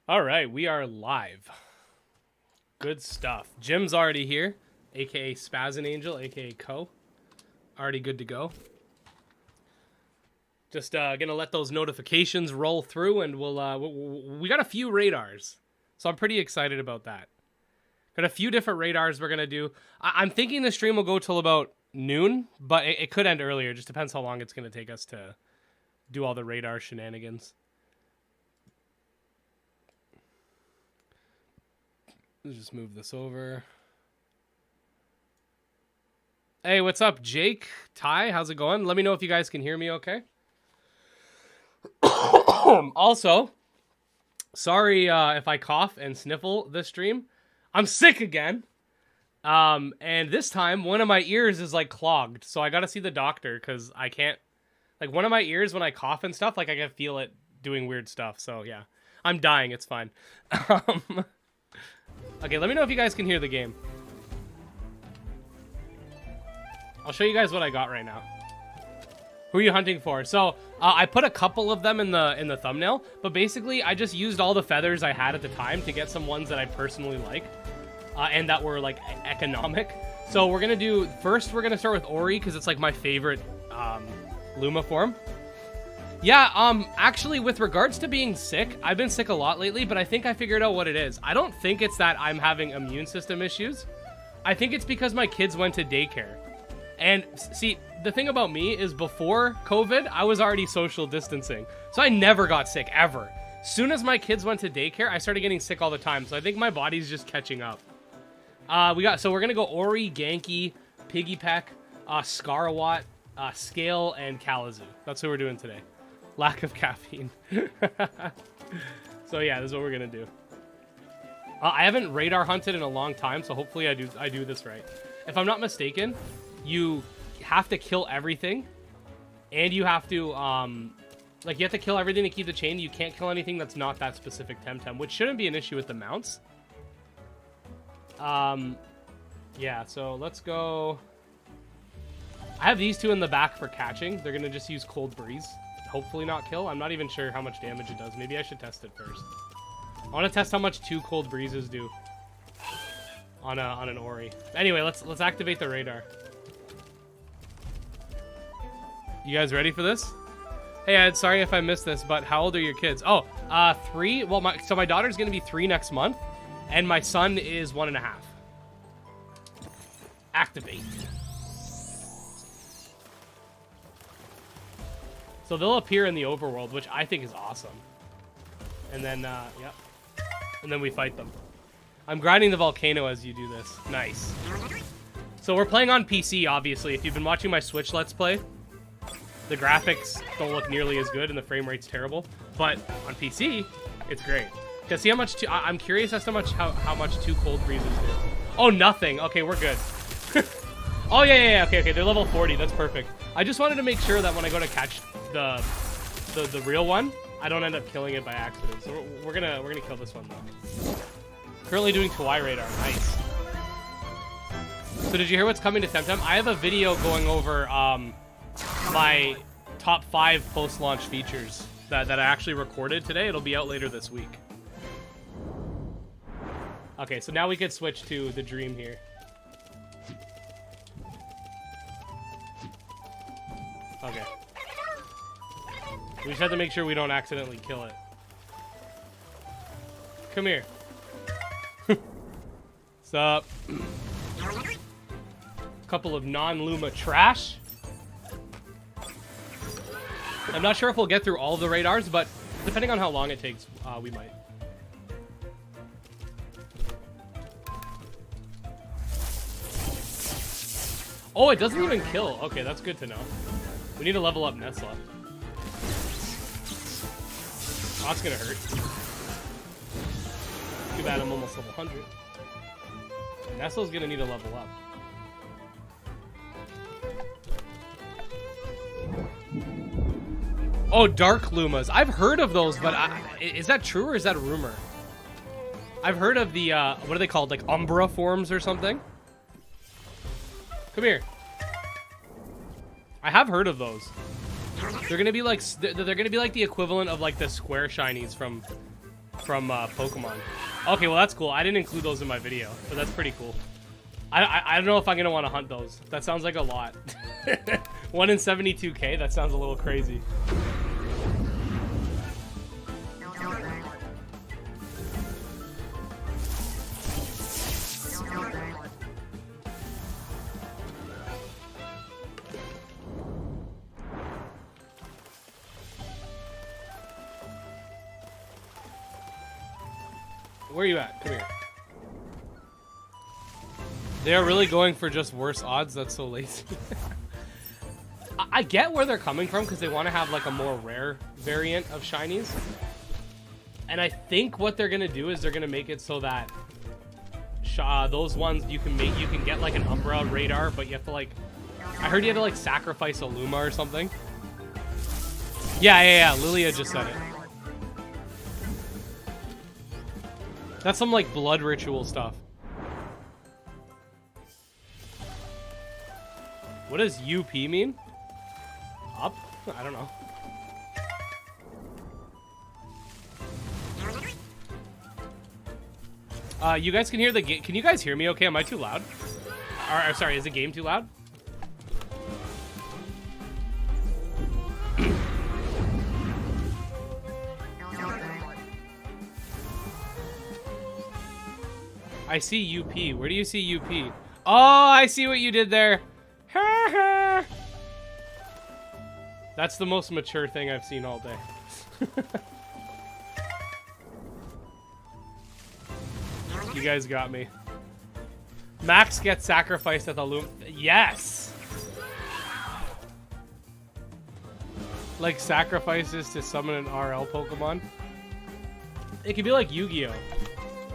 All right, we are live. Good stuff. Jim's already here, aka Spazin Angel, aka Co. Already good to go. Just gonna let those notifications roll through, and we got a few radars, so I'm pretty excited about that. Got a few different radars we're gonna do. I'm thinking the stream will go till about noon, but it could end earlier. Just depends how long it's gonna take us to do all the radar shenanigans. Let's just move this over. Hey, what's up, Jake? Ty, how's it going? Let me know if you guys can hear me okay. Also, sorry if I cough and sniffle this stream. I'm sick again. And this time, one of my ears is, like, clogged. So I gotta see the doctor, because I can't... Like, one of my ears, when I cough and stuff, like, I can feel it doing weird stuff. So, yeah. I'm dying. It's fine. Okay, let me know if you guys can hear the game. I'll show you guys what I got right now. Who are you hunting for? So, I put a couple of them in the thumbnail, but basically, I just used all the feathers I had at the time to get some ones that I personally like, and that were, like, economic. So, we're gonna do... First, we're gonna start with Ori, because it's, like, my favorite Luma form. Yeah, actually, with regards to being sick, I've been sick a lot lately, but I think I figured out what it is. I don't think it's that I'm having immune system issues. I think it's because my kids went to daycare. And, see, the thing about me is before COVID, I was already social distancing. So I never got sick, ever. Soon as my kids went to daycare, I started getting sick all the time. So I think my body's just catching up. So we're gonna go Ori, Genki, Piggy Peck, Scarawat, Scale, and Kalamazoo. That's who we're doing today. Lack of caffeine. So yeah, this is what we're gonna do. I haven't radar hunted in a long time, so hopefully I do this right. If I'm not mistaken, you have to kill everything, and you have to like, you have to kill everything to keep the chain. You can't kill anything that's not that specific Temtem, which shouldn't be an issue with the mounts. Yeah, so let's go. I have these two in the back for catching. They're gonna just use Cold Breeze. Hopefully not kill. I'm not even sure how much damage it does. Maybe I should test it first. I want to test how much 2 Cold Breezes do on an Ori. Anyway, let's activate the radar. You guys ready for this? Hey Ed, sorry if I missed this, but how old are your kids? Oh, 3. Well, my daughter's gonna be 3 next month, and my son is 1.5. Activate. So they'll appear in the overworld, which I think is awesome. And then, yep. And then we fight them. I'm grinding the volcano as you do this. Nice. So we're playing on PC, obviously. If you've been watching my Switch Let's Play, the graphics don't look nearly as good and the frame rate's terrible. But on PC, it's great. Because see how much... I'm curious as to how much 2 Cold Breezes do. Oh, nothing. Okay, we're good. Oh, yeah. Okay. They're level 40. That's perfect. I just wanted to make sure that when I go to catch the real one, I don't end up killing it by accident. So we're gonna kill this one though. Currently doing Kawaii radar. Nice. So did you hear what's coming to Temtem? I have a video going over my top 5 post-launch features that I actually recorded today. It'll be out later this week. Okay, so now we could switch to the dream here. Okay. We just have to make sure we don't accidentally kill it. Come here. What's up? Couple of non-Luma trash. I'm not sure if we'll get through all of the radars, but depending on how long it takes, we might. Oh, it doesn't even kill. Okay, that's good to know. We need to level up Nessla. Oh, that's gonna hurt. Too bad I'm almost level 100. Nestle's gonna need to level up. Oh, Dark Lumas. I've heard of those, but is that true or is that a rumor? I've heard of the, what are they called? Like Umbra forms or something? Come here. I have heard of those. They're gonna be like the equivalent of like the square shinies from from Pokemon. Okay, well that's cool. I didn't include those in my video, but that's pretty cool. I don't know if I'm gonna want to hunt those. That sounds like a lot. 1 in 72k. That sounds a little crazy. Where are you at? Come here. They are really going for just worse odds. That's so lazy. I get where they're coming from because they want to have like a more rare variant of shinies. And I think what they're gonna do is they're gonna make it so that those ones you can get like an Umbra radar, but you have to like, I heard you had to like sacrifice a Luma or something. Yeah. Lilia just said it. That's some like blood ritual stuff. What does UP mean? Up? I don't know. You guys can hear the game. Can you guys hear me okay? Am I too loud? Or, sorry, is the game too loud? I see UP. Where do you see UP? Oh, I see what you did there. That's the most mature thing I've seen all day. You guys got me. Max gets sacrificed at the Luma. Yes! Like sacrifices to summon an RL Pokemon. It could be like Yu-Gi-Oh!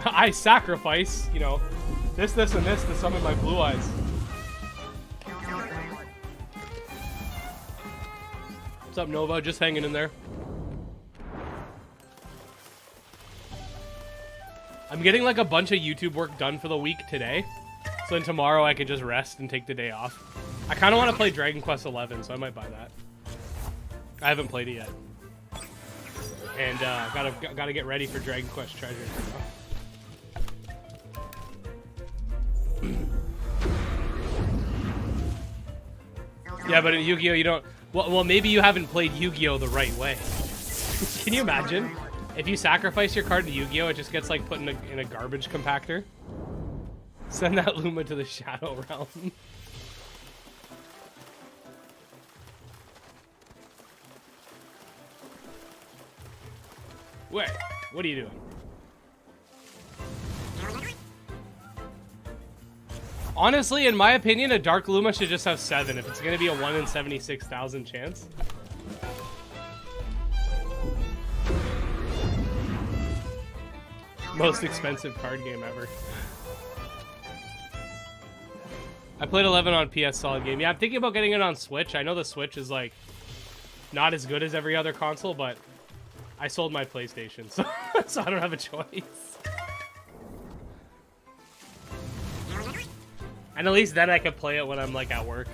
I sacrifice, you know, this, and this to summon my blue eyes. What's up, Nova? Just hanging in there. I'm getting like a bunch of YouTube work done for the week today. So then tomorrow I could just rest and take the day off. I kind of want to play Dragon Quest 11, so I might buy that. I haven't played it yet. And gotta get ready for Dragon Quest Treasures. Yeah, but in Yu-Gi-Oh you don't... Well, maybe you haven't played Yu-Gi-Oh the right way. Can you imagine? If you sacrifice your card to Yu-Gi-Oh, it just gets like put in a garbage compactor. Send that Luma to the Shadow Realm. Wait, what are you doing? Honestly, in my opinion, a Dark Luma should just have 7 if it's going to be a 1 in 76,000 chance. Most expensive card game ever. I played 11 on PS Solid Game. Yeah, I'm thinking about getting it on Switch. I know the Switch is like not as good as every other console, but I sold my PlayStation, so, so I don't have a choice. And at least then I can play it when I'm like at work.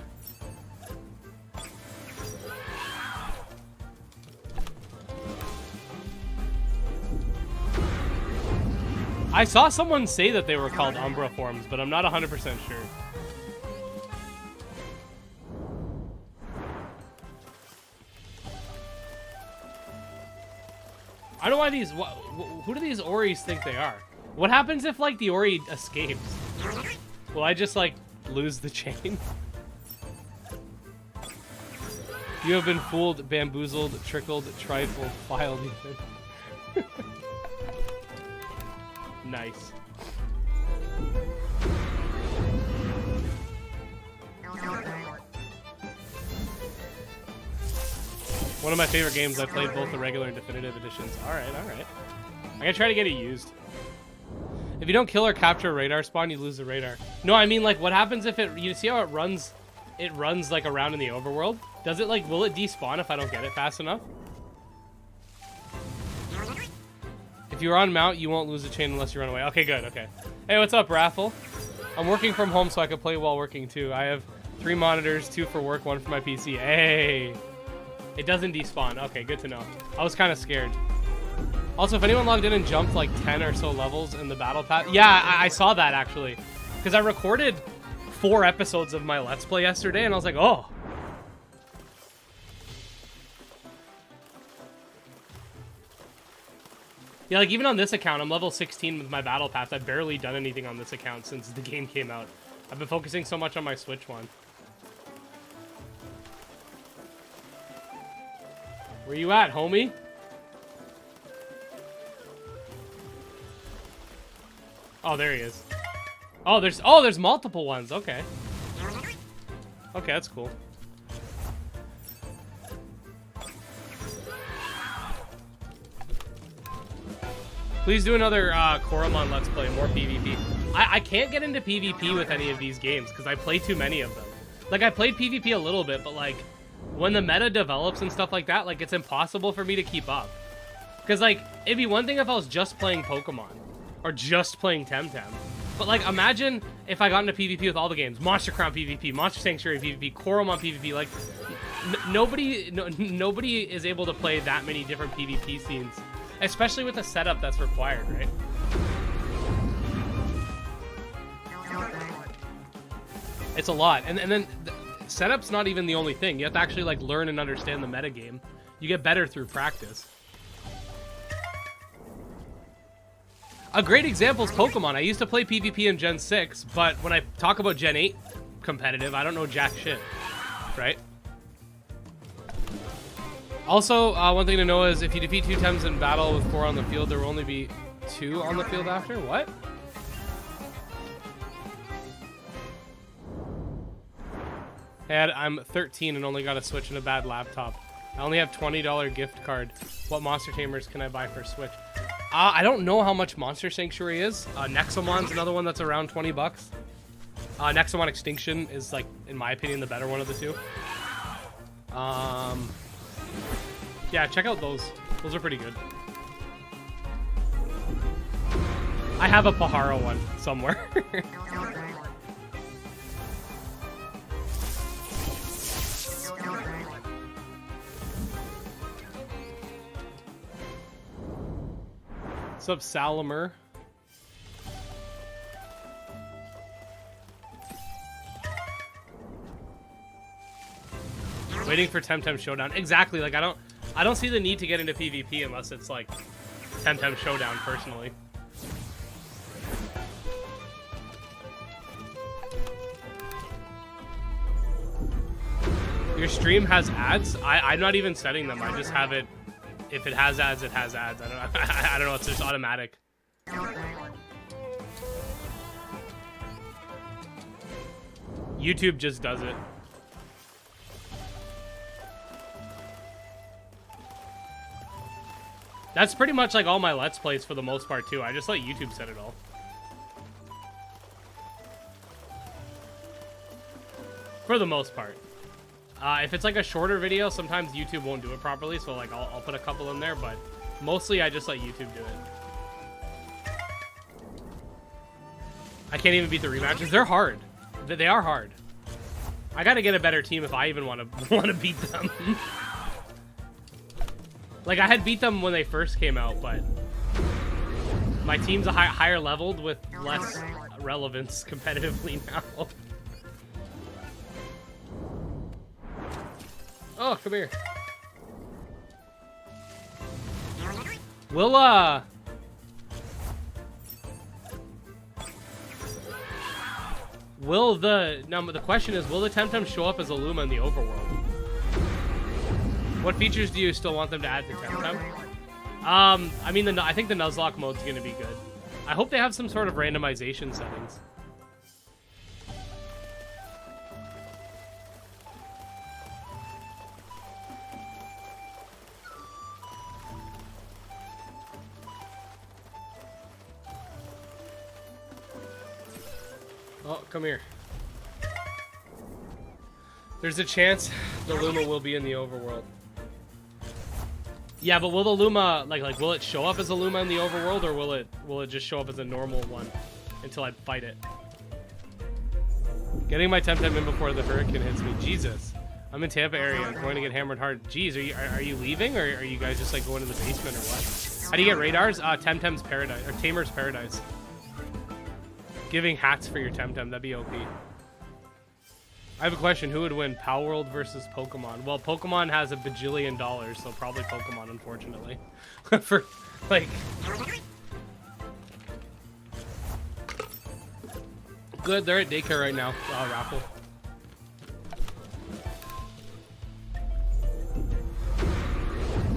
I saw someone say that they were called Umbra Forms, but I'm not 100% sure. I don't know why these... Who do these Oris think they are? What happens if, like, the Ori escapes? Will I just, like, lose the chain? You have been fooled, bamboozled, trickled, trifled, filed even. Nice. One of my favorite games. I played both the regular and definitive editions. Alright, alright. I'm gonna try to get it used. If you don't kill or capture a radar spawn, you lose the radar. No, I mean, like, what happens if it... You see how it runs... It runs, like, around in the overworld? Does it, like... Will it despawn if I don't get it fast enough? If you're on mount, you won't lose the chain unless you run away. Okay, good, okay. Hey, what's up, Raffle? I'm working from home so I can play while working, too. I have 3 monitors, 2 for work, 1 for my PC. Hey! It doesn't despawn. Okay, good to know. I was kind of scared. Also, if anyone logged in and jumped like 10 or so levels in the battle pass, yeah, I saw that actually, because I recorded 4 episodes of my Let's Play yesterday, and I was like, oh. Yeah, like even on this account, I'm level 16 with my battle pass. I've barely done anything on this account since the game came out. I've been focusing so much on my Switch one. Where you at, homie? Oh, there he is. Oh, there's multiple ones. Okay. Okay, that's cool. Please do another Coromon Let's Play, more PvP. I can't get into PvP with any of these games because I play too many of them. Like, I played PvP a little bit, but like, when the meta develops and stuff like that, like, it's impossible for me to keep up. Because, like, it'd be one thing if I was just playing Pokemon, or just playing Temtem. But, like, imagine if I got into PvP with all the games. Monster Crown PvP, Monster Sanctuary PvP, Coromon PvP, like, nobody is able to play that many different PvP scenes. Especially with the setup that's required, right? It's a lot. And then setup's not even the only thing. You have to actually like learn and understand the metagame. You get better through practice. A great example is Pokemon. I used to play PvP in Gen 6, but when I talk about Gen 8 competitive, I don't know jack shit, right? Also, one thing to know is if you defeat 2 Tems in battle with 4 on the field, there will only be 2 on the field after. What? And I'm 13 and only got a Switch and a bad laptop. I only have $20 gift card. What monster tamers can I buy for Switch? I don't know how much Monster Sanctuary is. Nexomon's another one that's around 20 bucks. Nexomon Extinction is, like, in my opinion, the better one of the two. Yeah, check out those. Those are pretty good. I have a Pahara one somewhere. What's up, Salamer? Waiting for Temtem Showdown. Exactly. Like, I don't see the need to get into PvP unless it's like Temtem Showdown personally. Your stream has ads? I'm not even setting them. I just have it. If it has ads, it has ads. I don't know. It's just automatic. YouTube just does it. That's pretty much like all my Let's Plays for the most part too. I just let YouTube set it all. For the most part. If it's like a shorter video, sometimes YouTube won't do it properly, so like I'll put a couple in there, but mostly I just let YouTube do it. I can't even beat the rematches. They're hard. They are hard. I gotta get a better team if I even want to beat them. Like, I had beat them when they first came out, but my team's higher leveled with less relevance competitively now. Oh, come here. Now the question is, will the Temtem show up as a Luma in the overworld? What features do you still want them to add to Temtem? I mean, I think the Nuzlocke mode's gonna be good. I hope they have some sort of randomization settings. Oh, come here. There's a chance the Luma will be in the overworld. Yeah, but will the Luma, like will it show up as a Luma in the overworld, or will it just show up as a normal one until I fight it? Getting my Temtem in before the hurricane hits me. Jesus. I'm in Tampa area. I'm going to get hammered hard. Jeez, are you leaving, or are you guys just like going to the basement or what? How do you get radars? Temtem's Paradise, or Tamer's Paradise. Giving hats for your Temtem, that'd be OP. I have a question. Who would win, Palworld versus Pokemon? Well, Pokemon has a bajillion dollars, so probably Pokemon, unfortunately. For, like... Good, they're at daycare right now. Raffle.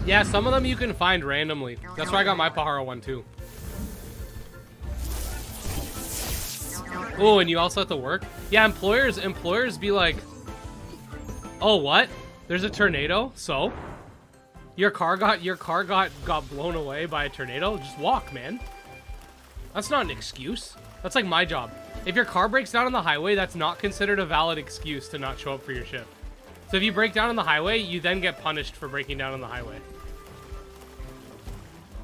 Yeah, some of them you can find randomly. That's where I got my Pahara one, too. Oh, and you also have to work? Yeah, employers be like, oh, what? There's a tornado? So? Your car got blown away by a tornado? Just walk, man. That's not an excuse. That's like my job. If your car breaks down on the highway, that's not considered a valid excuse to not show up for your shift. So if you break down on the highway, you then get punished for breaking down on the highway.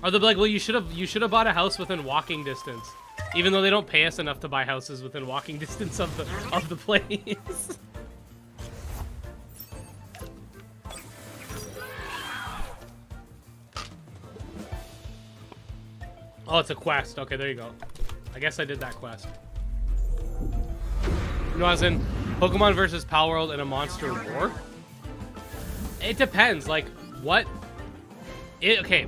Or they'll be like, well, you should have bought a house within walking distance. Even though they don't pay us enough to buy houses within walking distance of the place. Oh, it's a quest. Okay, there you go. I guess I did that quest. No, as in Pokemon versus Palworld in a monster war? It depends. Like, what? Okay.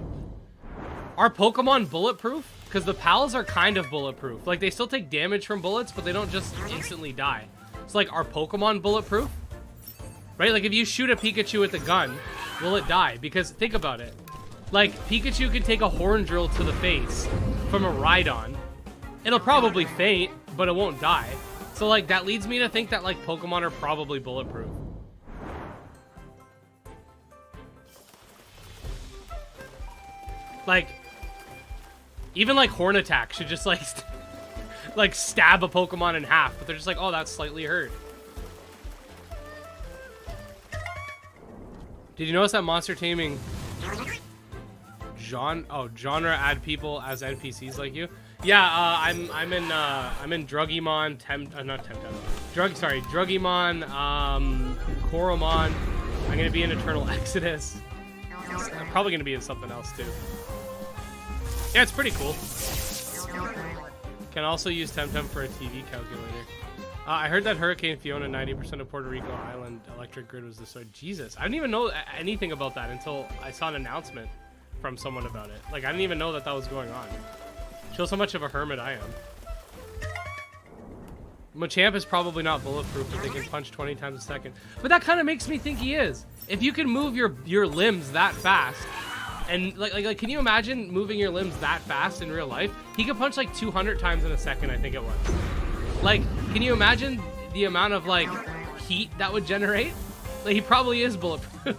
Are Pokemon bulletproof? Because the Pals are kind of bulletproof. Like, they still take damage from bullets, but they don't just instantly die. So, like, are Pokemon bulletproof? Right? Like, if you shoot a Pikachu with a gun, will it die? Because, think about it. Like, Pikachu can take a horn drill to the face from a Rhydon. It'll probably faint, but it won't die. So, like, that leads me to think that, like, Pokemon are probably bulletproof. Like... Even, like, Horn Attack should just, like, like, stab a Pokemon in half. But they're just like, oh, that's slightly hurt. Did you notice that monster taming... genre add people as NPCs like you? Yeah, I'm in Drugimon, not Temtem. Drugimon, Coromon. I'm gonna be in Eternal Exodus. I'm probably gonna be in something else, too. Yeah, it's pretty cool. Can also use Temtem for a TV calculator. I heard that Hurricane Fiona, 90% of Puerto Rico Island electric grid was destroyed. Jesus, I didn't even know anything about that until I saw an announcement from someone about it. Like, I didn't even know that was going on. Shows how much of a hermit I am. Machamp is probably not bulletproof, but they can punch 20 times a second. But that kind of makes me think he is. If you can move your limbs that fast... And, like, can you imagine moving your limbs that fast in real life? He could punch, like, 200 times in a second, I think it was. Like, can you imagine the amount of, like, heat that would generate? Like, he probably is bulletproof.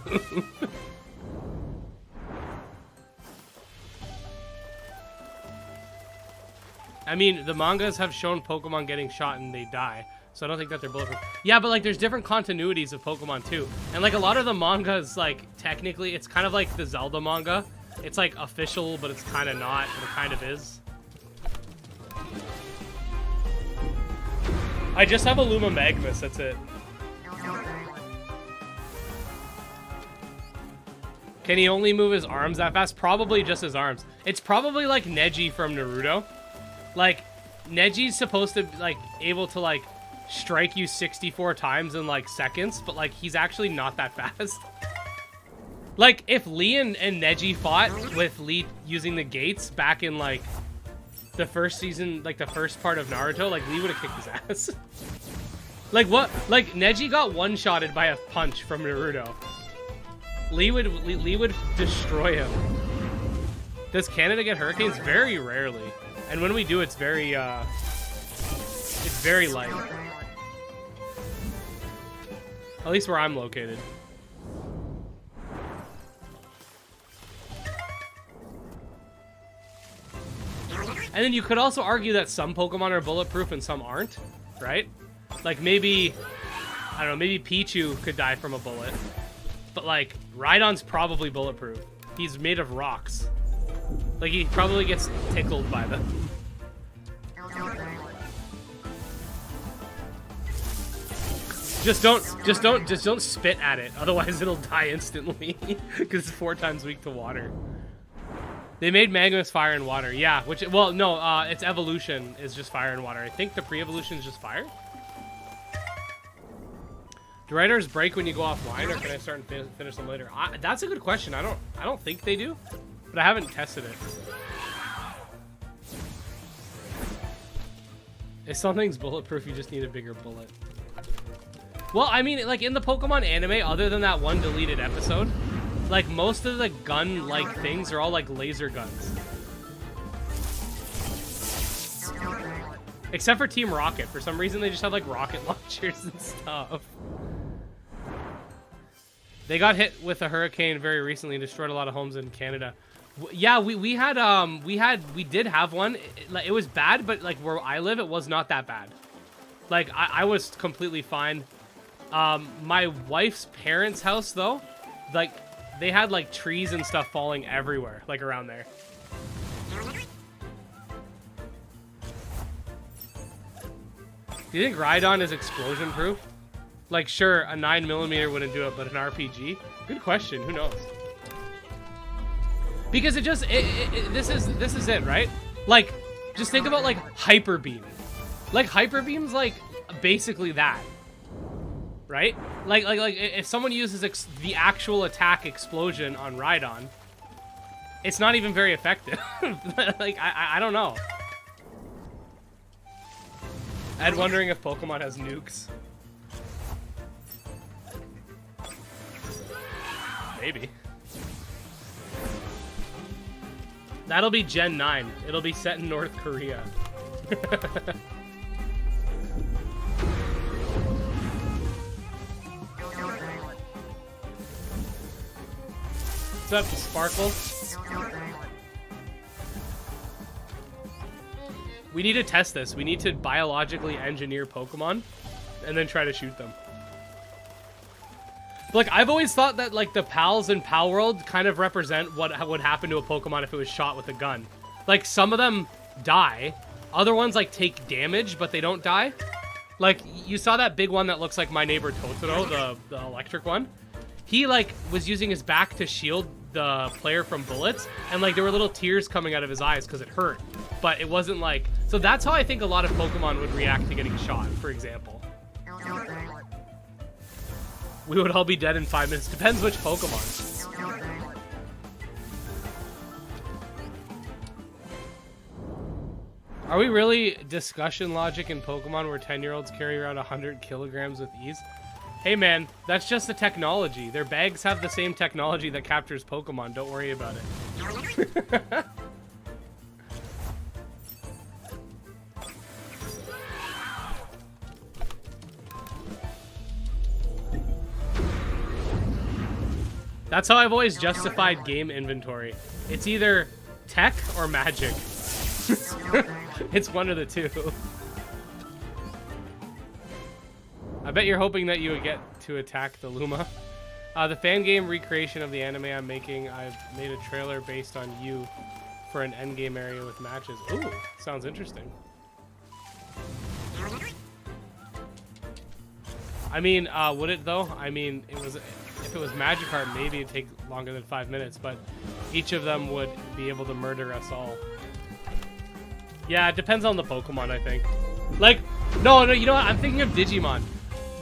I mean, the mangas have shown Pokemon getting shot and they die. So I don't think that they're bulletproof. Yeah, but, like, there's different continuities of Pokemon, too. And, like, a lot of the mangas, like, technically, it's kind of like the Zelda manga. It's, like, official, but it's kind of not, but it kind of is. I just have a Luma Magnus, that's it. Can he only move his arms that fast? Probably just his arms. It's probably like Neji from Naruto. Like, Neji's supposed to, like, able to, like, strike you 64 times in, like, seconds, but, like, he's actually not that fast. Like, if Lee and Neji fought with Lee using the gates back in, like, the first season, like, the first part of Naruto, like, Lee would have kicked his ass. Like, what? Like, Neji got one-shotted by a punch from Naruto. Lee would destroy him. Does Canada get hurricanes? Very rarely. And when we do, it's very light. At least where I'm located. And then you could also argue that some Pokemon are bulletproof and some aren't, right? Like, maybe, I don't know, maybe Pichu could die from a bullet. But, like, Rhydon's probably bulletproof. He's made of rocks. Like, he probably gets tickled by them. Just don't spit at it. Otherwise, it'll die instantly. Because it's 4 times weak to water. They made Magma's fire and water. Yeah, which, well, no, its evolution is just fire and water. I think the pre-evolution is just fire. Do writers break when you go offline, or can I start and finish them later? That's a good question. I don't think they do, but I haven't tested it. If something's bulletproof, you just need a bigger bullet. Well, I mean, like, in the Pokemon anime, other than that one deleted episode, like, most of the gun-like things are all, like, laser guns. Except for Team Rocket. For some reason, they just have, like, rocket launchers and stuff. They got hit with a hurricane very recently and destroyed a lot of homes in Canada. Yeah, we did have one. It was bad, but, like, where I live, it was not that bad. Like, I was completely fine. My wife's parents' house, though, like, they had, like, trees and stuff falling everywhere, like, around there. Do you think Rhydon is explosion-proof? Like, sure, a 9mm wouldn't do it, but an RPG? Good question. Who knows? Because it just, this is it, right? Like, just think about, like, Hyper Beam. Like, Hyper Beam's, like, basically that. Right? Like if someone uses the actual attack explosion on Rhydon, it's not even very effective. Like, I don't know. Ed wondering if Pokemon has nukes. Maybe. That'll be Gen 9. It'll be set in North Korea. What's up, Sparkle? We need to test this. We need to biologically engineer Pokemon and then try to shoot them. Like, I've always thought that, like, the pals in Pal World kind of represent what would happen to a Pokemon if it was shot with a gun. Like, some of them die. Other ones, like, take damage, but they don't die. Like, you saw that big one that looks like My Neighbor Totoro, the electric one? He, like, was using his back to shield the player from bullets, and, like, there were little tears coming out of his eyes because it hurt. But it wasn't, like... So that's how I think a lot of Pokemon would react to getting shot, for example. We would all be dead in 5 minutes. Depends which Pokemon. Are we really discussion logic in Pokemon where 10-year-olds carry around 100 kilograms with ease? Hey man, that's just the technology. Their bags have the same technology that captures Pokemon. Don't worry about it. That's how I've always justified game inventory. It's either tech or magic. It's one of the two. I bet you're hoping that you would get to attack the Luma. The fan game recreation of the anime I'm making, I've made a trailer based on you for an endgame area with matches. Ooh, sounds interesting. I mean, would it though? I mean, if it was Magikarp, maybe it'd take longer than 5 minutes, but each of them would be able to murder us all. Yeah, it depends on the Pokemon, I think. Like, no, you know what? I'm thinking of Digimon.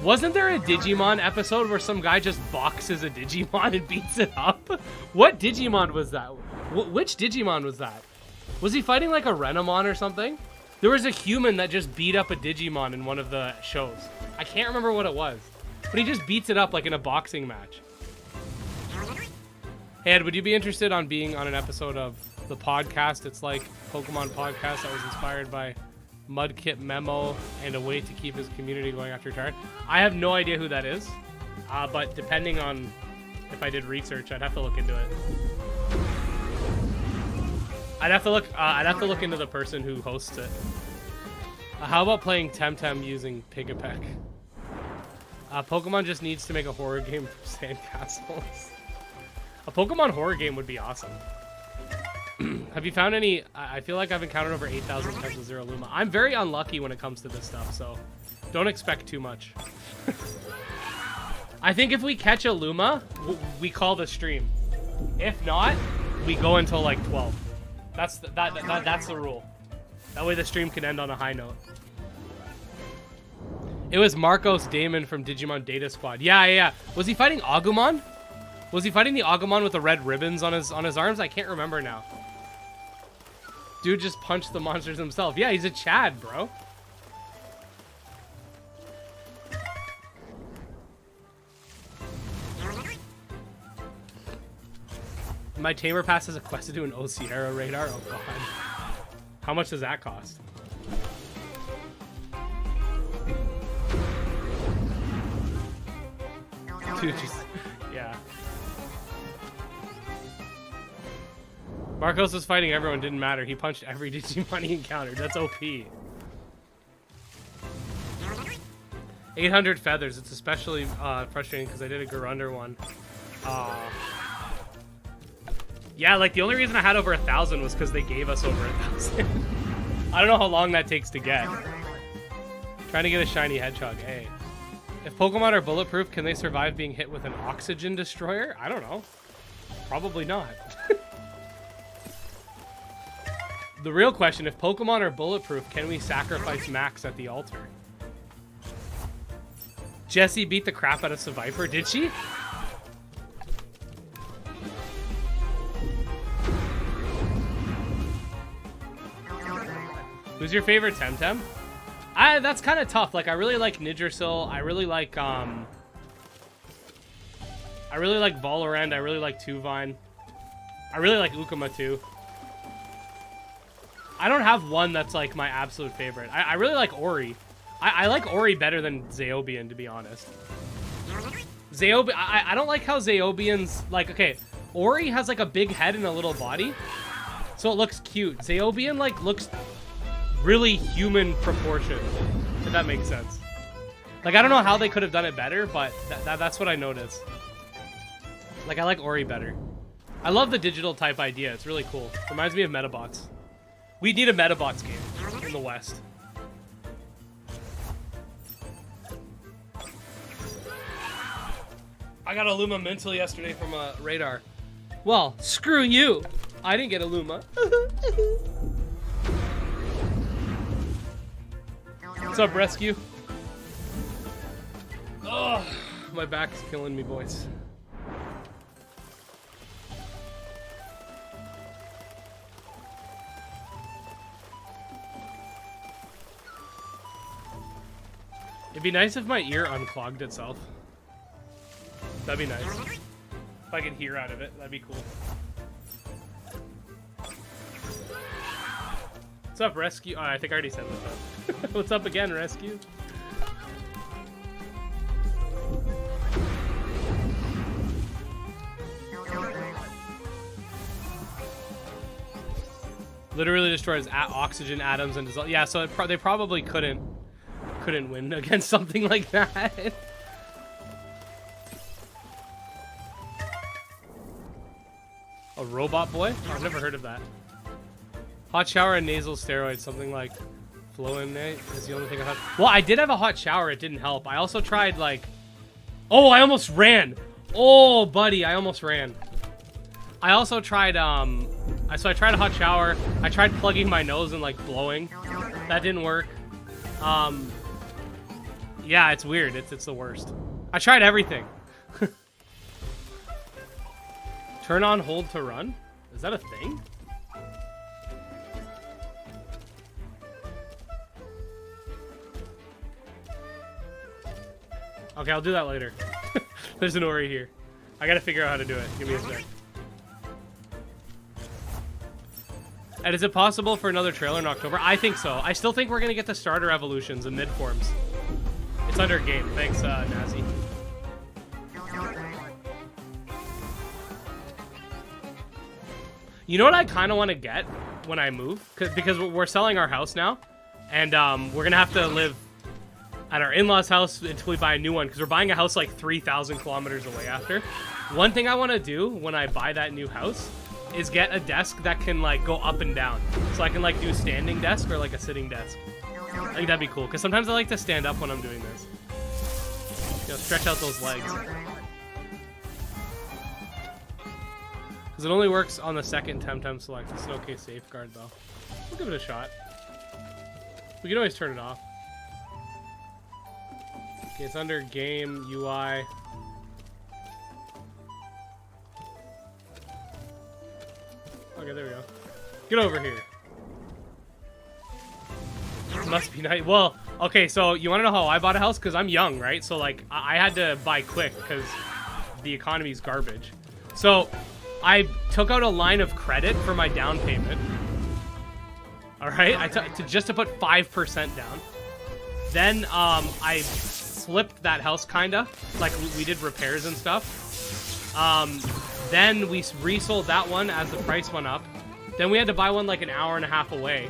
Wasn't there a Digimon episode where some guy just boxes a Digimon and beats it up? What Digimon was that? Which Digimon was that? Was he fighting like a Renamon or something? There was a human that just beat up a Digimon in one of the shows. I can't remember what it was. But he just beats it up like in a boxing match. Hey Ed, would you be interested on being on an episode of the podcast? It's like Pokemon podcast that was inspired by Mudkip Memo and a way to keep his community going after retired. I have no idea who that is, but depending on if I did research, I'd have to look into it. I'd have to look into the person who hosts it. How about playing Temtem using Pigapec? Pokemon just needs to make a horror game for sandcastles. A Pokemon horror game would be awesome. Have you found any... I feel like I've encountered over 8,000 times with Zero Luma. I'm very unlucky when it comes to this stuff, so don't expect too much. I think if we catch a Luma, we call the stream. If not, we go until like 12. That's the rule. That way the stream can end on a high note. It was Marcos Damon from Digimon Data Squad. Yeah. Was he fighting Agumon? Was he fighting the Agumon with the red ribbons on his arms? I can't remember now. Dude just punched the monsters himself. Yeah, he's a Chad, bro. My Tamer Pass has a quest to do an Osierra radar. Oh god. How much does that cost? Dude, just, yeah. Marcos was fighting everyone, didn't matter. He punched every Digimon he encountered. That's OP. 800 feathers. It's especially frustrating because I did a Garunder one. Yeah, like the only reason I had over 1,000 was because they gave us over 1,000. I don't know how long that takes to get. Trying to get a shiny hedgehog. Hey. If Pokemon are bulletproof, can they survive being hit with an oxygen destroyer? I don't know. Probably not. The real question, if Pokemon are bulletproof, can we sacrifice Max at the altar? Jessie beat the crap out of Seviper, did she? Who's your favorite Temtem? That's kind of tough. Like, I really like Nidgersil. I really like Valorant. I really like Tuvine. I really like Ukama too. I don't have one that's like my absolute favorite. I really like Ori. I like Ori better than Zeobian, to be honest. I don't like how Zeobian's like, okay, Ori has like a big head and a little body, so it looks cute. Zeobian like looks really human proportion, if that makes sense. Like, I don't know how they could have done it better, but that's what I noticed. Like, I like Ori better. I love the digital type idea. It's really cool. Reminds me of Metabots. We need a Metabots game in the West. I got a Luma Mental yesterday from a radar. Well, screw you. I didn't get a Luma. What's up, Rescue? Oh, my back's killing me, boys. It'd be nice if my ear unclogged itself. That'd be nice. If I could hear out of it, that'd be cool. What's up, Rescue? Oh, I think I already said what's up. What's up again, Rescue? Literally destroys oxygen atoms and dissolve. Yeah, so they probably couldn't win against something like that. A robot boy? Oh, I've never heard of that. Hot shower and nasal steroids, something like Floinate is the only thing I have. Well, I did have a hot shower. It didn't help. I also tried like, oh, I almost ran. Oh, buddy, I almost ran. I also tried so I tried a hot shower. I tried plugging my nose and like blowing. That didn't work. Yeah, it's weird. It's the worst. I tried everything. Turn on hold to run? Is that a thing? Okay, I'll do that later. There's an Ori here. I gotta figure out how to do it. Give me a sec. And is it possible for another trailer in October? I think so. I still think we're gonna get the starter evolutions and mid forms. It's under game. Thanks, Nazi. You know what I kind of want to get when I move? Because we're selling our house now, and we're gonna have to live at our in-laws' house until we buy a new one, because we're buying a house like 3,000 kilometers away after. One thing I want to do when I buy that new house is get a desk that can like go up and down, so I can like do standing desk or like a sitting desk. I think that'd be cool, because sometimes I like to stand up when I'm doing this. You know, stretch out those legs. Because it only works on the second TEMTEM select. It's an okay safeguard, though. We'll give it a shot. We can always turn it off. Okay, it's under game, UI. Okay, there we go. Get over here. Must be nice. Well, okay, so you want to know how I bought a house? Because I'm young, right? So, like, I had to buy quick because the economy's garbage. So, I took out a line of credit for my down payment. All right? Just to put 5% down. Then, I flipped that house, kind of. Like, we did repairs and stuff. Then we resold that one as the price went up. Then we had to buy one, like, an hour and a half away.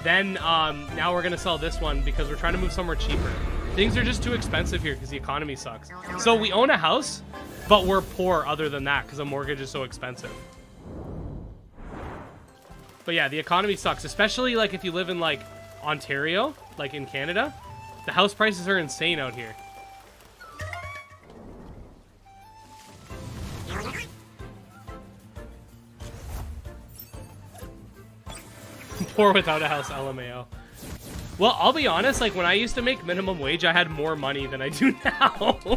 Then, now we're gonna sell this one because we're trying to move somewhere cheaper. Things are just too expensive here because the economy sucks. So we own a house, but we're poor other than that because the mortgage is so expensive. But yeah, the economy sucks, especially like if you live in like Ontario, like in Canada. The house prices are insane out here. Poor without a house, LMAO. Well, I'll be honest, like when I used to make minimum wage, I had more money than I do now.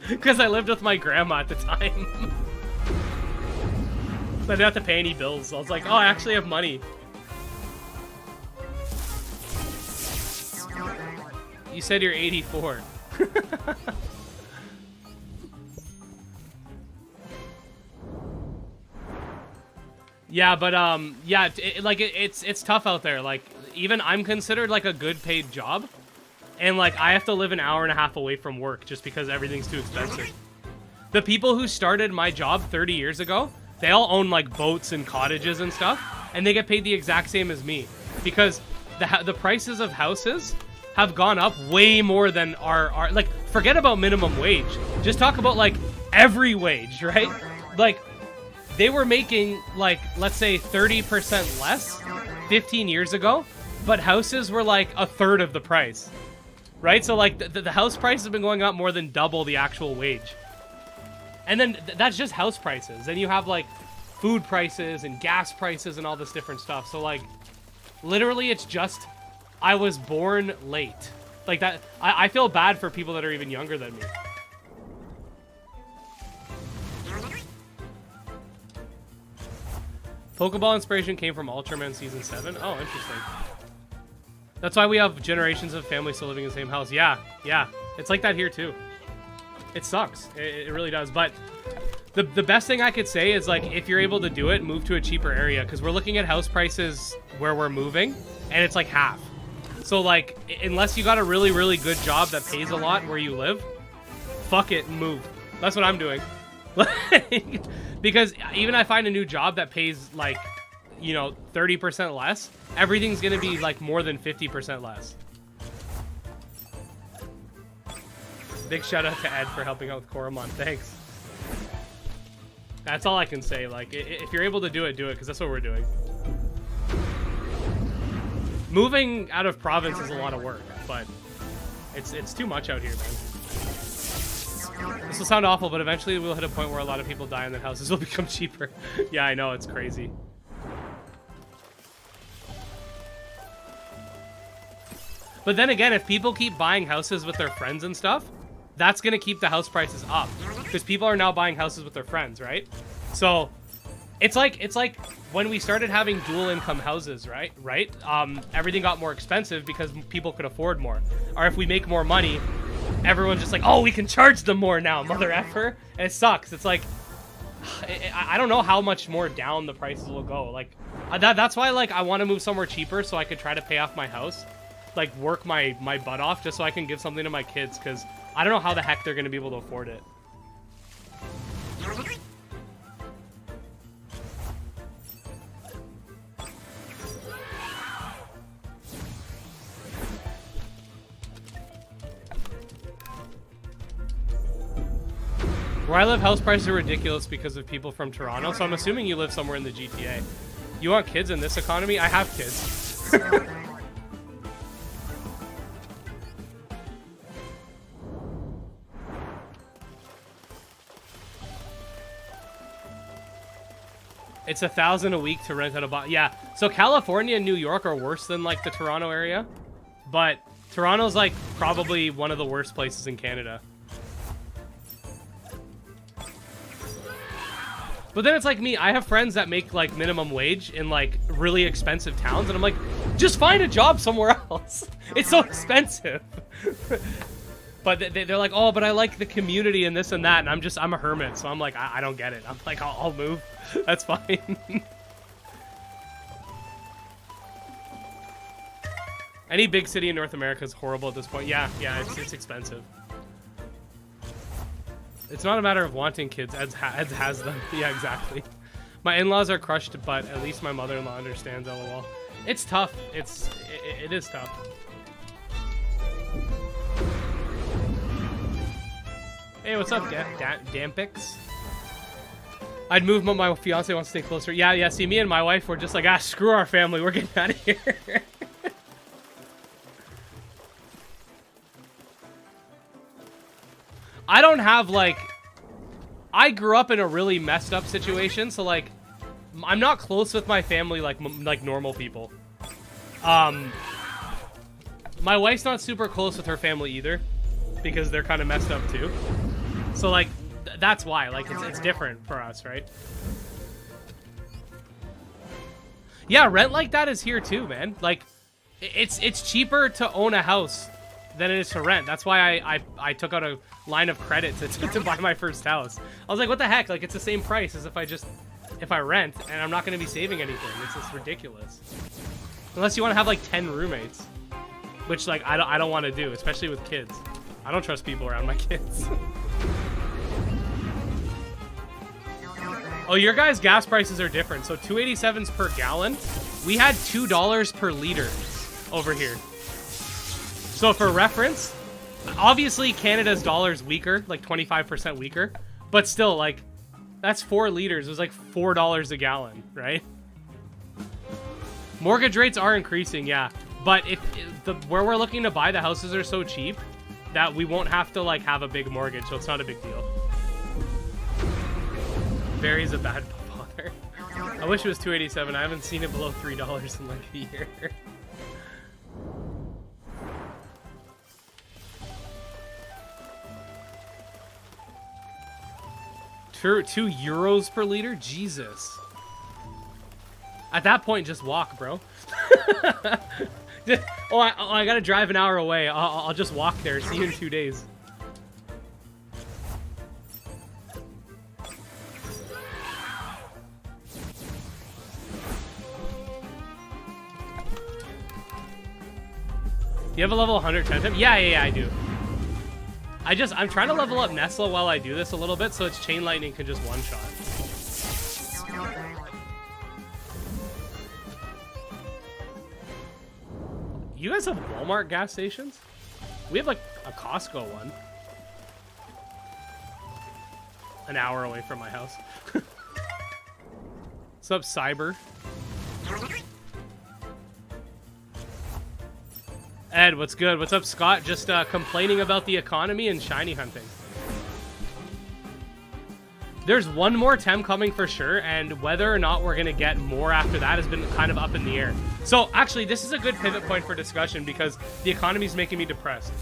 Because I lived with my grandma at the time. So I didn't have to pay any bills. I was like, oh, I actually have money. You said you're 84. Yeah, but yeah, it's tough out there. Like, even I'm considered like a good paid job, and like I have to live an hour and a half away from work just because everything's too expensive. The people who started my job 30 years ago, they all own like boats and cottages and stuff, and they get paid the exact same as me because the prices of houses have gone up way more than our like, forget about minimum wage. Just talk about like every wage, right? Like, they were making, like, let's say 30% less 15 years ago, but houses were, like, a third of the price, right? So, like, the house price has been going up more than double the actual wage. And then that's just house prices. Then you have, like, food prices and gas prices and all this different stuff. So, like, literally it's just, I was born late. Like, that, I feel bad for people that are even younger than me. Pokeball inspiration came from Ultraman Season 7? Oh, interesting. That's why we have generations of families still living in the same house. Yeah, yeah. It's like that here, too. It sucks. It really does. But the best thing I could say is, like, if you're able to do it, move to a cheaper area. Because we're looking at house prices where we're moving, and it's, like, half. So, like, unless you got a really, really good job that pays a lot where you live, fuck it and move. That's what I'm doing. Because even if I find a new job that pays, like, you know, 30% less, everything's gonna be like more than 50% less. Big shout out to Ed for helping out with Coromon. Thanks. That's all I can say. Like, if you're able to do it, because that's what we're doing. Moving out of province is a lot of work, but it's too much out here, man. This will sound awful, but eventually we'll hit a point where a lot of people die and then houses will become cheaper. Yeah, I know, it's crazy. But then again, if people keep buying houses with their friends and stuff, that's going to keep the house prices up. Because people are now buying houses with their friends, right? So, it's like when we started having dual income houses, right? Everything got more expensive because people could afford more. Or if we make more money, everyone's just like, oh, we can charge them more now, mother effer. And it sucks. It's like, I don't know how much more down the prices will go. Like, that's why, like, I want to move somewhere cheaper so I could try to pay off my house. Like, work my butt off just so I can give something to my kids, because I don't know how the heck they're going to be able to afford it. Where I live, house prices are ridiculous because of people from Toronto, so I'm assuming you live somewhere in the GTA. You want kids in this economy? I have kids. It's $1,000 a week to rent out a box. Yeah, so California and New York are worse than like the Toronto area, but Toronto's like probably one of the worst places in Canada. But then it's like me, I have friends that make like minimum wage in like really expensive towns, and I'm like, just find a job somewhere else. It's so expensive. But they're like, oh, but I like the community and this and that, and I'm a hermit, so I'm like, I don't get it. I'm like, I'll move. That's fine. Any big city in North America is horrible at this point. Yeah, it's expensive. It's not a matter of wanting kids. Eds has them. Yeah, exactly. My in-laws are crushed, but at least my mother-in-law understands. LOL. It's tough. It is tough. Hey, what's up, Dampix? I'd move, but my fiance wants to stay closer. Yeah. See, me and my wife were just like, screw our family. We're getting out of here. I don't have, like... I grew up in a really messed up situation, so, like... I'm not close with my family like normal people. My wife's not super close with her family either, because they're kind of messed up too. So, like, that's why. Like, it's different for us, right? Yeah, rent like that is here too, man. Like, it's cheaper to own a house than it is to rent. That's why I took out a line of credit to buy my first house. I was like, what the heck? Like, it's the same price as if I rent, and I'm not going to be saving anything. It's just ridiculous. Unless you want to have like 10 roommates, which like I don't want to do, especially with kids. I don't trust people around my kids. Oh, your guys' gas prices are different. So 287s per gallon. We had $2 per liter over here. So for reference, obviously Canada's dollar is weaker, like 25% weaker, but still, like, that's 4 liters. It was like $4 a gallon, right? Mortgage rates are increasing, yeah, but where we're looking to buy, the houses are so cheap that we won't have to like have a big mortgage, so it's not a big deal. Barry's a bad father. I wish it was 287. I haven't seen it below $3 in like a year. €2 per liter? Jesus. At that point, just walk, bro. I gotta drive an hour away. I'll just walk there. See you in 2 days. Do you have a level 100 TEMTEM? Yeah, I do. I'm trying to level up Nesla while I do this a little bit, so its Chain Lightning can just one-shot. You guys have Walmart gas stations? We have like a Costco one. An hour away from my house. What's up, Cyber? Ed, what's good? What's up, Scott? Just complaining about the economy and shiny hunting. There's one more TEM coming for sure, and whether or not we're going to get more after that has been kind of up in the air. So, actually, this is a good pivot point for discussion because the economy is making me depressed.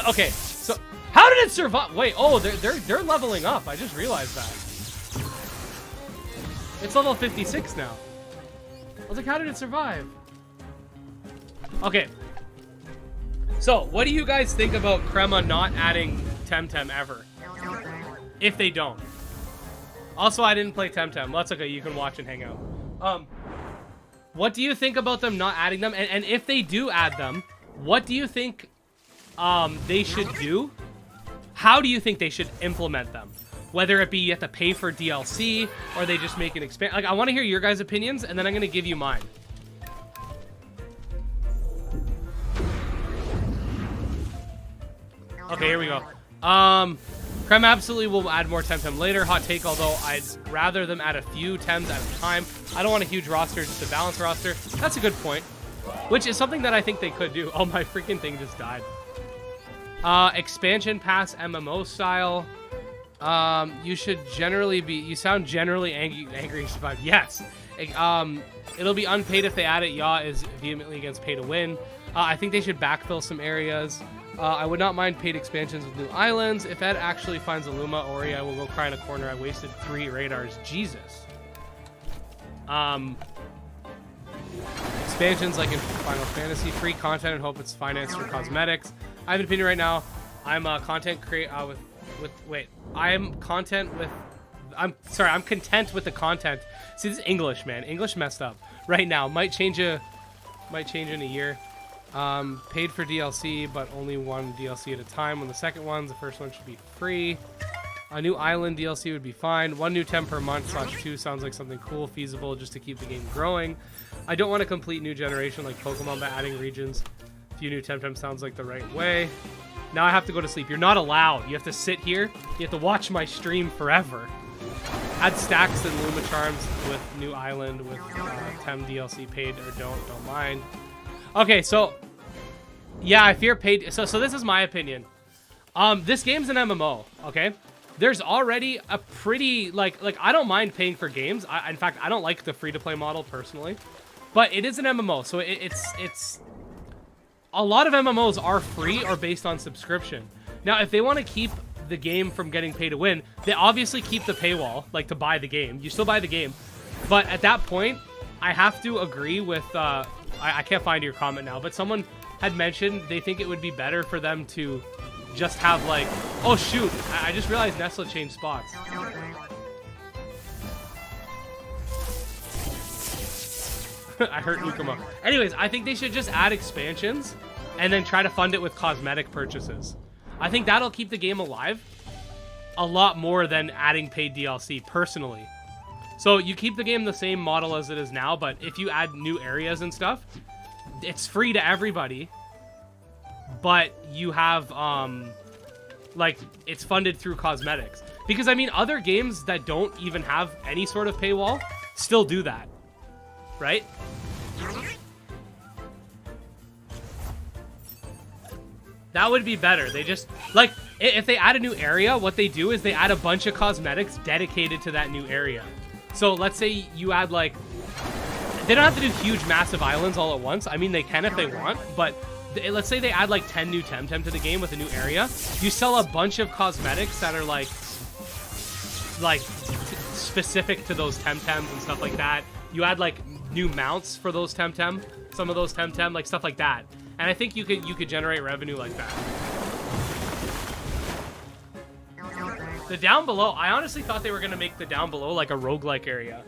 Okay, so how did it survive? Wait, oh, they're leveling up. I just realized that. It's level 56 now. I was like, how did it survive? Okay. So, what do you guys think about Crema not adding TEMTEM ever? If they don't. Also, I didn't play TEMTEM. That's okay. You can watch and hang out. What do you think about them not adding them? And if they do add them, what do you think they should do? How do you think they should implement them? Whether it be you have to pay for DLC or they just make an expand. Like, I want to hear your guys' opinions, and then I'm going to give you mine. Okay, here we go. Creme absolutely will add more TEMTEM later. Hot take, although I'd rather them add a few TEMs at a time. I don't want a huge roster, just a balanced roster. That's a good point. Which is something that I think they could do. Oh, my freaking thing just died. Expansion pass MMO style. You should generally be. You sound generally angry about. Yes. It'll be unpaid if they add it. Yaw is vehemently against pay to win. I think they should backfill some areas. I would not mind paid expansions with new islands. If Ed actually finds a Luma Ori, I will go cry in a corner. I wasted 3 radars. Jesus. Expansions like in Final Fantasy, free content and hope it's financed through cosmetics. I have an opinion right now. I'm content create I'm content with. I'm content with the content. See, this is English, man. English messed up right now. Might change in a year. Paid for DLC, but only one DLC at a time. On the second ones, the first one should be free. A new island DLC would be fine. 1 new TEM per month /2 sounds like something cool, feasible, just to keep the game growing. I don't want a complete new generation like Pokemon by adding regions. A few new TEM sounds like the right way. Now I have to go to sleep. You're not allowed. You have to sit here. You have to watch my stream forever. Add stacks and Luma Charms with new island with TEM DLC paid or don't mind. Okay, so yeah, I fear paid. So this is my opinion. This game's an MMO. Okay, there's already a pretty like I don't mind paying for games. In fact, I don't like the free-to-play model personally, but it is an MMO, so it's a lot of MMOs are free or based on subscription. Now, if they want to keep the game from getting pay to win, they obviously keep the paywall, like to buy the game. You still buy the game, but at that point, I have to agree with. I can't find your comment now, but someone had mentioned they think it would be better for them to just have like, oh shoot, I just realized Nestle changed spots. I heard Ukama. Anyways, I think they should just add expansions and then try to fund it with cosmetic purchases. I think that'll keep the game alive a lot more than adding paid DLC, personally. So you keep the game the same model as it is now, but if you add new areas and stuff, it's free to everybody. But you have, like, it's funded through cosmetics. Because, I mean, other games that don't even have any sort of paywall still do that. Right? That would be better. They just, like, if they add a new area, what they do is they add a bunch of cosmetics dedicated to that new area. So let's say you add, like, they don't have to do huge, massive islands all at once. I mean, they can if they want, but let's say they add, like, 10 new TEM to the game with a new area. You sell a bunch of cosmetics that are, like specific to those TEMs and stuff like that. You add, like, new mounts for those TEM, some of those TEM, like, stuff like that. And I think you could generate revenue like that. The down below, I honestly thought they were going to make the down below like a roguelike area.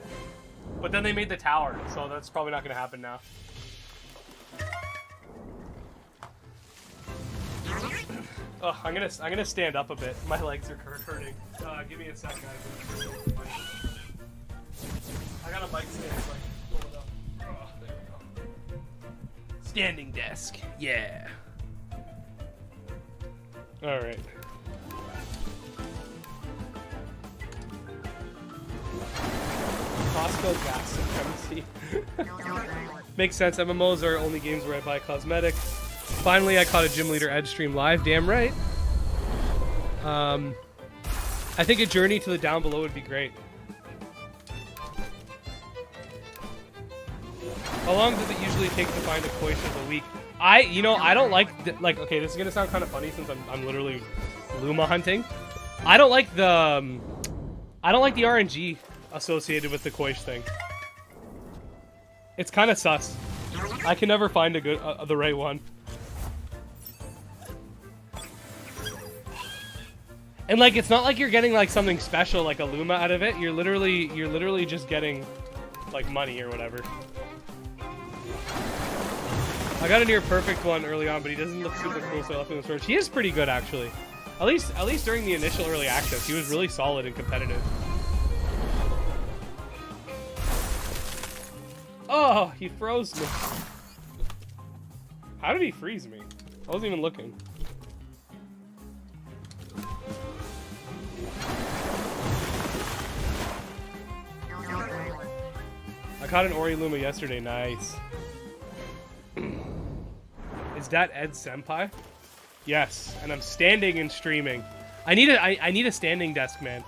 But then they made the tower, so that's probably not going to happen now. Oh, I'm gonna stand up a bit. My legs are hurting. Give me a sec, guys. I got a mic stand, so I can pull it up. Oh, there we go. Standing desk. Yeah. All right. Costco gas supremacy. Makes sense. MMOs are only games where I buy cosmetics. Finally, I caught a gym leader Ed stream live. Damn right. I think a journey to the down below would be great. How long does it usually take to find a Koish of the week? I don't like okay, this is gonna sound kind of funny since I'm literally Luma hunting. I don't like the RNG associated with the Koish thing. It's kind of sus. I can never find a good the right one. And like, it's not like you're getting like something special like a Luma out of it. You're literally just getting like money or whatever. I got a near perfect one early on, but he doesn't look super cool, so I left him in storage. He is pretty good actually. At least during the initial early access, he was really solid and competitive. Oh, he froze me. How did he freeze me? I wasn't even looking. I caught an Ori Luma yesterday. Nice. Is that Ed Senpai? Yes, and I'm standing and streaming. I need a standing desk, man.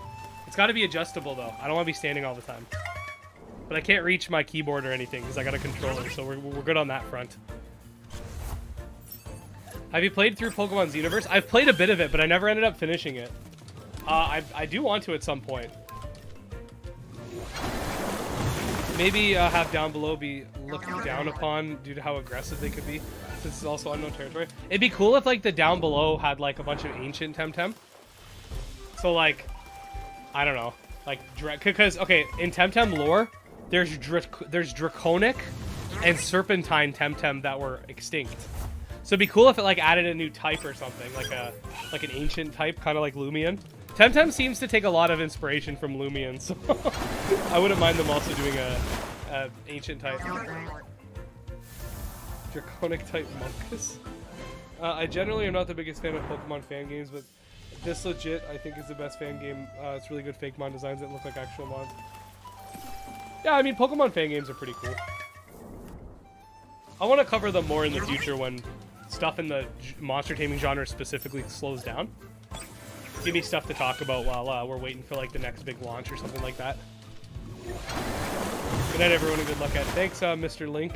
It's got to be adjustable though. I don't want to be standing all the time. But I can't reach my keyboard or anything because I got a controller, so we're good on that front. Have you played through Pokemon's universe? I've played a bit of it, but I never ended up finishing it. I do want to at some point. Maybe have down below be looked down upon due to how aggressive they could be. This is also unknown territory. It'd be cool if like the down below had like a bunch of ancient Temtem. So like, I don't know, like because okay, in Temtem lore, there's draconic and serpentine Temtem that were extinct. So it'd be cool if it like added a new type or something, like an ancient type, kind of like Lumion. Temtem seems to take a lot of inspiration from Lumion, so I wouldn't mind them also doing a ancient type. Draconic type Monkus. I generally am not the biggest fan of Pokemon fan games, but this legit I think is the best fan game. It's really good fake mon designs that look like actual mods. Yeah, I mean Pokemon fan games are pretty cool. I want to cover them more in the future when stuff in the monster taming genre specifically slows down. Give me stuff to talk about while we're waiting for like the next big launch or something like that. Good night, everyone, and good luck at. Thanks, Mr. Link.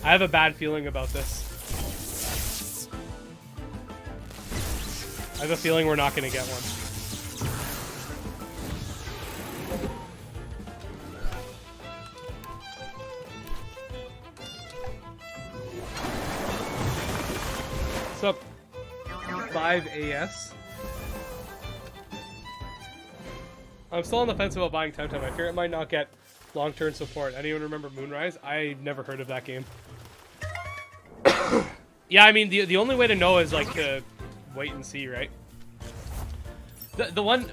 I have a bad feeling about this. I have a feeling we're not going to get one. What's up? 5AS. I'm still on the fence about buying Temtem. I fear it might not get long-term support. Anyone remember Moonrise? I never heard of that game. Yeah, I mean, the only way to know is, like, to wait and see, right?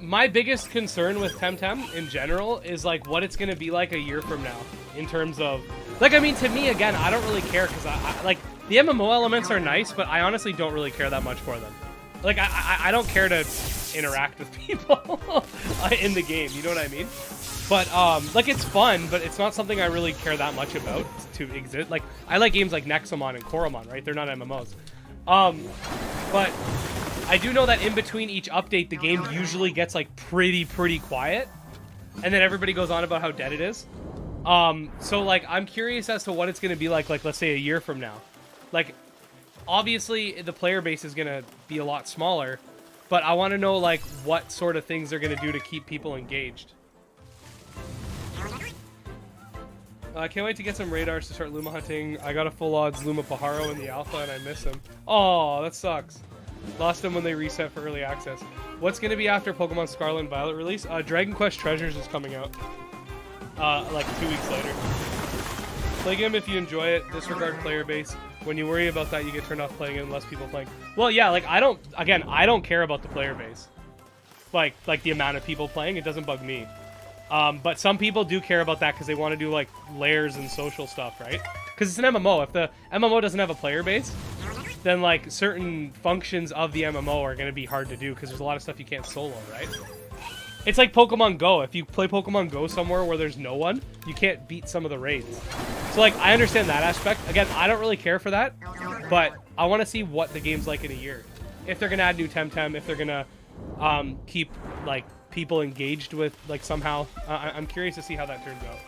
My biggest concern with Temtem, in general, is, like, what it's gonna be like a year from now. In terms of... Like, I mean, to me, again, I don't really care, because like, the MMO elements are nice, but I honestly don't really care that much for them. Like, I don't care to interact with people in the game, you know what I mean? But, like, it's fun, but it's not something I really care that much about to exist. Like, I like games like Nexomon and Coromon, right? They're not MMOs. But I do know that in between each update, the game usually gets, like, pretty quiet. And then everybody goes on about how dead it is. So, like, I'm curious as to what it's going to be like, let's say a year from now. Like, obviously, the player base is going to be a lot smaller, but I want to know, like, what sort of things they're going to do to keep people engaged. I can't wait to get some radars to start Luma hunting. I got a full odds Luma Pajaro in the alpha, and I miss him. Oh, that sucks. Lost him when they reset for early access. What's going to be after Pokemon Scarlet and Violet release? Dragon Quest Treasures is coming out. Like 2 weeks later. Play game if you enjoy it. Disregard player base. When you worry about that, you get turned off playing it and less people playing. Well, yeah, like, I don't care about the player base. Like the amount of people playing, it doesn't bug me. But some people do care about that because they want to do, like, layers and social stuff, right? Because it's an MMO. If the MMO doesn't have a player base, then, like, certain functions of the MMO are going to be hard to do because there's a lot of stuff you can't solo, right? It's like Pokemon Go. If you play Pokemon Go somewhere where there's no one, you can't beat some of the raids. So, like, I understand that aspect. Again, I don't really care for that, but I want to see what the game's like in a year. If they're going to add new Temtem, if they're going to keep, like, people engaged with, like, somehow. I'm curious to see how that turns out.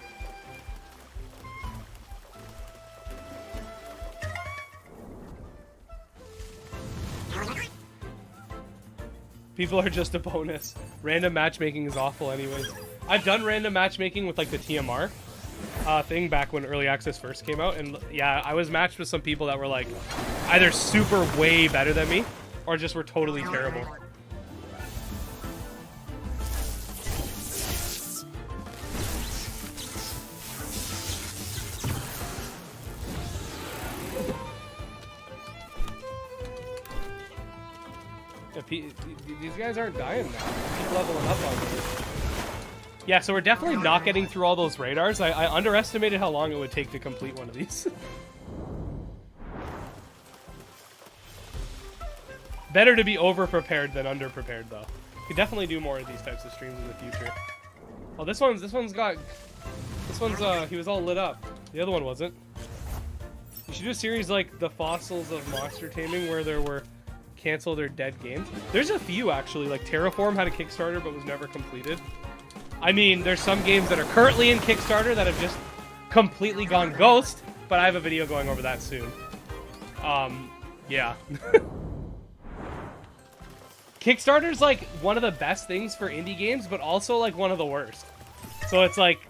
People are just a bonus. Random matchmaking is awful anyways. I've done random matchmaking with, like, the TMR thing back when Early Access first came out, and yeah, I was matched with some people that were, like, either super way better than me, or just were totally terrible. These guys aren't dying now. Keep leveling up on them. Yeah, so we're definitely not getting through all those radars. I underestimated how long it would take to complete one of these. Better to be over-prepared than under-prepared, though. You could definitely do more of these types of streams in the future. Oh, this one's he was all lit up. The other one wasn't. You should do a series like The Fossils of Monster Taming, where there were canceled or dead games. There's a few, actually. Like, Terraform had a Kickstarter but was never completed. I mean, there's some games that are currently in Kickstarter that have just completely gone ghost, but I have a video going over that soon. Yeah. Kickstarter's, like, one of the best things for indie games, but also, like, one of the worst. So it's like...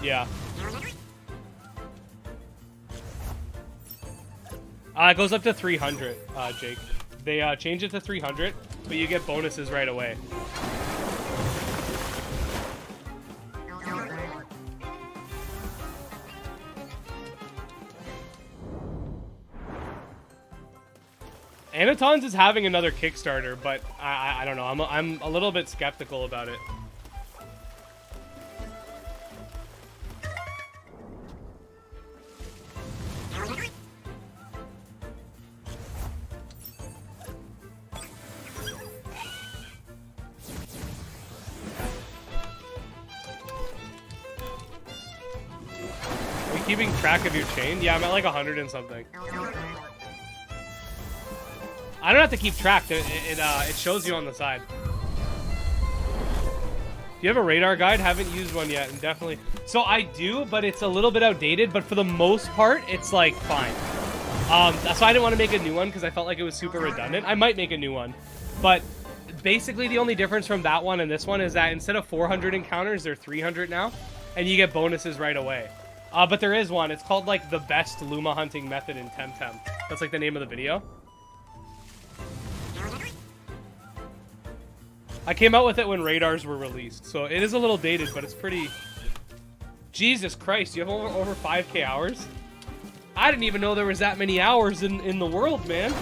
Yeah. It goes up to 300, Jake. They changed it to 300, but you get bonuses right away. Anitons is having another Kickstarter, but I don't know. I'm a little bit skeptical about it. Are you keeping track of your chain? Yeah, I'm at like 100 and something. I don't have to keep track. It shows you on the side. Do you have a radar guide? Haven't used one yet, and definitely. So I do, but it's a little bit outdated. But for the most part, it's like fine. That's why I didn't want to make a new one because I felt like it was super redundant. I might make a new one, but basically the only difference from that one and this one is that instead of 400 encounters, they're 300 now, and you get bonuses right away. But there is one. It's called like the best Luma hunting method in TEMTEM. That's like the name of the video. I came out with it when radars were released, so it is a little dated, but it's pretty... Jesus Christ, you have over 5k hours? I didn't even know there was that many hours in the world, man.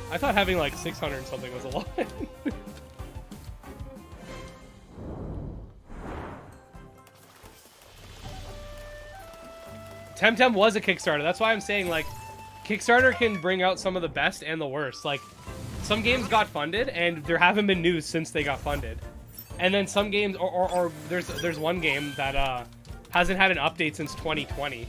I thought having like 600 and something was a lot. TEMTEM was a Kickstarter. That's why I'm saying, like, Kickstarter can bring out some of the best and the worst. Like, some games got funded, and there haven't been news since they got funded. And then some games, or there's one game that hasn't had an update since 2020,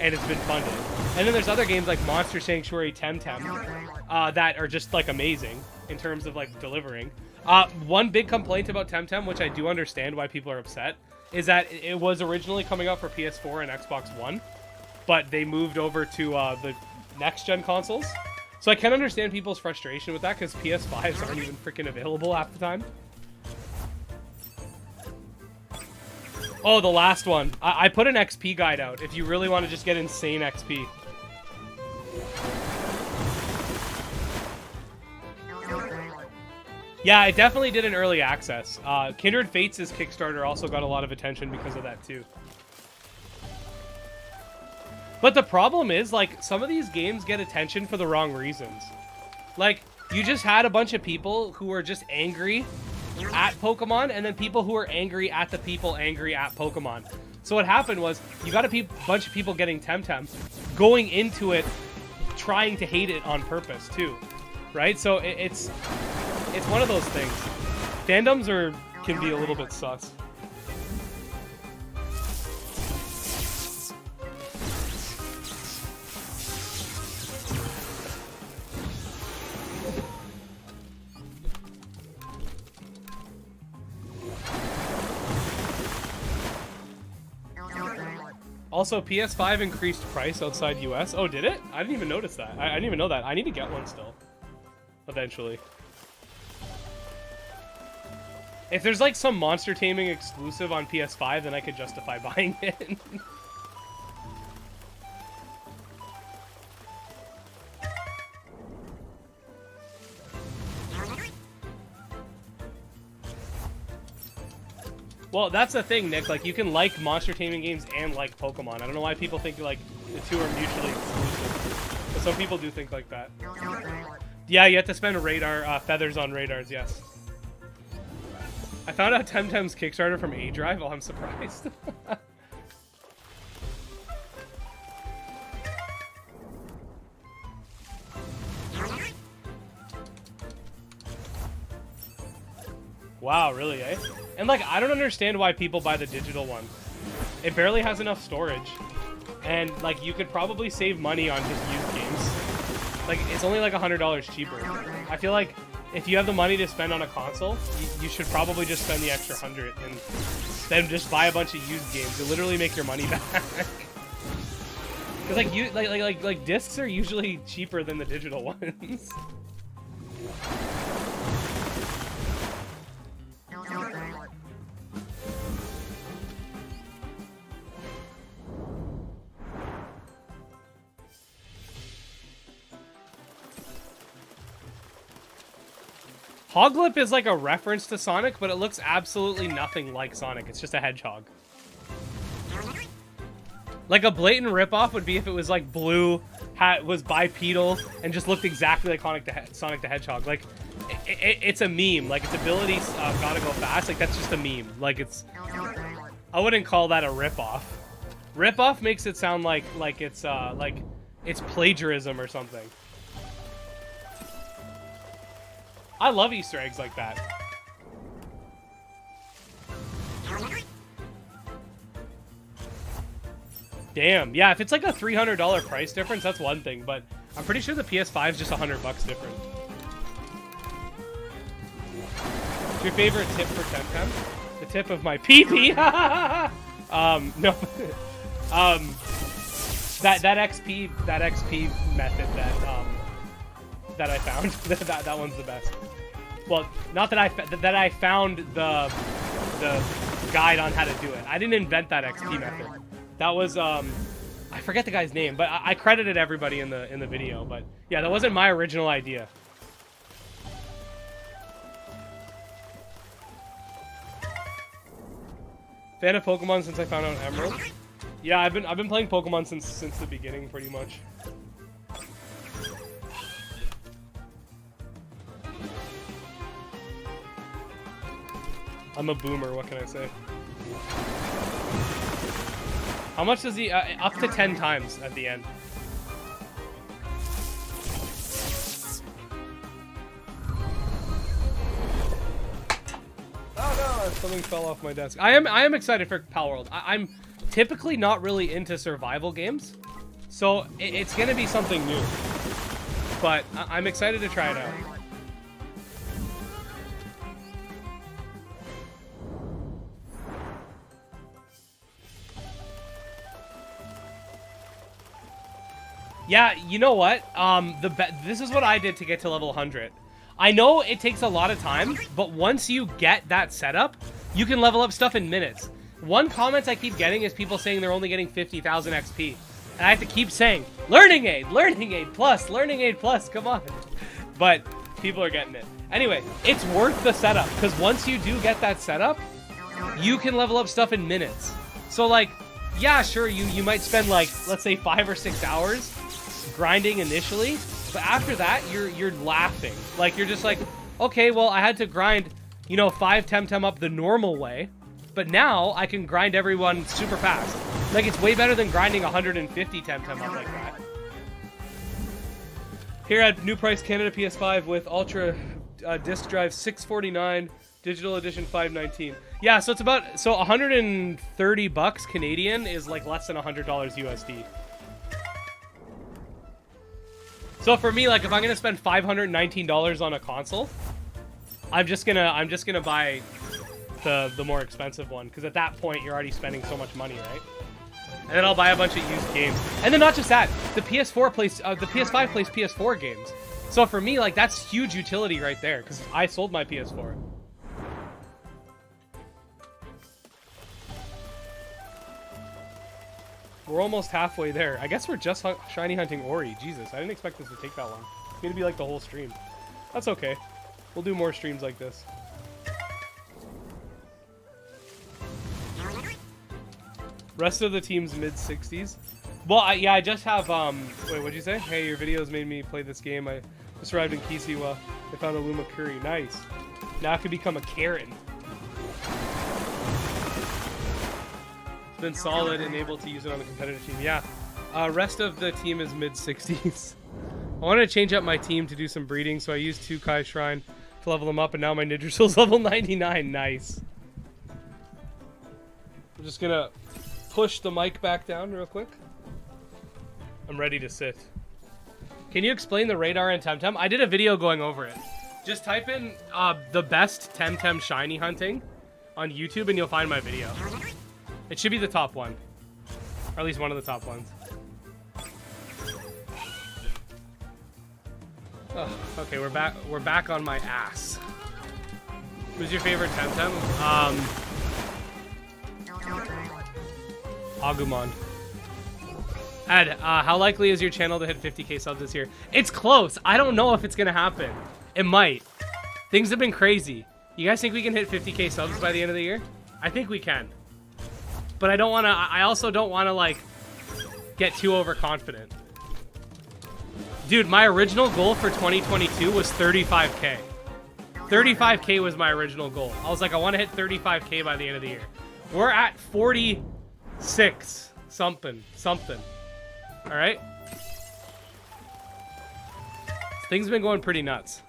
and it's been funded. And then there's other games like Monster Sanctuary TEMTEM that are just, like, amazing in terms of, like, delivering. One big complaint about TEMTEM, which I do understand why people are upset, is that it was originally coming out for PS4 and Xbox One, but they moved over to the next-gen consoles. So I can understand people's frustration with that, because PS5s aren't even freaking available half the time. Oh, the last one. I put an XP guide out, if you really want to just get insane XP. Yeah, it definitely did an early access. Kindred Fates' Kickstarter also got a lot of attention because of that, too. But the problem is, like, some of these games get attention for the wrong reasons. Like, you just had a bunch of people who were just angry at Pokemon, and then people who were angry at the people angry at Pokemon. So what happened was, you got a bunch of people getting TEMTEM, going into it, trying to hate it on purpose, too. Right? So it's one of those things. Fandoms can be a little bit sus. Also, PS5 increased price outside US. Oh, did it? I didn't even notice that. I didn't even know that. I need to get one still. Eventually. If there's like some monster taming exclusive on PS5, then I could justify buying it. Well, that's the thing, Nick. Like, you can like monster taming games and like Pokemon. I don't know why people think like the two are mutually exclusive, but some people do think like that. Yeah, you have to spend feathers on radars. Yes. I found out TEMTEM's Kickstarter from A Drive. Oh, I'm surprised. Wow, really, eh? And, like, I don't understand why people buy the digital one. It barely has enough storage. And, like, you could probably save money on just used games. Like, it's only like $100 cheaper. I feel like if you have the money to spend on a console, you should probably just spend the extra 100 and then just buy a bunch of used games. You'll literally make your money back. Because like discs are usually cheaper than the digital ones. Hoglip is like a reference to Sonic, but it looks absolutely nothing like Sonic. It's just a hedgehog. Like a blatant ripoff would be if it was like blue, was bipedal, and just looked exactly like Sonic the Hedgehog. Like, it's a meme. Like, its abilities gotta go fast. Like, that's just a meme. Like, it's... I wouldn't call that a ripoff. Ripoff makes it sound like it's plagiarism or something. I love Easter eggs like that. Damn, yeah, if it's like a $300 price difference, that's one thing, but I'm pretty sure the PS5 is just $100 different. What's your favorite tip for Temtem? The tip of my pee-pee? No. That XP method that I found, that one's the best. Well, not that I found the guide on how to do it. I didn't invent that XP method. That was I forget the guy's name, but I credited everybody in the video. But yeah, that wasn't my original idea. Fan of Pokemon since I found out Emerald. Yeah, I've been playing Pokemon since the beginning, pretty much. I'm a boomer, what can I say? How much does he... up to 10 times at the end. Oh no, something fell off my desk. I am excited for Palworld. I'm typically not really into survival games, so it's gonna be something new. But I'm excited to try it out. Yeah, you know what? This is what I did to get to level 100. I know it takes a lot of time, but once you get that setup, you can level up stuff in minutes. One comment I keep getting is people saying they're only getting 50,000 XP. And I have to keep saying, Learning Aid plus, Learning Aid plus, come on. But people are getting it. Anyway, it's worth the setup, because once you do get that setup, you can level up stuff in minutes. So like, yeah, sure, you might spend like, let's say 5 or 6 hours grinding initially, but after that you're laughing. Like, you're just like, okay, well, I had to grind, you know, 5 Temtem up the normal way, but now I can grind everyone super fast. Like, it's way better than grinding 150 Temtem up like that. Here at New Price Canada PS5 with Ultra Disc Drive $649, Digital Edition $519. Yeah, so it's about, so $130 Canadian is like less than $100 USD. So for me, like, if I'm gonna spend $519 on a console, I'm just gonna buy the more expensive one, because at that point you're already spending so much money, right? And then I'll buy a bunch of used games. And then not just that, the PS5 plays PS4 games. So for me, like, that's huge utility right there, because I sold my PS4. We're almost halfway there. I guess we're just shiny hunting Ori. Jesus, I didn't expect this to take that long. It's gonna be like the whole stream. That's okay. We'll do more streams like this. Rest of the team's mid-60s. Well, yeah, I just have, wait, what'd you say? Hey, your videos made me play this game. I just arrived in Kisiwa. I found a Luma Curry. Nice. Now I can become a Karen. Been solid and able to use it on the competitive team. Yeah, rest of the team is mid-60s. I wanted to change up my team to do some breeding, so I used 2 Kai Shrine to level them up, and now my Nidrasil's level 99. Nice. I'm just gonna push the mic back down real quick. I'm ready to sit. Can you explain the radar in Temtem? I did a video going over it. Just type in the best Temtem shiny hunting on YouTube and you'll find my video. It should be the top one. Or at least one of the top ones. Oh, okay, we're back on my ass. Who's your favorite Temtem? Agumon. Ed, how likely is your channel to hit 50k subs this year? It's close. I don't know if it's gonna happen. It might. Things have been crazy. You guys think we can hit 50k subs by the end of the year? I think we can. But I don't want to. I also don't want to like get too overconfident. Dude, my original goal for 2022 was 35k. 35k was my original goal. I was like, I want to hit 35k by the end of the year. We're at 46 something. All right. Things have been going pretty nuts.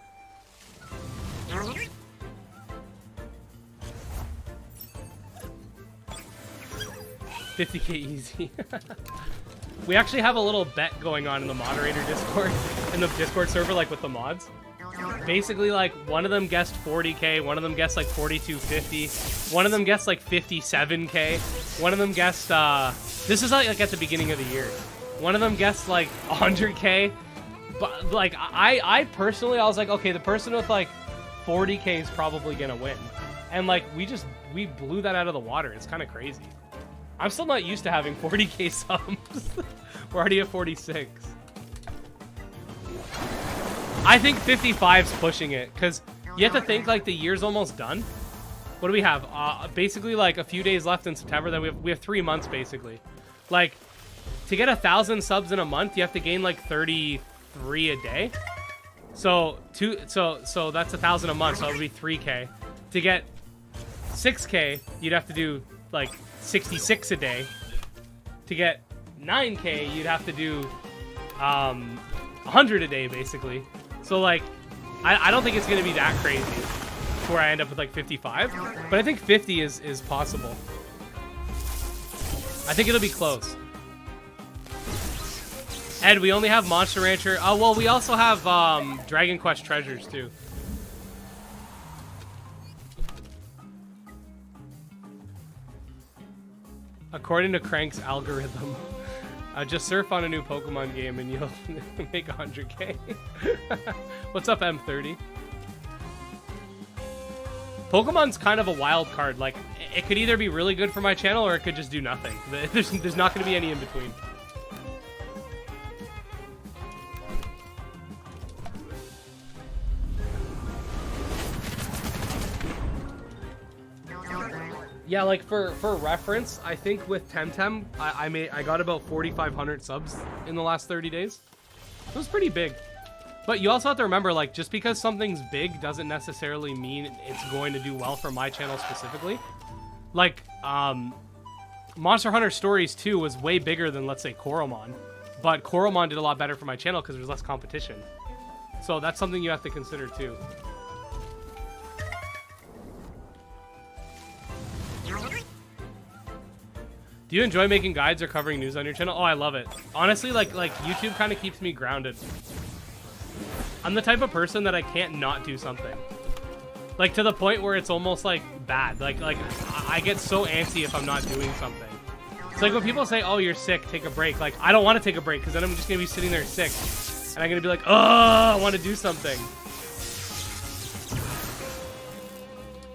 50k easy. We actually have a little bet going on in the moderator Discord, in the Discord server, like with the mods. Basically, like, one of them guessed 40k, one of them guessed like 4250, one of them guessed like 57k, one of them guessed, this is like at the beginning of the year. One of them guessed like 100k, but like, I personally, I was like, okay, the person with like 40k is probably gonna win. And like, we blew that out of the water. It's kind of crazy. I'm still not used to having 40k subs. We're already at 46. I think 55's pushing it, because you have to think like the year's almost done. What do we have? Basically like a few days left in September, then we have 3 months basically. Like, to get 1,000 subs in a month, you have to gain like 33 a day. So that's 1,000 a month, so it would be 3k. To get 6k, you'd have to do like 66 a day. To get 9k, you'd have to do 100 a day basically. So like, I don't think it's gonna be that crazy before I end up with like 55, but I think 50 is possible. I think it'll be close. Ed, we only have Monster Rancher. Oh, well, we also have Dragon Quest treasures too. According to Crank's algorithm, just surf on a new Pokemon game and you'll make 100k. What's up, M30? Pokemon's kind of a wild card. Like, it could either be really good for my channel or it could just do nothing. There's not going to be any in between. Yeah, like for reference, I think with Temtem, I got about 4,500 subs in the last 30 days. It was pretty big. But you also have to remember, like, just because something's big doesn't necessarily mean it's going to do well for my channel specifically. Like, Monster Hunter Stories 2 was way bigger than, let's say, Coromon. But Coromon did a lot better for my channel because there's less competition. So that's something you have to consider too. Do you enjoy making guides or covering news on your channel? Oh, I love it. Honestly, like YouTube kind of keeps me grounded. I'm the type of person that I can't not do something. Like, to the point where it's almost like bad. Like I get so antsy if I'm not doing something. It's like when people say, oh, you're sick, take a break. Like, I don't want to take a break because then I'm just going to be sitting there sick. And I'm going to be like, oh, I want to do something.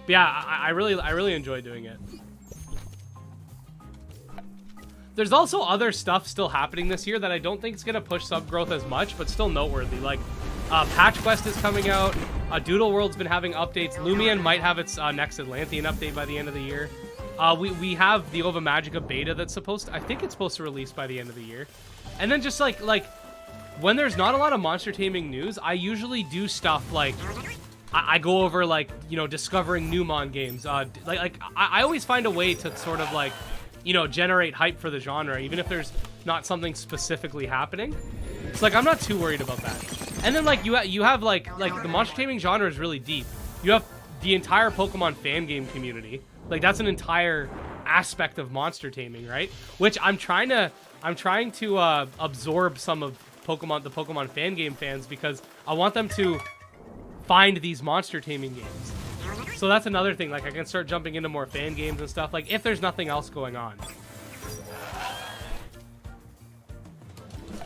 But yeah, I really enjoy doing it. There's also other stuff still happening this year that I don't think is going to push sub growth as much, but still noteworthy. Like, Patch Quest is coming out. Doodle World's been having updates. Lumion might have its next Atlantean update by the end of the year. We have the Ova Magica beta that's supposed to, I think it's supposed to release by the end of the year. And then just like when there's not a lot of monster taming news, I usually do stuff like I go over, like, you know, discovering new Mon games. I always find a way to sort of like, you know, generate hype for the genre, even if there's not something specifically happening. It's like, I'm not too worried about that. And then like you have like the monster taming genre is really deep. You have the entire Pokemon fan game community. Like, that's an entire aspect of monster taming, right? Which I'm trying to absorb some of the Pokemon fan game fans, because I want them to find these monster taming games. So that's another thing. Like, I can start jumping into more fan games and stuff, like, if there's nothing else going on.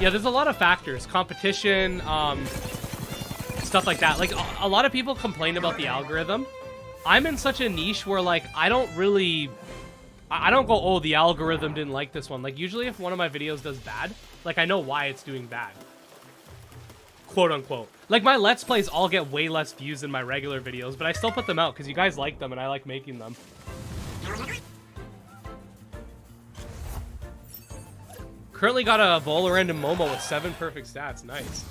Yeah, there's a lot of factors. Competition, stuff like that. Like, a lot of people complain about the algorithm. I'm in such a niche where, like, I don't go, oh, the algorithm didn't like this one. Like, usually if one of my videos does bad, like, I know why it's doing bad. Quote unquote. Like, my Let's Plays all get way less views than my regular videos, but I still put them out because you guys like them and I like making them. Currently got a Volorend and Momo with 7 perfect stats. Nice.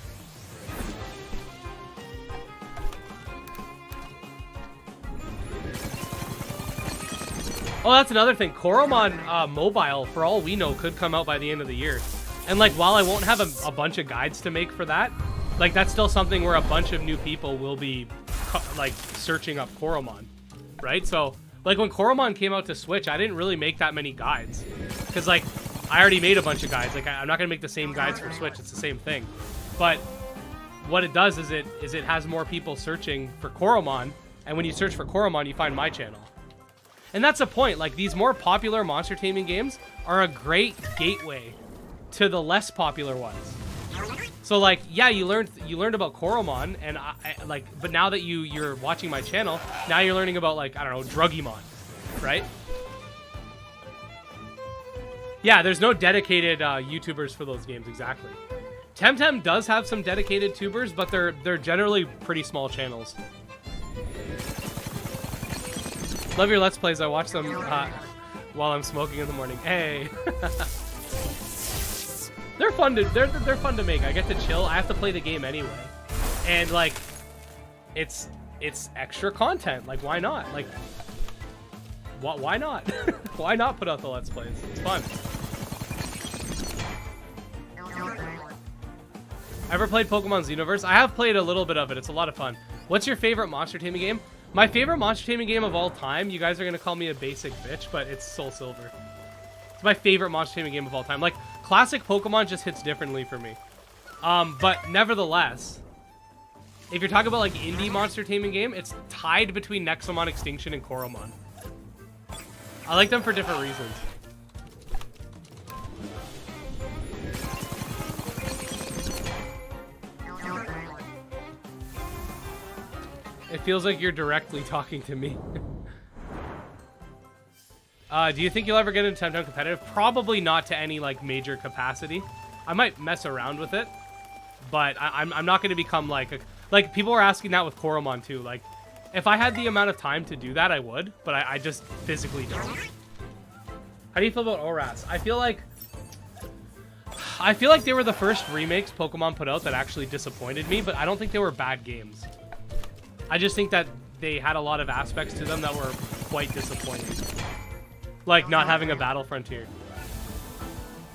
Oh, that's another thing. Coromon Mobile, for all we know, could come out by the end of the year. And, like, while I won't have a bunch of guides to make for that, like, that's still something where a bunch of new people will be, like, searching up Coromon, right? So, like, when Coromon came out to Switch, I didn't really make that many guides. Because, like, I already made a bunch of guides. Like, I'm not going to make the same guides for Switch. It's the same thing. But what it does is it has more people searching for Coromon. And when you search for Coromon, you find my channel. And that's the point. Like, these more popular monster taming games are a great gateway to the less popular ones. So, like, yeah, you learned about Coromon, and like, but now that you're watching my channel, now you're learning about, like, I don't know, Drugimon, right? Yeah, there's no dedicated YouTubers for those games, exactly. TEMTEM does have some dedicated tubers, but they're generally pretty small channels. Love your Let's Plays. I watch them while I'm smoking in the morning. Hey. They're fun to make. I get to chill. I have to play the game anyway, and, like, it's extra content. Like, why not? Like, why not? Why not put out the Let's Plays? It's fun. Ever played Pokemon Xenoverse? I have played a little bit of it. It's a lot of fun. What's your favorite monster taming game? My favorite monster taming game of all time. You guys are gonna call me a basic bitch, but it's Soul Silver. It's my favorite monster taming game of all time. Like, classic Pokemon just hits differently for me. But nevertheless, if you're talking about, like, indie monster taming game, it's tied between Nexomon, Extinction, and Coromon. I like them for different reasons. It feels like you're directly talking to me. Do you think you'll ever get into TEMTEM competitive? Probably not to any, like, major capacity. I might mess around with it, but I'm not going to become, like, like, people were asking that with Coromon too. Like, if I had the amount of time to do that, I would, but I just physically don't. How do you feel about ORAS? I feel like they were the first remakes Pokemon put out that actually disappointed me, but I don't think they were bad games. I just think that they had a lot of aspects to them that were quite disappointing. Like, not having a battle frontier.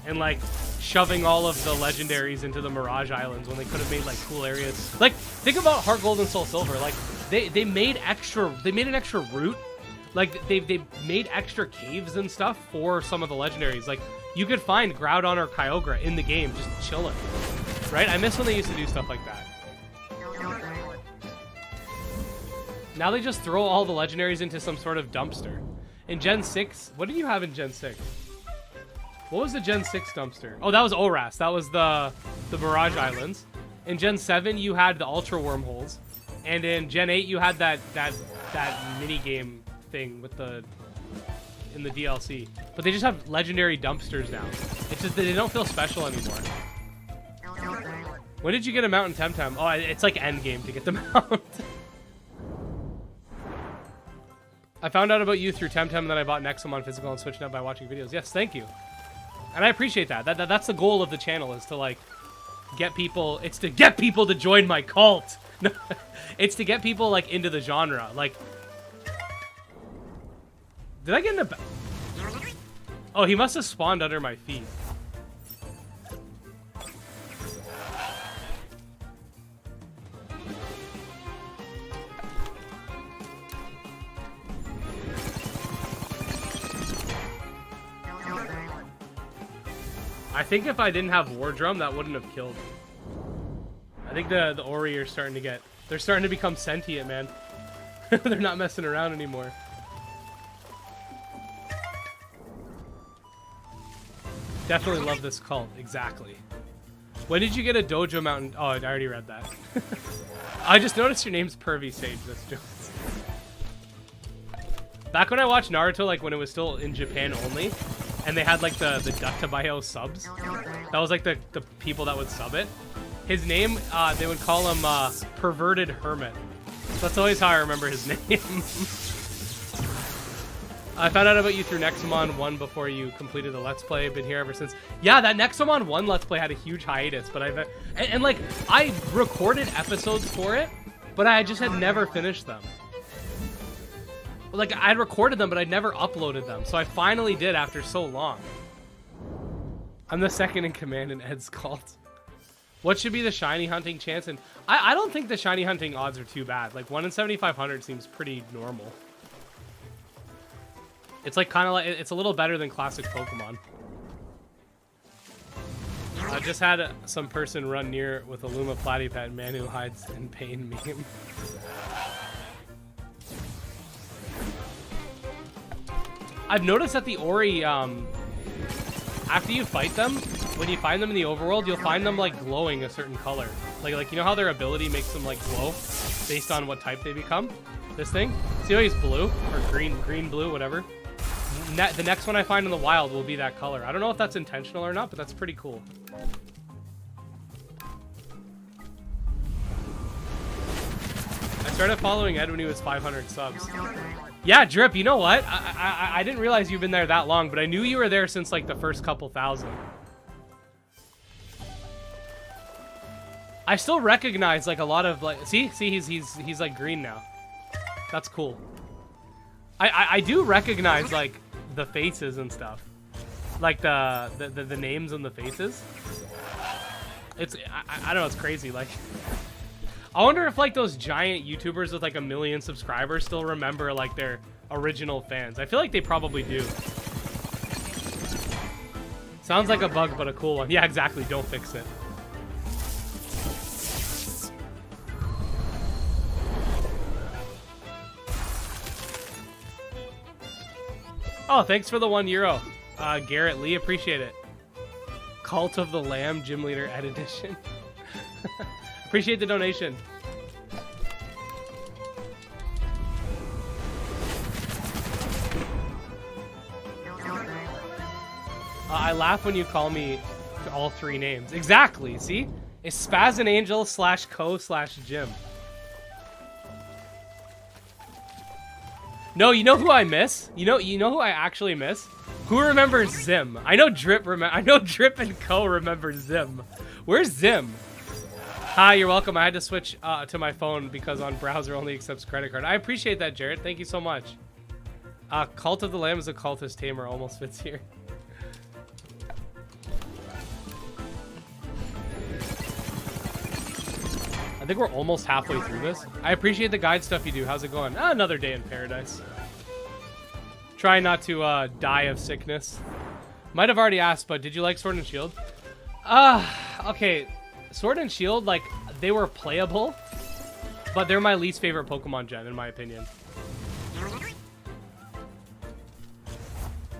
And, like, shoving all of the legendaries into the Mirage Islands when they could have made, like, cool areas. Like, think about Heart Gold and Soul Silver. Like, they made an extra route. Like, they made extra caves and stuff for some of the legendaries. Like, you could find Groudon or Kyogre in the game just chilling. Right? I miss when they used to do stuff like that. Now they just throw all the legendaries into some sort of dumpster. In Gen 6, what did you have in Gen 6? What was the Gen 6 dumpster? Oh, that was ORAS. That was the Mirage Islands. In Gen 7, you had the Ultra Wormholes. And in Gen 8, you had that mini-game thing with in the DLC. But they just have legendary dumpsters now. It's just that they don't feel special anymore. When did you get a mount in TEMTEM? Oh, it's like endgame to get the mount. I found out about you through TEMTEM, and then I bought Nexomon physical and switched up by watching videos. Yes, thank you. And I appreciate that. That's the goal of the channel, is to, like, get people... It's to get people to join my cult! It's to get people, like, into the genre. Like... Did I get in a... Oh, he must have spawned under my feet. I think if I didn't have War Drum, that wouldn't have killed. I think the Ori are starting to get... They're starting to become sentient, man. They're not messing around anymore. Definitely love this cult. Exactly. When did you get a dojo mountain? Oh, I already read that. I just noticed your name's Pervy Sage. That's jokes. Back when I watched Naruto, like when it was still in Japan only, and they had like the Dutabayo subs. That was like the people that would sub it. His name, they would call him Perverted Hermit. That's always how I remember his name. I found out about you through Nexomon 1 before you completed the Let's Play. Been here ever since. Yeah, that Nexomon 1 Let's Play had a huge hiatus, but and like, I recorded episodes for it, but I just had never finished them. Like, I'd recorded them, but I'd never uploaded them, so I finally did after so long. I'm the second in command in Ed's cult. What should be the shiny hunting chance? And I don't think the shiny hunting odds are too bad. Like 1 in 7,500 seems pretty normal. It's like kind of like, it's a little better than classic Pokemon. I just had some person run near with a Luma Platypet, man who hides in pain meme. I've noticed that the Ori, after you fight them, when you find them in the overworld, you'll find them like glowing a certain color. Like you know how their ability makes them like glow based on what type they become? This thing? See how he's blue? Or green, blue, whatever. The next one I find in the wild will be that color. I don't know if that's intentional or not, but that's pretty cool. I started following Ed when he was 500 subs. Yeah, Drip, you know what? I didn't realize you've been there that long, but I knew you were there since like the first couple thousand. I still recognize like a lot of like, see he's like green now. That's cool. I do recognize like the faces and stuff, like the names and the faces. It's I don't know, it's crazy. Like, I wonder if like those giant YouTubers with like 1 million subscribers still remember like their original fans. I feel like they probably do. Sounds like a bug, but a cool one. Yeah, exactly. Don't fix it. Oh, thanks for the €1. Garrett Lee, appreciate it. Cult of the Lamb, Gym Leader Ed Edition. Appreciate the donation. I laugh when you call me all 3 names. Exactly, see? It's Spaz and Angel / Co / Jim. No, you know who I miss? You know who I actually miss? Who remembers Zim? I know Drip and Co remember Zim. Where's Zim? Hi, you're welcome. I had to switch to my phone because on browser only accepts credit card. I appreciate that, Jared. Thank you so much. Cult of the Lamb is a cultist. Tamer almost fits here. I think we're almost halfway through this. I appreciate the guide stuff you do. How's it going? Another day in paradise. Try not to die of sickness. Might have already asked, but did you like Sword and Shield? Okay. Sword and Shield, like, they were playable, but they're my least favorite Pokemon gen, in my opinion.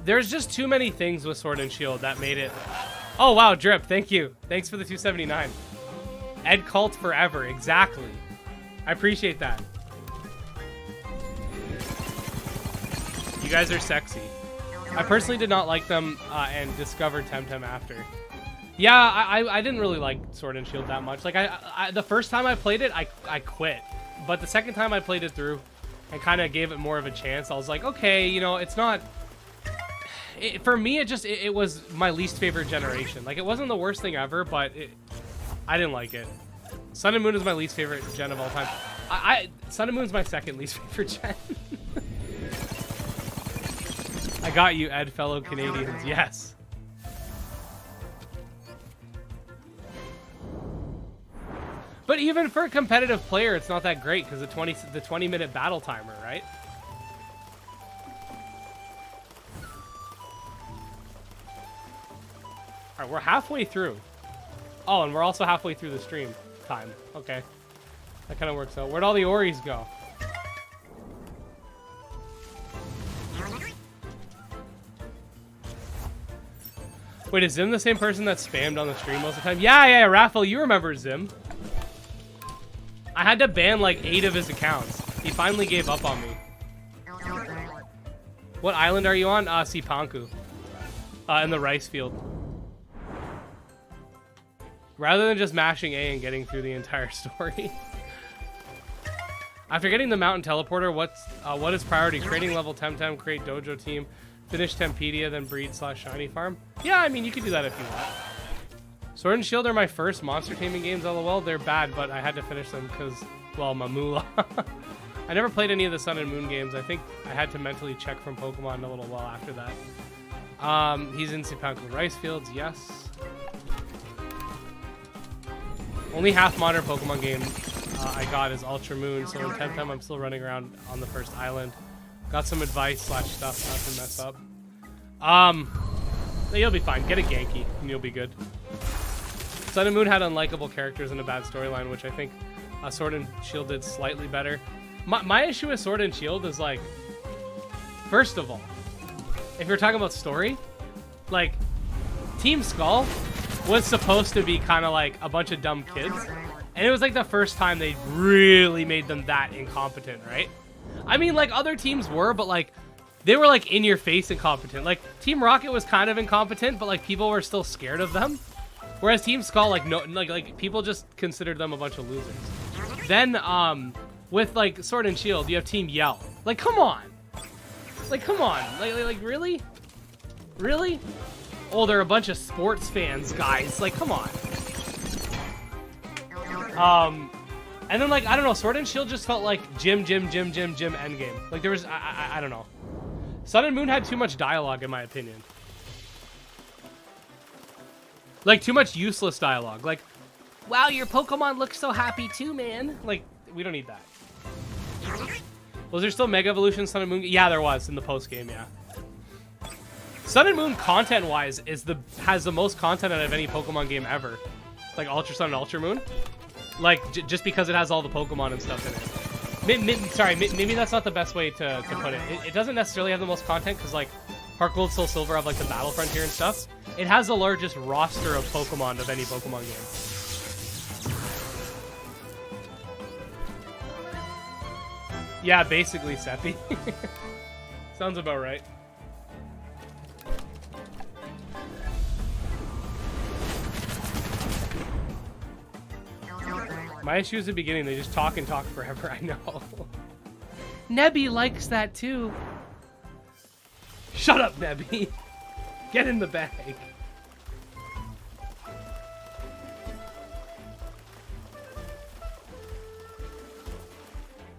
There's just too many things with Sword and Shield that made it... Oh, wow, Drip, thank you. Thanks for the 279. Ed Cult forever, exactly. I appreciate that. You guys are sexy. I personally did not like them and discovered TEMTEM after. Yeah, I didn't really like Sword and Shield that much. Like, the first time I played it, I quit. But the second time I played it through and kind of gave it more of a chance, I was like, okay, you know, it's not... for me, it was my least favorite generation. Like, it wasn't the worst thing ever, but I didn't like it. Sun and Moon is my least favorite gen of all time. Sun and Moon's my second least favorite gen. I got you, Ed, fellow Canadians. Yes. But even for a competitive player, it's not that great because the 20-minute battle timer, right? Alright, we're halfway through. Oh, and we're also halfway through the stream time. Okay. That kind of works out. Where'd all the Oris go? Wait, is Zim the same person that spammed on the stream most of the time? Yeah, Raffle, you remember Zim. I had to ban like 8 of his accounts. He finally gave up on me. What island are you on? Sipanku. In the rice field. Rather than just mashing A and getting through the entire story. After getting the mountain teleporter, what is priority? Creating level Temtem, create dojo team, finish Tempedia, then breed / shiny farm? Yeah, I mean, you could do that if you want. Sword and Shield are my first monster taming games, lol. They're bad, but I had to finish them because, well, Mamula. I never played any of the Sun and Moon games. I think I had to mentally check from Pokemon a little while after that. He's in Sipanku Rice Fields, yes. Only half modern Pokemon game I got is Ultra Moon, so in Temtem I'm still running around on the first island. Got some advice / stuff not to mess up. You'll be fine. Get a Genki and you'll be good. Sun and Moon had unlikable characters and a bad storyline, which I think Sword and Shield did slightly better. My issue with Sword and Shield is like, first of all, if you're talking about story, like Team Skull was supposed to be kind of like a bunch of dumb kids, and it was like the first time they really made them that incompetent, right? I mean, like other teams were, but like they were like in your face incompetent. Like Team Rocket was kind of incompetent, but like people were still scared of them. Whereas Team Skull, like no, like people just considered them a bunch of losers. Then with like Sword and Shield, you have Team Yell. Like come on, like really, really. Oh, they're a bunch of sports fans, guys. Like come on. And then like I don't know, Sword and Shield just felt like gym endgame. Like there was I don't know. Sun and Moon had too much dialogue in my opinion. Like too much useless dialogue. Like, wow, your Pokemon looks so happy too, man. Like we don't need that. Was there still Mega Evolution Sun and Moon? Yeah, there was in the post game. Yeah. Sun and Moon content-wise has the most content out of any Pokemon game ever. Like Ultra Sun and Ultra Moon. Like, just because it has all the Pokemon and stuff in it. Sorry, maybe that's not the best way to put it. It doesn't necessarily have the most content, because, like, Heart Gold, Soul Silver have, like, the Battle Frontier and stuff. It has the largest roster of Pokemon of any Pokemon game. Yeah, basically, Seppi. Sounds about right. My issue is the beginning. They just talk and talk forever. I know. Nebby likes that too. Shut up, Nebby. Get in the bag.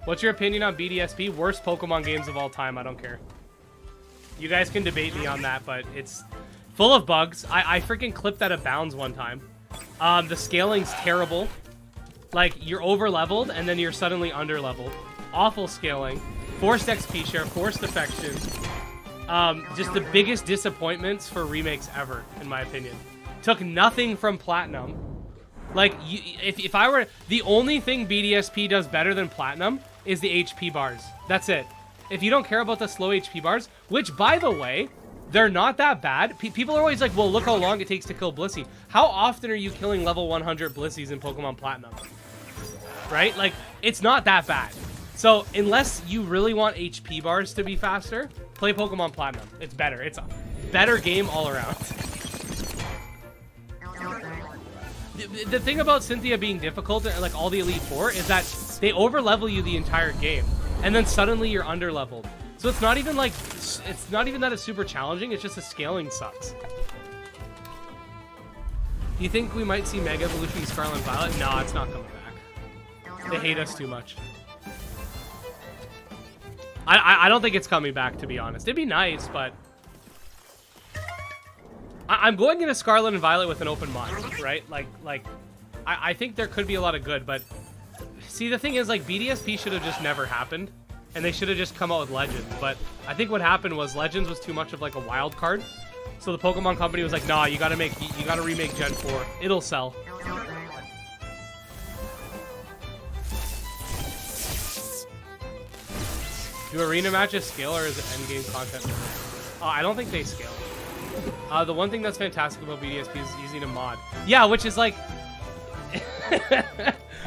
What's your opinion on BDSP? Worst Pokemon games of all time. I don't care. You guys can debate me on that, but it's full of bugs. I freaking clipped out of bounds one time. The scaling's terrible. Like, you're over-leveled, and then you're suddenly under-leveled. Awful scaling. Forced XP share, forced affection. Just the biggest disappointments for remakes ever, in my opinion. Took nothing from Platinum. Like, if I were... The only thing BDSP does better than Platinum is the HP bars. That's it. If you don't care about the slow HP bars, which, by the way, they're not that bad. People are always like, well, look how long it takes to kill Blissey. How often are you killing level 100 Blissies in Pokemon Platinum? Right? Like, it's not that bad. So, unless you really want HP bars to be faster, play Pokemon Platinum. It's better. It's a better game all around. The thing about Cynthia being difficult, like all the Elite Four, is that they over-level you the entire game. And then suddenly you're under-leveled. So it's not even like, it's not even that it's super challenging, it's just the scaling sucks. Do you think we might see Mega Evolution Scarlet and Violet? No, it's not coming back. They hate us too much. I don't think it's coming back, to be honest. It'd be nice, but... I'm going into Scarlet and Violet with an open mind, right? Like, I think there could be a lot of good, but... See, the thing is, like, BDSP should have just never happened. And they should have just come out with Legends. But I think what happened was Legends was too much of, like, a wild card. So the Pokemon company was like, nah, you gotta remake Gen 4. It'll sell. Do arena matches scale or is it endgame content? I don't think they scale. The one thing that's fantastic about BDSP is easy to mod. Yeah, which is like...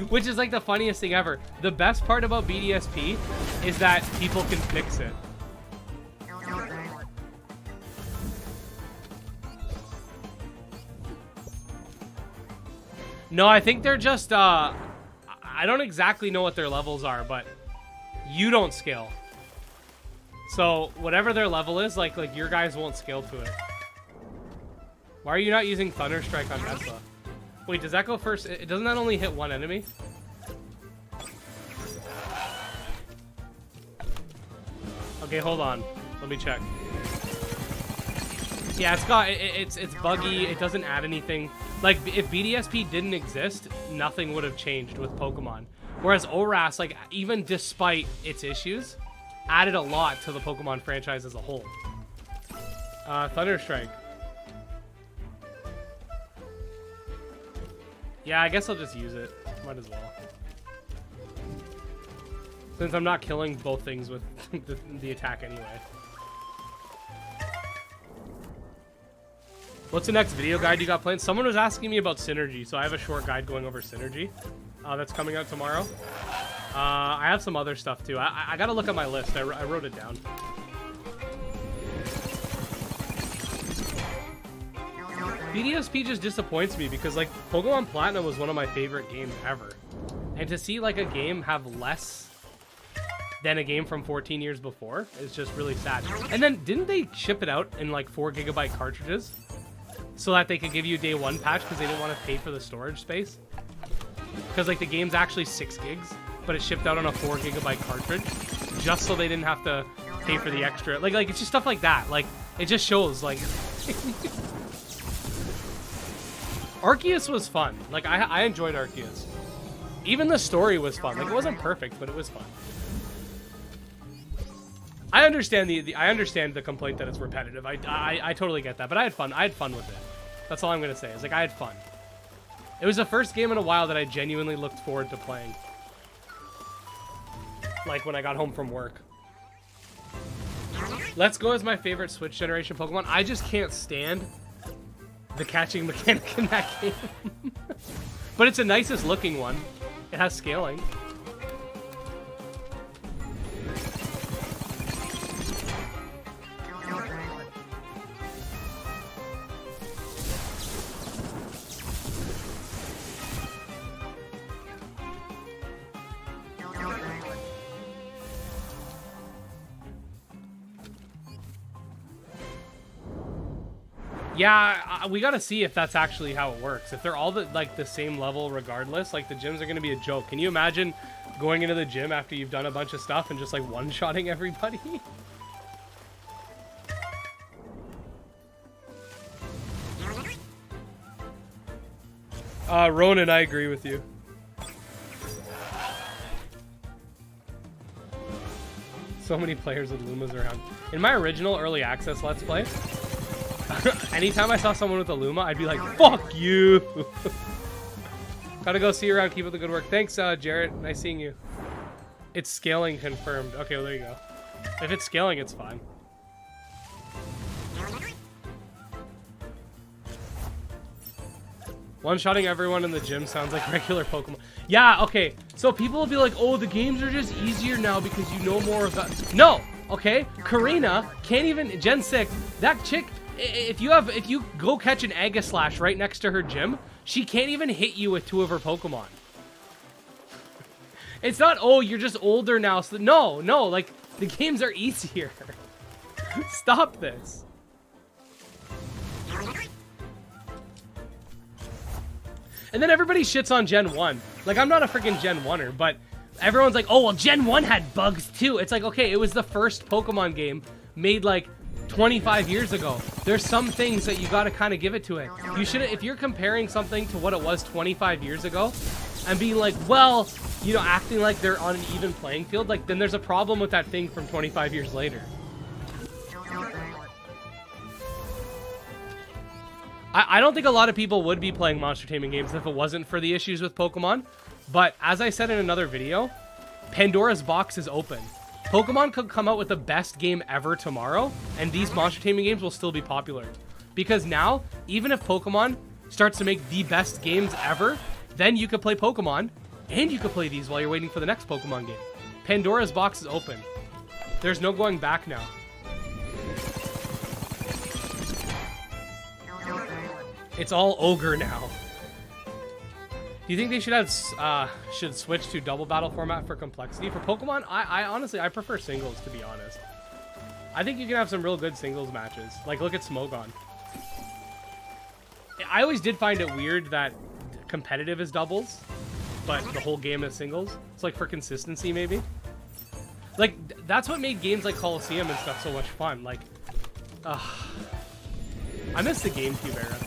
which is like the funniest thing ever. The best part about BDSP is that people can fix it. No, I think they're just, I don't exactly know what their levels are, but you don't scale. So, whatever their level is, like your guys won't scale to it. Why are you not using Thunderstrike on Tesla? Wait, does that go first? Doesn't that only hit one enemy? Okay, hold on. Let me check. Yeah, it's buggy. It doesn't add anything. Like, if BDSP didn't exist, nothing would have changed with Pokemon. Whereas ORAS, like, even despite its issues, added a lot to the Pokemon franchise as a whole. Thunderstrike. Yeah, I guess I'll just use it. Might as well. Since I'm not killing both things with the attack anyway. What's the next video guide you got planned? Someone was asking me about Synergy, so I have a short guide going over Synergy. That's coming out tomorrow. I have some other stuff too. I gotta look at my list. I wrote it down. BDSP just disappoints me because, like, Pokemon Platinum was one of my favorite games ever. And to see, like, a game have less than a game from 14 years before is just really sad. And then, didn't they ship it out in, like, 4 GB cartridges? So that they could give you a day 1 patch because they didn't want to pay for the storage space? Because, like, the game's actually 6 gigs, but it shipped out on a 4 GB cartridge just so they didn't have to pay for the extra. Like it's just stuff like that. Like, it just shows, like... Arceus was fun. Like, I enjoyed Arceus. Even the story was fun. Like, it wasn't perfect, but it was fun. I understand the complaint that it's repetitive. I totally get that, but I had fun. I had fun with it. That's all I'm gonna say. Is like I had fun. It was the first game in a while that I genuinely looked forward to playing. Like when I got home from work. Let's Go is my favorite Switch generation Pokemon. I just can't stand the catching mechanic in that game. But it's the nicest looking one. It has scaling. Yeah, we gotta see if that's actually how it works. If they're all the same level regardless, like the gyms are gonna be a joke. Can you imagine going into the gym after you've done a bunch of stuff and just like one-shotting everybody? Ronan, I agree with you. So many players with Lumas around. In my original early access Let's Play, anytime I saw someone with a Luma, I'd be like, fuck you! Gotta go see you around. Keep up the good work. Thanks, Jarrett. Nice seeing you. It's scaling confirmed. Okay, well, there you go. If it's scaling, it's fine. One-shotting everyone in the gym sounds like regular Pokemon. Yeah, okay. So people will be like, oh, the games are just easier now because you know more of that. No! Okay? Karina can't even... Gen 6, that chick... If you go catch an Aegislash right next to her gym, she can't even hit you with 2 of her Pokemon. It's not, oh, you're just older now. So no, like, the games are easier. Stop this. And then everybody shits on Gen 1. Like, I'm not a freaking Gen 1er, but everyone's like, oh, well, Gen 1 had bugs too. It's like, okay, it was the first Pokemon game made, like, 25 years ago. There's some things that you gotta kind of give it to it. You shouldn't, if you're comparing something to what it was 25 years ago and being like, well, you know, acting like they're on an even playing field, like, then there's a problem with that thing from 25 years later. I don't think a lot of people would be playing monster taming games if it wasn't for the issues with Pokemon. But as I said in another video, Pandora's box is open. Pokemon could come out with the best game ever tomorrow, and these monster taming games will still be popular. Because now, even if Pokemon starts to make the best games ever, then you could play Pokemon, and you could play these while you're waiting for the next Pokemon game. Pandora's box is open. There's no going back now. It's all ogre now. Do you think they should switch to double battle format for complexity? For Pokemon, I honestly, I prefer singles, to be honest. I think you can have some real good singles matches. Like, look at Smogon. I always did find it weird that competitive is doubles, but the whole game is singles. It's like for consistency, maybe. Like, that's what made games like Coliseum and stuff so much fun. Like, I miss the GameCube era.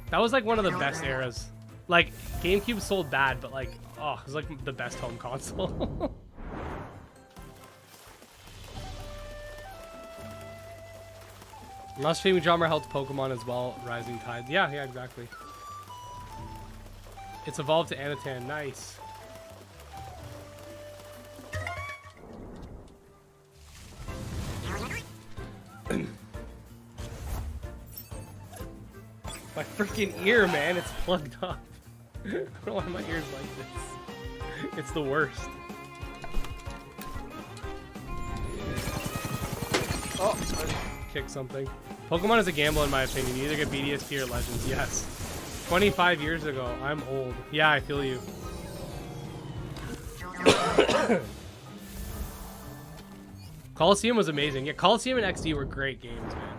That was like one of the best eras. Like, GameCube sold bad, but like, oh, it was like the best home console. Unless Family Drummer helped Pokemon as well, Rising Tides. Yeah, exactly. It's evolved to Aniton. Nice. My freaking ear, man, it's plugged up. I don't know why my ear's like this. It's the worst. Oh, I kicked something. Pokemon is a gamble in my opinion. You either get BDSP or Legends. Yes. 25 years ago. I'm old. Yeah, I feel you. Coliseum was amazing. Yeah, Coliseum and XD were great games, man.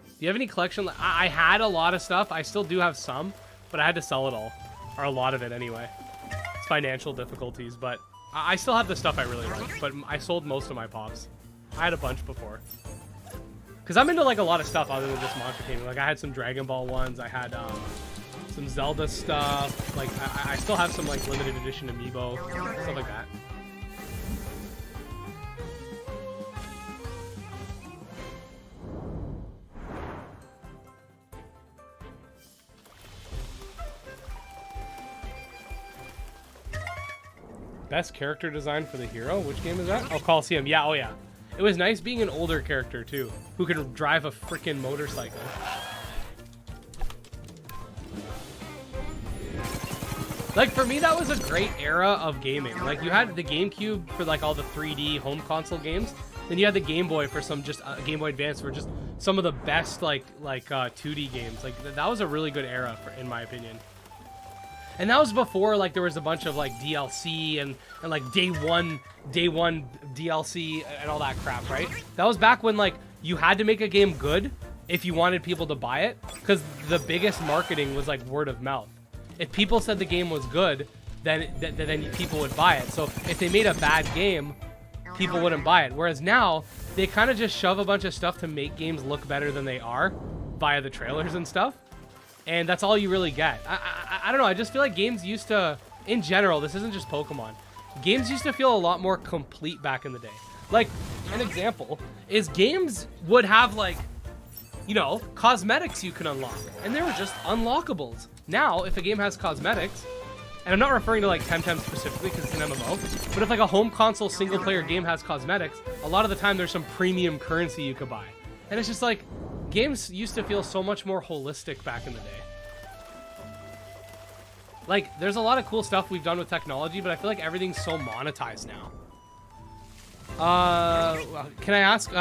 Do you have any collection? I had a lot of stuff. I still do have some, but I had to sell it all. Or a lot of it anyway. It's financial difficulties, but I still have the stuff I really like. But I sold most of my pops. I had a bunch before. Because I'm into like a lot of stuff other than just monster taming. Like I had some Dragon Ball ones. I had some Zelda stuff. Like I still have some like limited edition amiibo. Stuff like that. Best character design for the hero? Which game is that? Oh, Coliseum. Yeah, oh yeah. It was nice being an older character, too, who could drive a freaking motorcycle. Like, for me, that was a great era of gaming. Like, you had the GameCube for, like, all the 3D home console games. Then you had the Game Boy for some just Game Boy Advance for just some of the best, like 2D games. Like, that was a really good era, in my opinion. And that was before, like, there was a bunch of, like, DLC and like, day one DLC and all that crap, right? That was back when, like, you had to make a game good if you wanted people to buy it, because the biggest marketing was, like, word of mouth. If people said the game was good, then people would buy it. So if they made a bad game, people wouldn't buy it. Whereas now, they kind of just shove a bunch of stuff to make games look better than they are via the trailers and stuff. And that's all you really get. I don't know. I just feel like games used to, in general, this isn't just Pokemon. Games used to feel a lot more complete back in the day. Like, an example is games would have, like, you know, cosmetics you can unlock. And they were just unlockables. Now, if a game has cosmetics, and I'm not referring to, like, TEMTEM specifically because it's an MMO, but if, like, a home console single-player game has cosmetics, a lot of the time there's some premium currency you could buy. And it's just like, games used to feel so much more holistic back in the day. Like, there's a lot of cool stuff we've done with technology, but I feel like everything's so monetized now. Can I ask,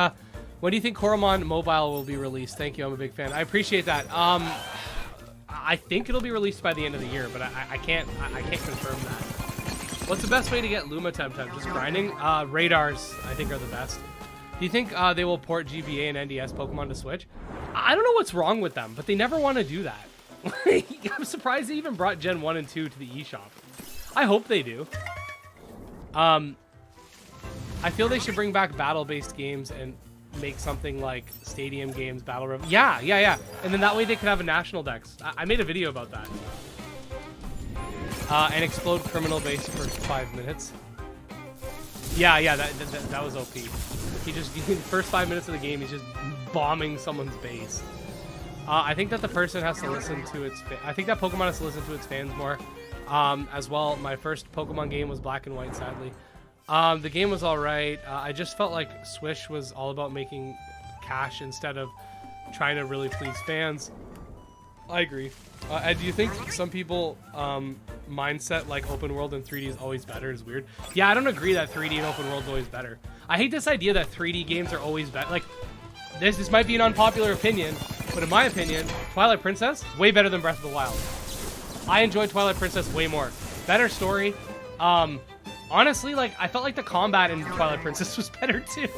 when do you think Coromon Mobile will be released? Thank you, I'm a big fan. I appreciate that. I think it'll be released by the end of the year, but I can't confirm that. What's the best way to get Luma TEMTEM? Just grinding? Radars, I think, are the best. Do you think they will port GBA and NDS Pokemon to Switch? I don't know what's wrong with them, but they never want to do that. I'm surprised they even brought Gen 1 and 2 to the eShop. I hope they do. I feel they should bring back battle-based games and make something like stadium games, battle room. Yeah. And then that way they could have a national dex. I made a video about that. And explode criminal base for 5 minutes. Yeah, that was OP. He just, in the first 5 minutes of the game, he's just bombing someone's base. I think that the person has to listen to its... I think that Pokemon has to listen to its fans more. As well, my first Pokemon game was Black and White, sadly. The game was alright. I just felt like Swish was all about making cash instead of trying to really please fans. I agree. Ed, do you think some people mindset like open world and 3D is always better is weird? Yeah, I don't agree that 3D and open world is always better. I hate this idea that 3D games are always better. Like, this might be an unpopular opinion, but in my opinion, Twilight Princess, way better than Breath of the Wild. I enjoyed Twilight Princess way more. Better story. Honestly, like, I felt like the combat in Twilight Princess was better too.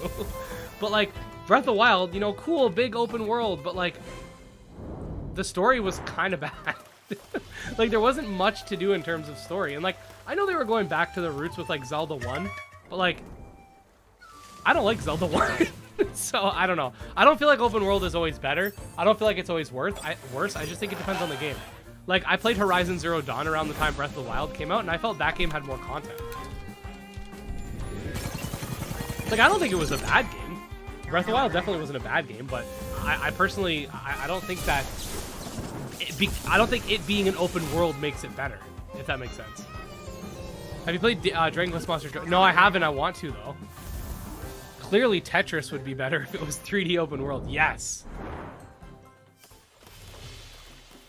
But like, Breath of the Wild, you know, cool, big open world, but like, the story was kind of bad. Like, there wasn't much to do in terms of story. And like, I know they were going back to the roots with like Zelda 1, but like, I don't like Zelda 1. So I don't know. I don't feel like open world is always better. I don't feel like it's always worse. I just think it depends on the game. Like, I played Horizon Zero Dawn around the time Breath of the Wild came out, and I felt that game had more content. Like, I don't think it was a bad game. Breath of the Wild definitely wasn't a bad game, but I personally, I don't think that... I don't think it being an open world makes it better, if that makes sense. Have you played Dragon Quest Monster Joy? No, I haven't. I want to, though. Clearly, Tetris would be better if it was 3D open world. Yes.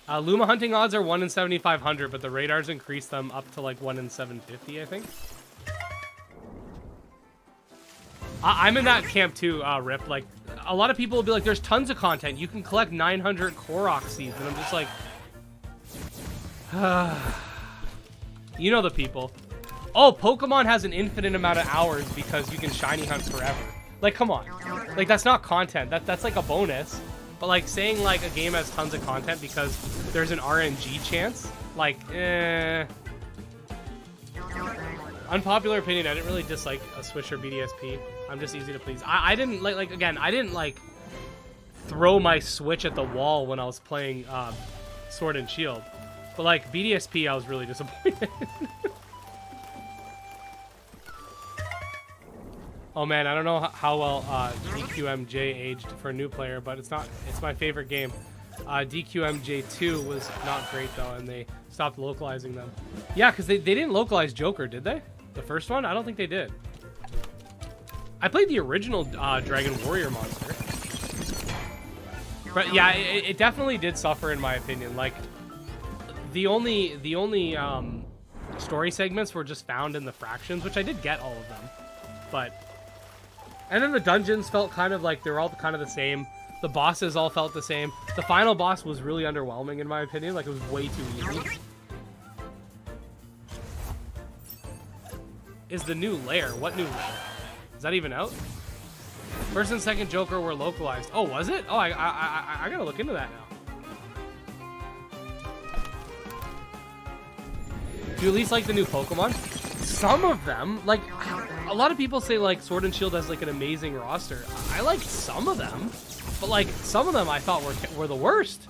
Luma hunting odds are 1 in 7,500, but the radars increase them up to like 1 in 750, I think. I'm in that camp too, Rip. Like, a lot of people will be like, there's tons of content. You can collect 900 Korok seeds. And I'm just like... You know the people. Oh, Pokemon has an infinite amount of hours because you can shiny hunt forever. Like, come on. Like, that's not content. That's like a bonus. But like, saying like a game has tons of content because there's an RNG chance, like, Unpopular opinion, I didn't really dislike a Swish or BDSP. I'm just easy to please. I didn't like again, I didn't like throw my Switch at the wall when I was playing Sword and Shield. But like BDSP, I was really disappointed. Oh man, I don't know how well DQMJ aged for a new player, but it's my favorite game. DQMJ2 was not great though, and they stopped localizing them. Yeah, because they didn't localize Joker, did they? The first one? I don't think they did. I played the original Dragon Warrior monster. But yeah, it definitely did suffer in my opinion. Like, the only story segments were just found in the fractions, which I did get all of them. But... And then the dungeons felt kind of like they were all kind of the same. The bosses all felt the same. The final boss was really underwhelming in my opinion. Like, it was way too easy. Is the new lair? What new lair? Is that even out? First and second Joker were localized. Oh, was it? Oh, I gotta look into that now. Do you at least like the new Pokemon? Some of them, like, a lot of people say like Sword and Shield has like an amazing roster. I like some of them, but like some of them I thought were the worst.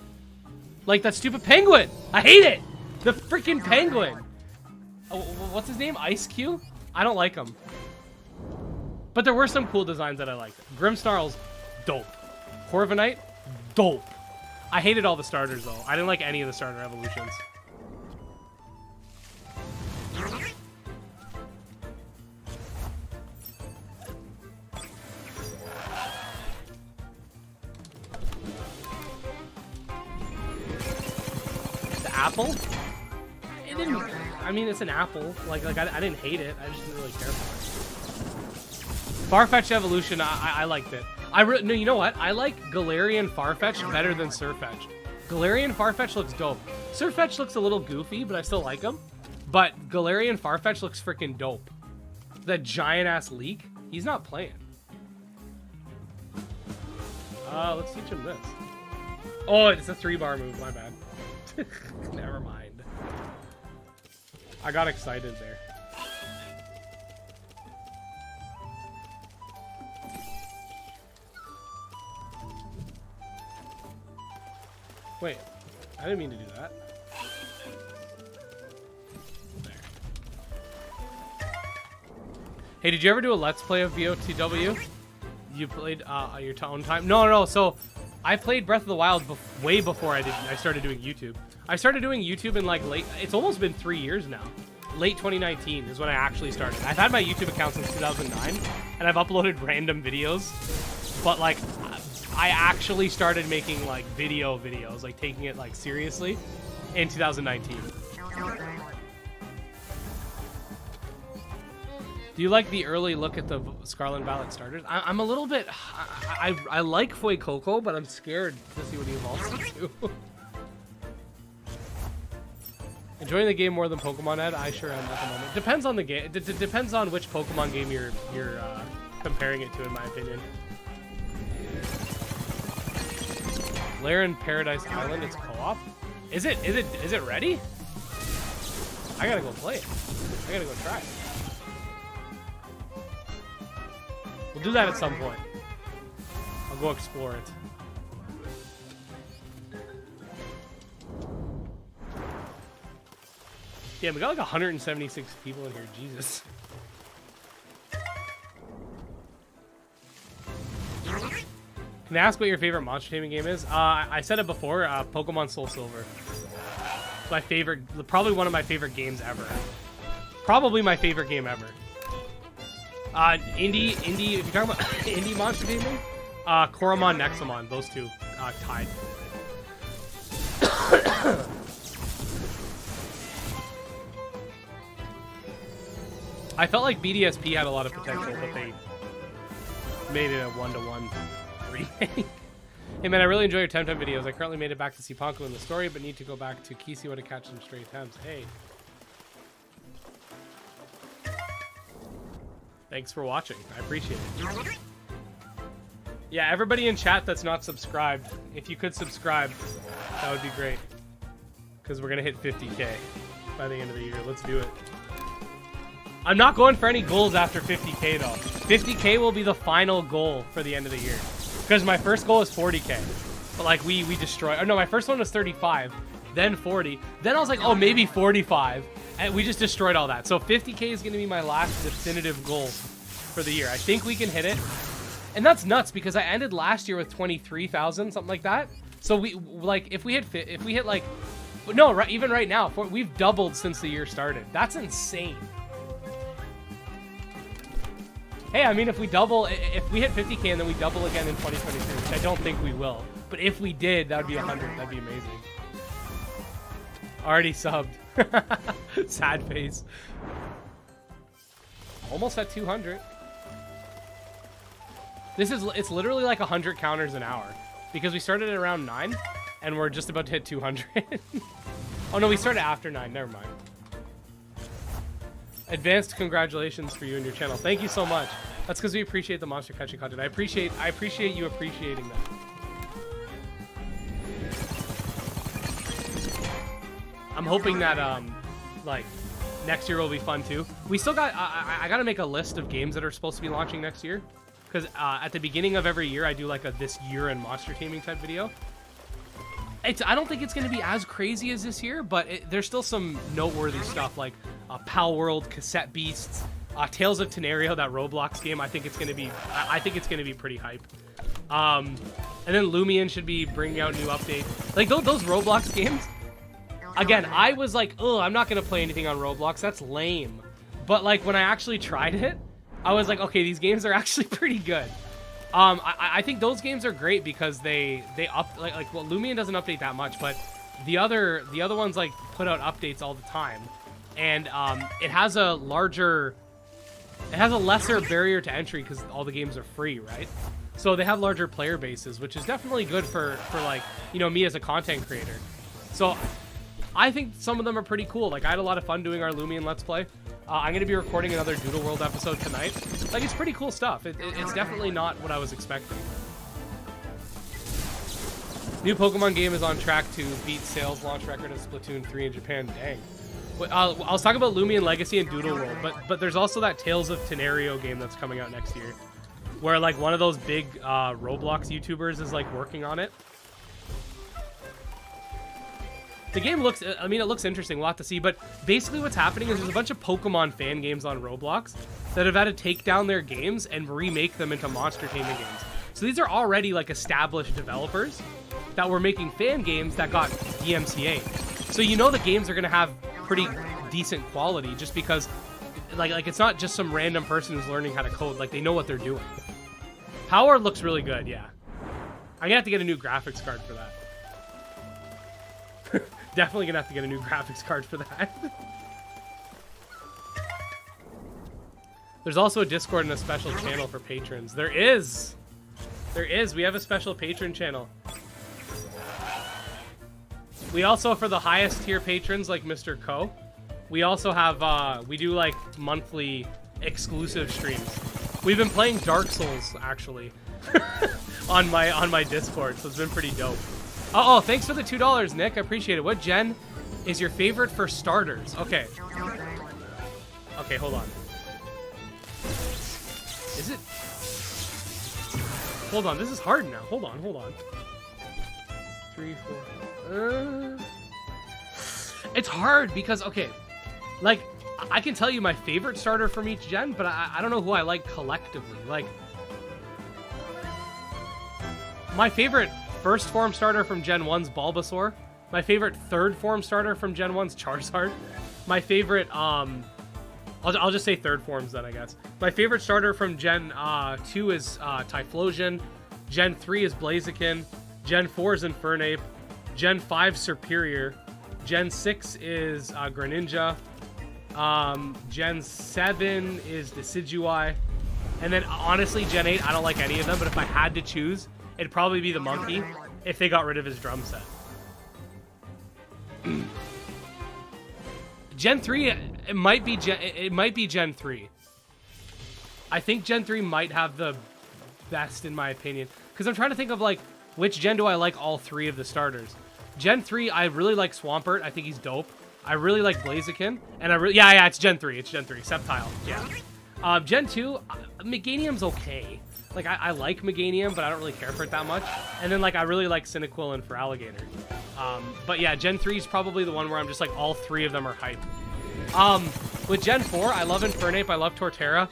Like that stupid penguin. I hate it. The freaking penguin. Oh, what's his name? Ice Cube? I don't like him. But there were some cool designs that I liked. Grimmsnarl's dope. Corviknight, dope. I hated all the starters though. I didn't like any of the starter evolutions. Apple? It didn't. I mean, it's an apple. Like I didn't hate it. I just didn't really care for it. Farfetch Evolution, I liked it. No, you know what? I like Galarian Farfetch better than Surfetch. Galarian Farfetch looks dope. Surfetch looks a little goofy, but I still like him. But Galarian Farfetch looks freaking dope. That giant ass leak. He's not playing. Let's teach him this. Oh, it's a 3-bar move. My bad. Never mind. I got excited there. Wait, I didn't mean to do that. There. Hey, did you ever do a Let's Play of VOTW? You played your own time? No. So I played Breath of the Wild way before I started doing YouTube. I started doing YouTube in like it's almost been 3 years now. Late 2019 is when I actually started. I've had my YouTube account since 2009, and I've uploaded random videos. But like, I actually started making like videos, like taking it like seriously, in 2019. Do you like the early look at the Scarlet Violet starters? I'm a little bit... I like Foy Coco, but I'm scared to see what he evolves into. Enjoying the game more than Pokemon Ed? I sure am at the moment. Depends on the game. It depends on which Pokemon game you're comparing it to, in my opinion. Lair in Paradise Island, it's co-op? Is it ready? I gotta go play it. I gotta go try it. We'll do that at some point. I'll go explore it. Damn, we got like 176 people in here. Jesus. Can I ask what your favorite monster taming game is? I said it before. Pokemon Soul Silver. It's my favorite. Probably one of my favorite games ever. Probably my favorite game ever. Indie, if you're talking about indie monster gaming, Coromon, Nexomon, those two, tied. I felt like BDSP had a lot of potential, but they made it a 1-to-1 remake. Hey man, I really enjoy your TEMTEM videos. I currently made it back to see Ponko in the story, but need to go back to Kisiwa to catch some stray Tems. Hey. Thanks for watching. I appreciate it. Yeah, everybody in chat that's not subscribed, if you could subscribe, that would be great. Because we're going to hit 50K by the end of the year. Let's do it. I'm not going for any goals after 50K, though. 50K will be the final goal for the end of the year. Because my first goal is 40K. But, like, we destroyed... Oh, no, my first one was 35, then 40. Then I was like, oh, maybe 45. And we just destroyed all that. So 50K is going to be my last definitive goal for the year. I think we can hit it. And that's nuts because I ended last year with 23,000, something like that. So we like if we hit like no, right, even right now, we've doubled since the year started. That's insane. Hey, I mean, if we hit 50K and then we double again in 2023, which I don't think we will. But if we did, that would be 100. That'd be amazing. Already subbed. Sad face. Almost at 200. It's literally like 100 counters an hour because we started at around 9 and we're just about to hit 200. Oh no, we started after 9. Never mind. Advanced congratulations for you and your channel. Thank you so much. That's because we appreciate the monster catching content. I appreciate you appreciating that. I'm hoping that like next year will be fun too. We still got I gotta make a list of games that are supposed to be launching next year. Because at the beginning of every year, I do like a this year in monster taming type video. I don't think it's going to be as crazy as this year, but there's still some noteworthy stuff like Pal World, Cassette Beasts, Tales of Tenerio, that Roblox game. I think it's going to be pretty hype. And then Lumion should be bringing out new updates. Like those Roblox games. Again, I was like, oh, I'm not going to play anything on Roblox. That's lame. But like when I actually tried it, I was like, okay, these games are actually pretty good. I think those games are great because they well, Lumion doesn't update that much, but the other ones like put out updates all the time, and it has a lesser barrier to entry because all the games are free, right? So they have larger player bases, which is definitely good for like, you know, me as a content creator. So I think some of them are pretty cool. Like I had a lot of fun doing our Lumion Let's Play. I'm going to be recording another Doodle World episode tonight. Like, it's pretty cool stuff. It's definitely not what I was expecting. New Pokemon game is on track to beat sales launch record of Splatoon 3 in Japan. Dang. I was talking about Lumion Legacy and Doodle World, but there's also that Tales of Tenerio game that's coming out next year, where, like, one of those big Roblox YouTubers is, like, working on it. The game looks, I mean, it looks interesting. We'll have to see. But basically what's happening is there's a bunch of Pokemon fan games on Roblox. that have had to take down their games and remake them into monster taming games. So these are already like established developers that were making fan games that got DMCA. So you know the games are gonna have pretty decent quality just because like it's not just some random person who's learning how to code. Like they know what they're doing. Power looks really good, yeah. I'm gonna have to get a new graphics card for that. Definitely gonna have to get a new graphics card for that. There's also a Discord and a special channel for patrons. There is. We have a special patron channel. We also, for the highest tier patrons like Mr. Co, we also have, we do like monthly exclusive streams. We've been playing Dark Souls, actually, on my Discord, so it's been pretty dope. Oh, thanks for the $2, Nick. I appreciate it. What gen is your favorite for starters? Okay. Okay, hold on. Is it? Hold on, this is hard now. Hold on. 3, 4. It's hard because, okay, like, I can tell you my favorite starter from each gen, but I don't know who I like collectively. Like, my favorite first form starter from Gen 1's Bulbasaur. My favorite third form starter from Gen 1's Charizard. My favorite, I'll just say third forms then, I guess. My favorite starter from Gen 2 is Typhlosion. Gen 3 is Blaziken. Gen 4 is Infernape. Gen 5 Superior. Gen 6 is Greninja. Gen 7 is Decidueye. And then, honestly, Gen 8, I don't like any of them, but if I had to choose, it'd probably be the Monkey if they got rid of his drum set. Gen 3, it might be Gen 3. I think Gen 3 might have the best in my opinion. Because I'm trying to think of like, which gen do I like all three of the starters? Gen 3, I really like Swampert. I think he's dope. I really like Blaziken. And yeah, it's Gen 3. It's Gen 3. Sceptile, yeah. Gen 2, Meganium's okay. Like, I like Meganium, but I don't really care for it that much. And then, like, I really like Cyndaquil and Feraligatr. But yeah, Gen 3 is probably the one where I'm just like, all three of them are hype. With Gen 4, I love Infernape, I love Torterra.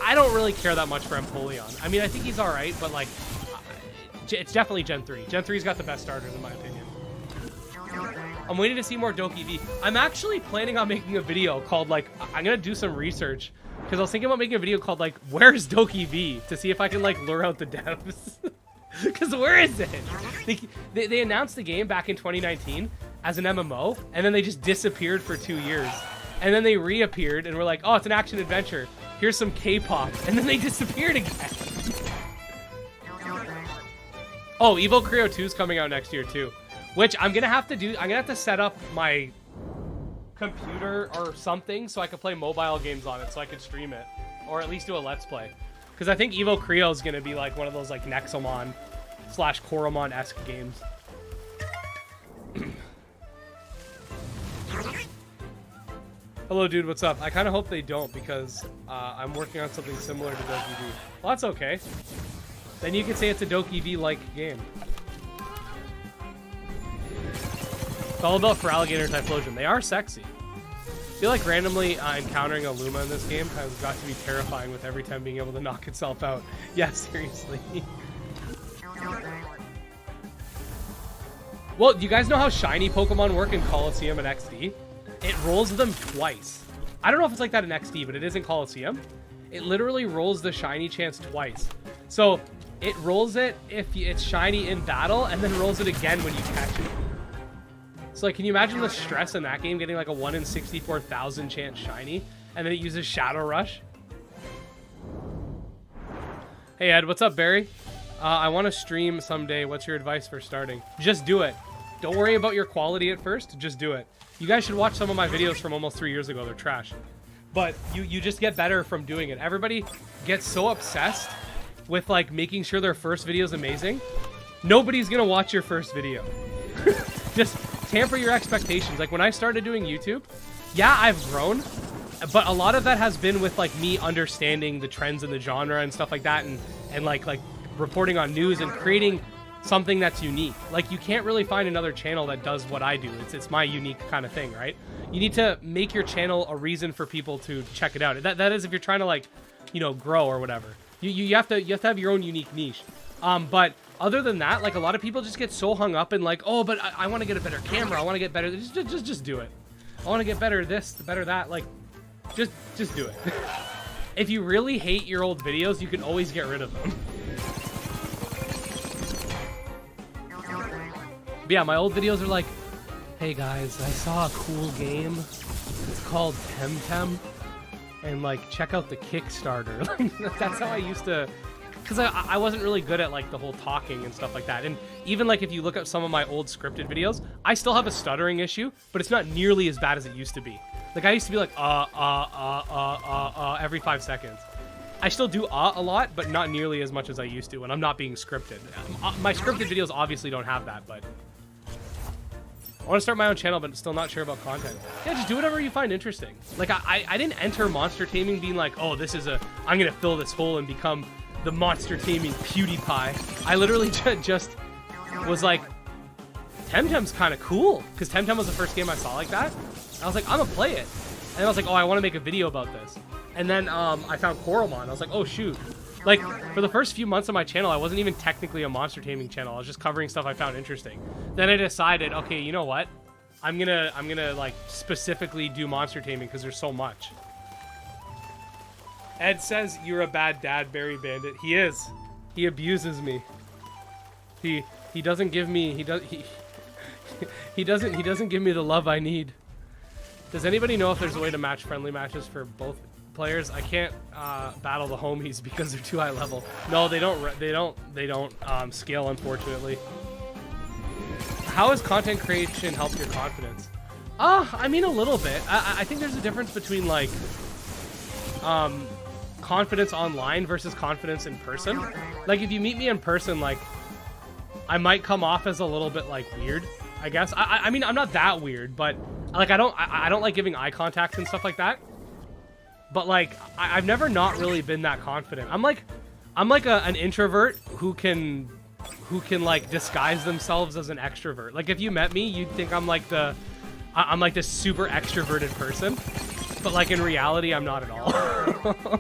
I don't really care that much for Empoleon. I mean, I think he's alright, but like, it's definitely Gen 3. Gen 3's got the best starters in my opinion. I'm waiting to see more Doki V. I'm actually planning on making a video called like, I'm gonna do some research. Because I was thinking about making a video called like, where's Doki V? To see if I can like lure out the devs. Because where is it? They announced the game back in 2019 as an MMO, and then they just disappeared for 2 years. And then they reappeared and were like, oh, it's an action adventure. Here's some K-pop. And then they disappeared again. Oh, Evo Creo 2 is coming out next year too. Which I'm gonna have to do. I'm gonna have to set up my computer or something so I can play mobile games on it so I can stream it. Or at least do a Let's Play. Because I think Evo Creo is gonna be like one of those like Nexomon / Coromon-esque games. Hello, dude. What's up? I kind of hope they don't because I'm working on something similar to Doki V. Well, that's okay. Then you can say it's a Doki V-like game. It's all about Feraligatr and Typhlosion. They are sexy. I feel like randomly encountering a Luma in this game has got to be terrifying with every time being able to knock itself out. Yeah, seriously. Well, do you guys know how shiny Pokemon work in Coliseum and XD? It rolls them twice. I don't know if it's like that in XD, but it is in Coliseum. It literally rolls the shiny chance twice. So it rolls it if it's shiny in battle, and then rolls it again when you catch it. So like, can you imagine the stress in that game, getting like a 1 in 64,000 chance shiny, and then it uses Shadow Rush? Hey Ed, what's up, Barry? I want to stream someday. What's your advice for starting? Just do it. Don't worry about your quality at first. Just do it. You guys should watch some of my videos from almost 3 years ago. They're trash. But you just get better from doing it. Everybody gets so obsessed with like making sure their first video is amazing. Nobody's gonna watch your first video. Just tamper your expectations. Like when I started doing YouTube, yeah, I've grown, but a lot of that has been with like me understanding the trends in the genre and stuff like that, and like reporting on news and creating something that's unique. Like, you can't really find another channel that does what I do. It's my unique kind of thing, right? You need to make your channel a reason for people to check it out. That is if you're trying to, like, you know, grow or whatever. You have to have your own unique niche. But other than that, like, a lot of people just get so hung up in, like, oh, but I want to get a better camera. I want to get better. Just do it. I want to get better this, better that. Like, just do it. If you really hate your old videos, you can always get rid of them. But yeah, my old videos are like, hey guys, I saw a cool game. It's called TEMTEM. And like, check out the Kickstarter. Like, that's how I used to, because I wasn't really good at like the whole talking and stuff like that. And even like if you look at some of my old scripted videos, I still have a stuttering issue, but it's not nearly as bad as it used to be. Like, I used to be like, every 5 seconds. I still do a lot, but not nearly as much as I used to when I'm not being scripted. My scripted videos obviously don't have that, but I want to start my own channel, but still not sure about content. Yeah, just do whatever you find interesting. Like, I didn't enter monster taming being like, oh, this is I'm going to fill this hole and become the monster taming PewDiePie. I literally just was like, TEMTEM's kind of cool, because TEMTEM was the first game I saw like that. I was like, I'm gonna play it. And I was like, oh, I want to make a video about this. And then I found Coromon. I was like, oh, shoot. Like, for the first few months of my channel, I wasn't even technically a monster taming channel. I was just covering stuff I found interesting. Then I decided, okay, you know what? I'm gonna like specifically do monster taming because there's so much. Ed says you're a bad dad, Barry Bandit. He is. He abuses me. He doesn't give me he doesn't give me the love I need. Does anybody know if there's a way to match friendly matches for both players? I can't battle the homies because they're too high level. No, they don't scale, unfortunately. How has content creation helped your confidence? I mean, a little bit. I think there's a difference between like confidence online versus confidence in person. Like, if you meet me in person, like, I might come off as a little bit like weird, I guess. I mean, I'm not that weird, but like, I don't like giving eye contact and stuff like that. But like, I've never not really been that confident. I'm like an introvert who can like disguise themselves as an extrovert. Like, if you met me, you'd think I'm like this super extroverted person, but like in reality, I'm not at all.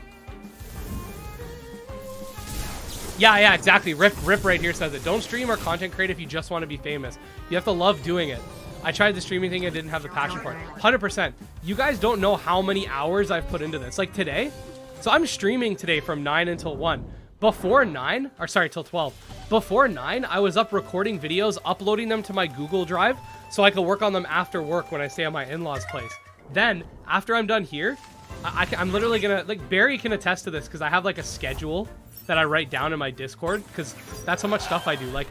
Yeah, exactly. Rip right here says it. Don't stream or content create if you just want to be famous. You have to love doing it. I tried the streaming thing and didn't have the passion for it. 100%. You guys don't know how many hours I've put into this. Like today, so I'm streaming today from 9 until 1. Before 9, or sorry, till 12. Before 9, I was up recording videos, uploading them to my Google Drive so I could work on them after work when I stay at my in-laws' place. Then, after I'm done here, I'm literally gonna, like, Barry can attest to this because I have like a schedule that I write down in my Discord, because that's how much stuff I do. Like,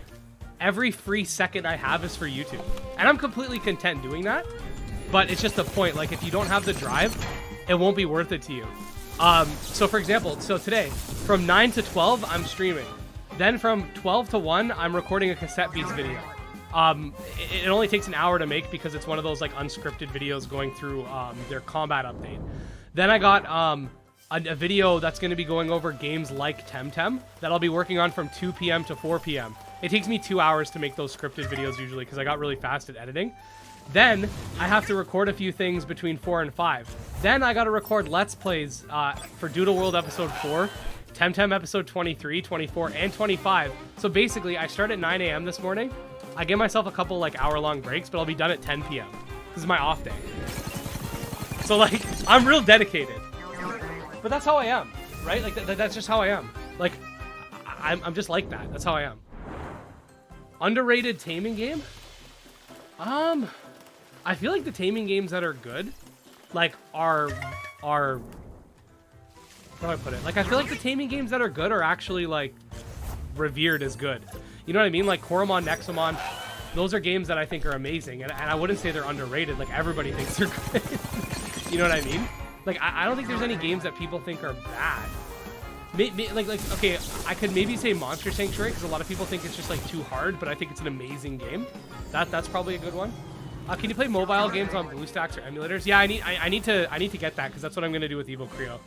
every free second I have is for YouTube. And I'm completely content doing that, but it's just the point. Like, if you don't have the drive, it won't be worth it to you. So for example, so today, from 9 to 12, I'm streaming. Then from 12 to 1, I'm recording a cassette beats video. It only takes an hour to make because it's one of those like unscripted videos going through their combat update. Then I got a video that's going to be going over games like TEMTEM that I'll be working on from 2 p.m. to 4 p.m. It takes me 2 hours to make those scripted videos usually because I got really fast at editing. Then I have to record a few things between 4 and 5. Then I got to record Let's Plays for Doodle World Episode 4, TEMTEM Episode 23, 24, and 25. So basically, I start at 9 a.m. this morning. I give myself a couple like hour-long breaks, but I'll be done at 10 p.m. This is my off day. So like, I'm real dedicated. But that's how I am, right? Like, that's just how I am. Like, I'm just like that. That's how I am. Underrated taming game? I feel like the taming games that are good, like, are how do I put it? Like, I feel like the taming games that are good are actually, like, revered as good. You know what I mean? Like, Coromon, Nexomon, those are games that I think are amazing. And I wouldn't say they're underrated. Like, everybody thinks they're good. You know what I mean? Like, I don't think there's any games that people think are bad. Like, okay, I could maybe say Monster Sanctuary, because a lot of people think it's just, like, too hard, but I think it's an amazing game. That's probably a good one. Can you play mobile games on BlueStacks or emulators? Yeah, I need to get that, because that's what I'm going to do with Evo Creo.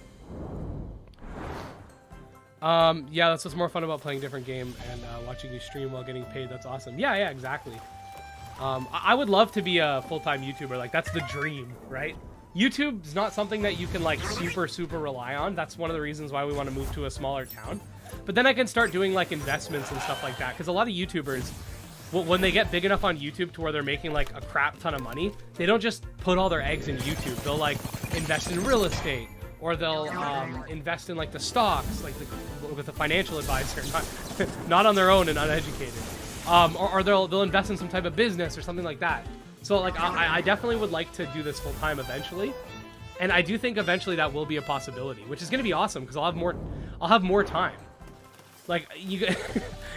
Yeah, that's what's more fun about playing a different game and watching you stream while getting paid. That's awesome. Yeah, exactly. I would love to be a full-time YouTuber. Like, that's the dream, right? YouTube's not something that you can, like, super rely on. That's one of the reasons why we want to move to a smaller town. But then I can start doing, like, investments and stuff like that. Because a lot of YouTubers, when they get big enough on YouTube to where they're making, like, a crap ton of money, they don't just put all their eggs in YouTube. They'll, like, invest in real estate. Or they'll invest in, like, the stocks, like, with a financial advisor, not on their own and uneducated. Or they'll invest in some type of business or something like that. So, like, I definitely would like to do this full time eventually, and I do think eventually that will be a possibility, which is going to be awesome because I'll have more time. Like, you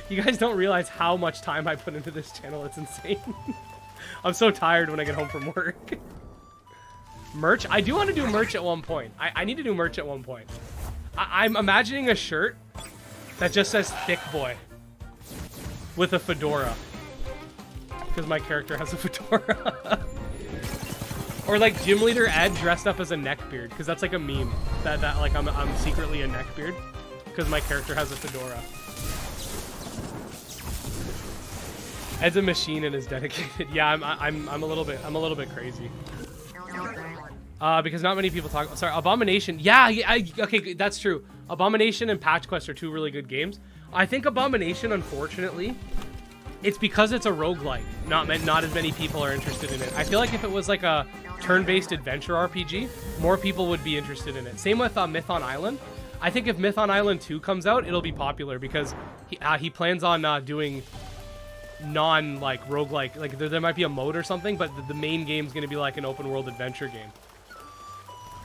guys don't realize how much time I put into this channel. It's insane. I'm so tired when I get home from work. Merch? I do want to do merch at one point. I need to do merch at one point. I'm imagining a shirt that just says Thick Boy with a fedora. Because my character has a fedora. Or like Gym Leader Ed dressed up as a neckbeard. Because that's like a meme. That like I'm secretly a neckbeard. Because my character has a fedora. Ed's a machine and is dedicated. Yeah, I'm a little bit crazy. Because not many people talk. Sorry, Abomination. Yeah, okay, that's true. Abomination and Patch Quest are two really good games. I think Abomination, unfortunately, it's because it's a roguelike. Not as many people are interested in it. I feel like if it was like a turn-based adventure RPG, more people would be interested in it. Same with Myth on Island. I think if Myth on Island 2 comes out, it'll be popular because he plans on doing non-like roguelike. Like there might be a mode or something, but the main game's gonna be like an open-world adventure game.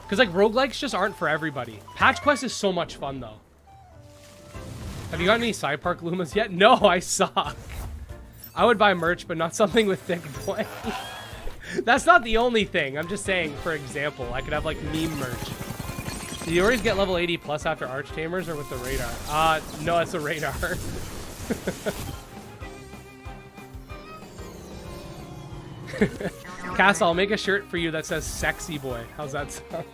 Because, like, roguelikes just aren't for everybody. Patch Quest is so much fun, though. Have you got any Side Park Lumas yet? No, I suck. I would buy merch, but not something with Thick Boy. That's not the only thing. I'm just saying, for example, I could have, like, meme merch. Do you always get level 80 plus after Arch Tamers or with the radar? No, it's a radar. Cass, I'll make a shirt for you that says Sexy Boy. How's that sound?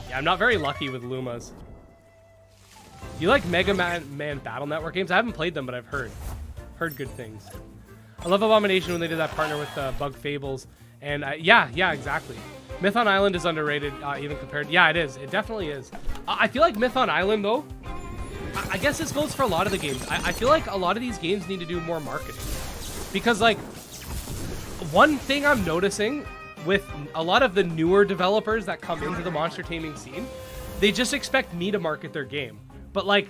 Yeah, I'm not very lucky with Lumas. You like Mega Man Battle Network games? I haven't played them, but I've heard good things. I love Abomination when they did that partner with Bug Fables. And yeah, exactly. Myth on Island is underrated, even compared. Yeah, it is. It definitely is. I feel like Myth on Island, though, I guess this goes for a lot of the games. I feel like a lot of these games need to do more marketing. Because, like, one thing I'm noticing with a lot of the newer developers that come into the monster taming scene, they just expect me to market their game. But, like,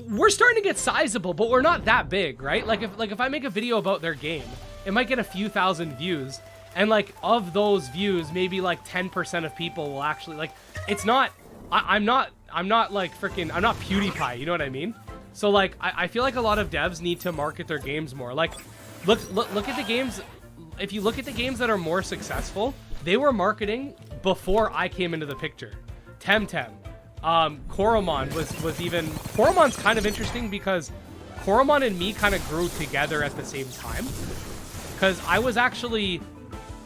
we're starting to get sizable, but we're not that big, right? Like if I make a video about their game, it might get a few thousand views. And, like, of those views, maybe, like, 10% of people will actually, like, it's not... I'm not like freaking, I'm not PewDiePie, you know what I mean? So like, I feel like a lot of devs need to market their games more. Like, look at the games, if you look at the games that are more successful, they were marketing before I came into the picture. TEMTEM, Coromon was even, Coromon's kind of interesting because Coromon and me kind of grew together at the same time. Because I was actually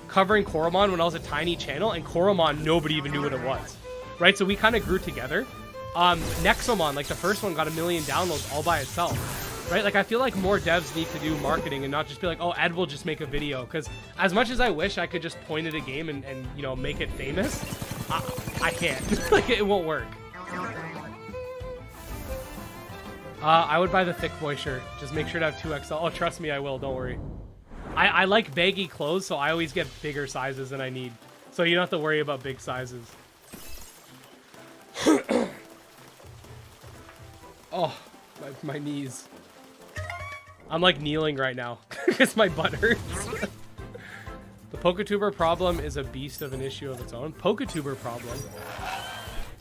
covering Coromon when I was a tiny channel, and Coromon, nobody even knew what it was. Right, so we kind of grew together. Nexomon, like the first one, got 1 million downloads all by itself. Right, like I feel like more devs need to do marketing and not just be like, oh, Ed will just make a video. Because as much as I wish I could just point at a game and you know, make it famous, I can't. Like, it won't work. I would buy the Thick Boy shirt. Just make sure to have 2XL. Oh, trust me, I will. Don't worry. I like baggy clothes, so I always get bigger sizes than I need. So you don't have to worry about big sizes. Oh, my knees. I'm like kneeling right now because my butt hurts. The Pokatuber problem is a beast of an issue of its own. Pokatuber problem.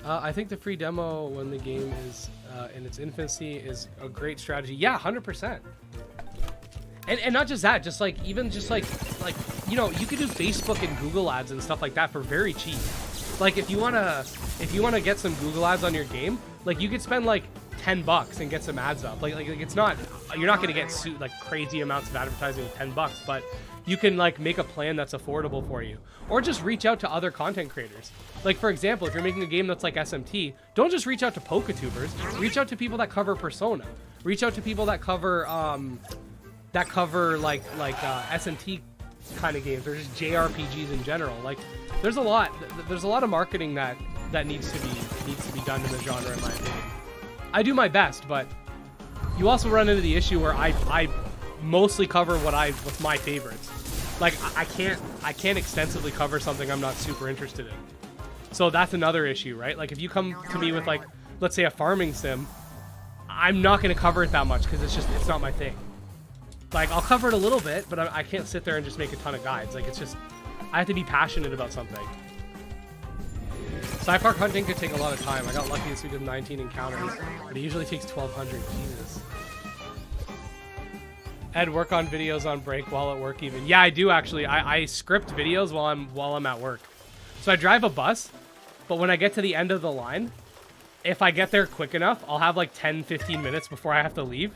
I think the free demo when the game is in its infancy is a great strategy. Yeah, 100%. And not just that, just like even just like you know, you could do Facebook and Google ads and stuff like that for very cheap. Like if you wanna get some Google ads on your game, like you could spend like $10 and get some ads up. Like it's not, you're not gonna get like crazy amounts of advertising with $10, but you can like make a plan that's affordable for you, or just reach out to other content creators. Like for example, if you're making a game that's like SMT, don't just reach out to Poketubers. Reach out to people that cover Persona. Reach out to people that cover like SMT kind of games, or just JRPGs in general. Like there's a lot of marketing that needs to be done in the genre, in my opinion. I do my best, but you also run into the issue where I mostly cover what's my favorites. Like I can't extensively cover something I'm not super interested in. So that's another issue, right? Like if you come to me with like, let's say a farming sim, I'm not going to cover it that much because it's not my thing. Like I'll cover it a little bit, but I can't sit there and just make a ton of guides. Like I have to be passionate about something. Sci-Park hunting could take a lot of time. I got lucky this week with 19 encounters, but it usually takes 1,200. Jesus. Ed, work on videos on break while at work even. Yeah, I do actually. I script videos while I'm at work. So I drive a bus, but when I get to the end of the line, if I get there quick enough, I'll have like 10-15 minutes before I have to leave.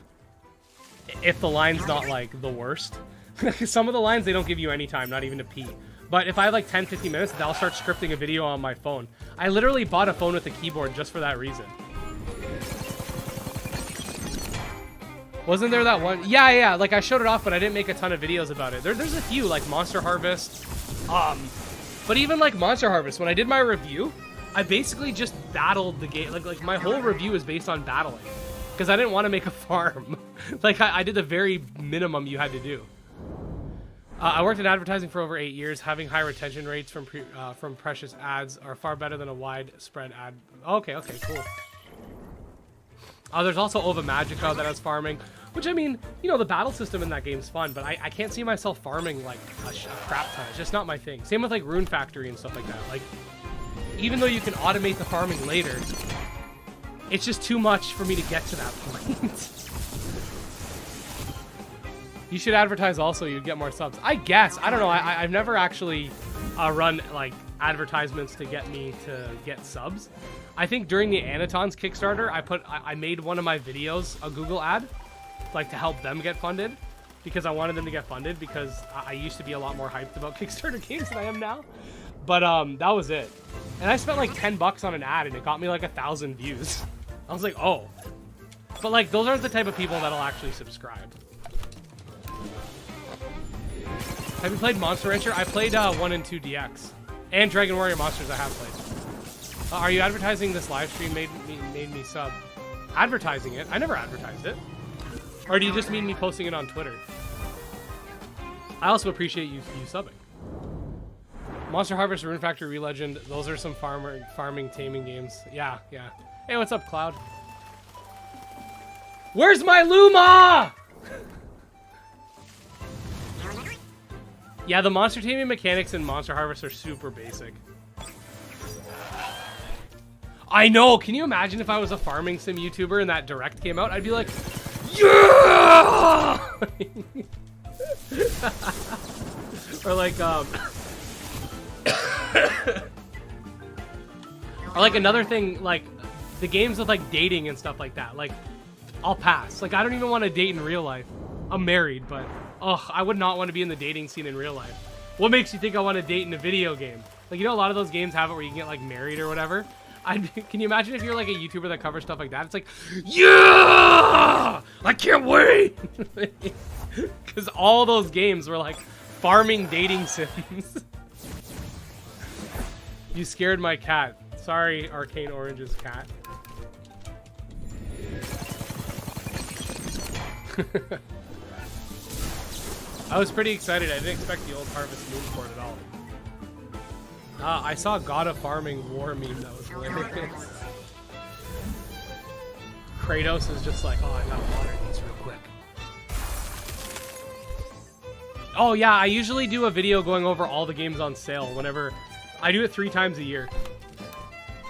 If the line's not like the worst. Some of the lines, they don't give you any time, not even to pee. But if I have like 10-15 minutes, then I'll start scripting a video on my phone. I literally bought a phone with a keyboard just for that reason. Wasn't there that one? Yeah, like I showed it off, but I didn't make a ton of videos about it. There's a few, like Monster Harvest. But even like Monster Harvest, when I did my review, I basically just battled the game. Like my whole review is based on battling. Because I didn't want to make a farm. Like I did the very minimum you had to do. I worked in advertising for over 8 years. Having high retention rates from precious ads are far better than a widespread ad. Okay, cool. There's also Ova Magica that has farming, which I mean, you know, the battle system in that game's fun, but I can't see myself farming like a crap ton. It's just not my thing. Same with like Rune Factory and stuff like that. Like, even though you can automate the farming later, it's just too much for me to get to that point. You should advertise also, you'd get more subs. I guess. I don't know. I've never actually run like advertisements to get me to get subs. I think during the Anitons Kickstarter, I made one of my videos a Google ad, like to help them get funded, because I wanted them to get funded, because I used to be a lot more hyped about Kickstarter games than I am now. But that was it. And I spent like $10 on an ad and it got me like 1,000 views. I was like, oh. But like, those aren't the type of people that'll actually subscribe. Have you played Monster Rancher? I played 1 and 2 DX. And Dragon Warrior Monsters I have played. Are you advertising this live stream made me sub? Advertising it? I never advertised it. Or do you just mean me posting it on Twitter? I also appreciate you subbing. Monster Harvest, Rune Factory, Relegend. Those are some farming, taming games. Yeah. Hey, what's up, Cloud? Where's my Luma? Yeah, the monster taming mechanics in Monster Harvest are super basic. I know! Can you imagine if I was a farming sim YouTuber and that direct came out? I'd be like, yeah! Or like, or like another thing, like the games with like dating and stuff like that. Like, I'll pass. Like, I don't even want to date in real life. I'm married, but I would not want to be in the dating scene in real life. What makes you think I want to date in a video game? Like, you know, a lot of those games have it where you can get like married or whatever. Can you imagine if you're like a YouTuber that covers stuff like that? It's like, yeah, I can't wait. Because all those games were like farming dating sims. You scared my cat. Sorry, Arcane Orange's cat. I was pretty excited. I didn't expect the old Harvest Moon port at all. I saw God of Farming War meme that was hilarious. Kratos is just like, oh, I gotta water these real quick. Oh yeah, I usually do a video going over all the games on sale whenever... I do it 3 times a year.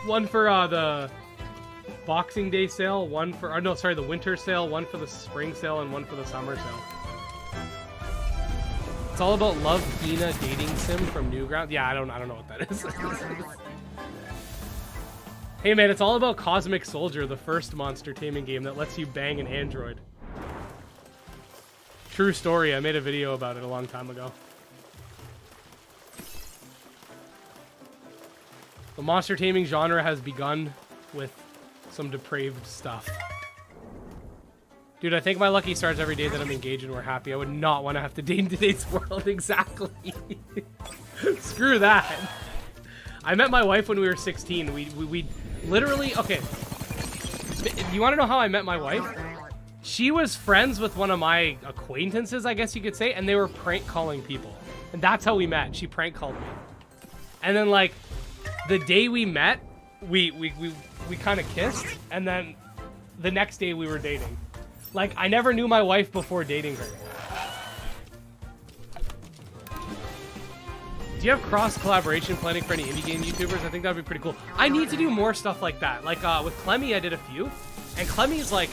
One for the Boxing Day sale, one for... no, sorry, the winter sale, one for the spring sale, and one for the summer sale. It's all about Love Hina dating sim from Newgrounds. Yeah, I don't know what that is. Hey man, it's all about Cosmic Soldier, the first monster taming game that lets you bang an android. True story, I made a video about it a long time ago. The monster taming genre has begun with some depraved stuff. Dude, I think my lucky stars every day that I'm engaged and we're happy. I would not want to have to date in today's world. Exactly. Screw that. I met my wife when we were 16. We literally... Okay. You want to know how I met my wife? She was friends with one of my acquaintances, I guess you could say, and they were prank calling people. And that's how we met. She prank called me. And then, like, the day we met, we kind of kissed, and then the next day we were dating. Like, I never knew my wife before dating her. Do you have cross-collaboration planning for any indie game YouTubers? I think that would be pretty cool. I need to do more stuff like that. Like, with Clemmy, I did a few. And Clemmy's, like,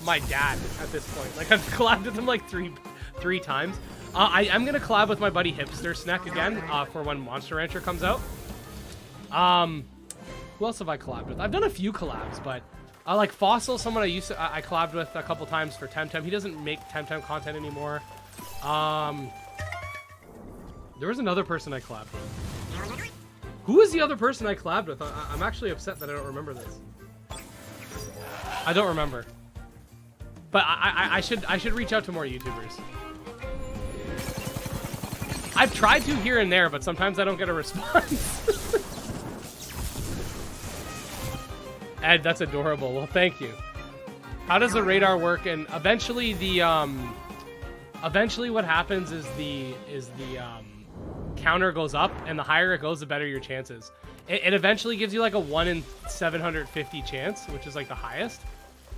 my dad at this point. Like, I've collabed with him, like, three times. I'm going to collab with my buddy Hipster Snack again for when Monster Rancher comes out. Who else have I collabed with? I've done a few collabs, but... like Fossil, someone I collabed with a couple times for TEMTEM. He doesn't make TEMTEM content anymore. There was another person I collabed with. Who was the other person I collabed with? I'm actually upset that I don't remember this. I don't remember. But I should reach out to more YouTubers. I've tried to here and there, but sometimes I don't get a response. Ed, that's adorable. Well, thank you. How does the radar work? And eventually eventually what happens is the counter goes up, and the higher it goes, the better your chances. It eventually gives you like a 1 in 750 chance, which is like the highest,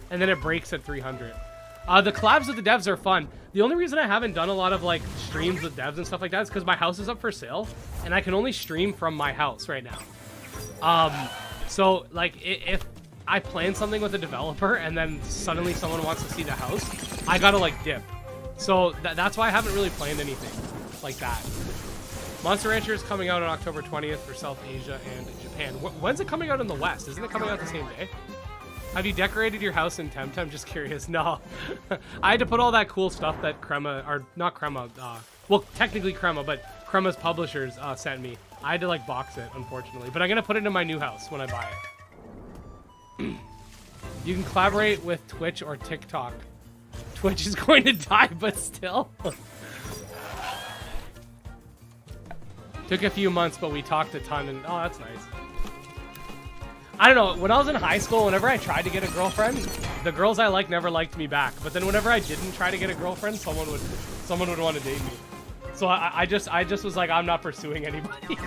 and then it breaks at 300. The collabs with the devs are fun. The only reason I haven't done a lot of like streams with devs and stuff like that is because my house is up for sale, and I can only stream from my house right now. So, like, if I plan something with a developer and then suddenly someone wants to see the house, I gotta, like, dip. So, that's why I haven't really planned anything like that. Monster Rancher is coming out on October 20th for South Asia and Japan. When's it coming out in the West? Isn't it coming out the same day? Have you decorated your house in TEMTEM? Just curious. No. I had to put all that cool stuff that Crema, or not Crema, well, technically Crema, but Crema's publishers sent me. I had to, like, box it, unfortunately. But I'm going to put it in my new house when I buy it. You can collaborate with Twitch or TikTok. Twitch is going to die, but still. Took a few months, but we talked a ton, and oh, that's nice. I don't know. When I was in high school, whenever I tried to get a girlfriend, the girls I liked never liked me back. But then whenever I didn't try to get a girlfriend, someone would want to date me. So I just was like, I'm not pursuing anybody.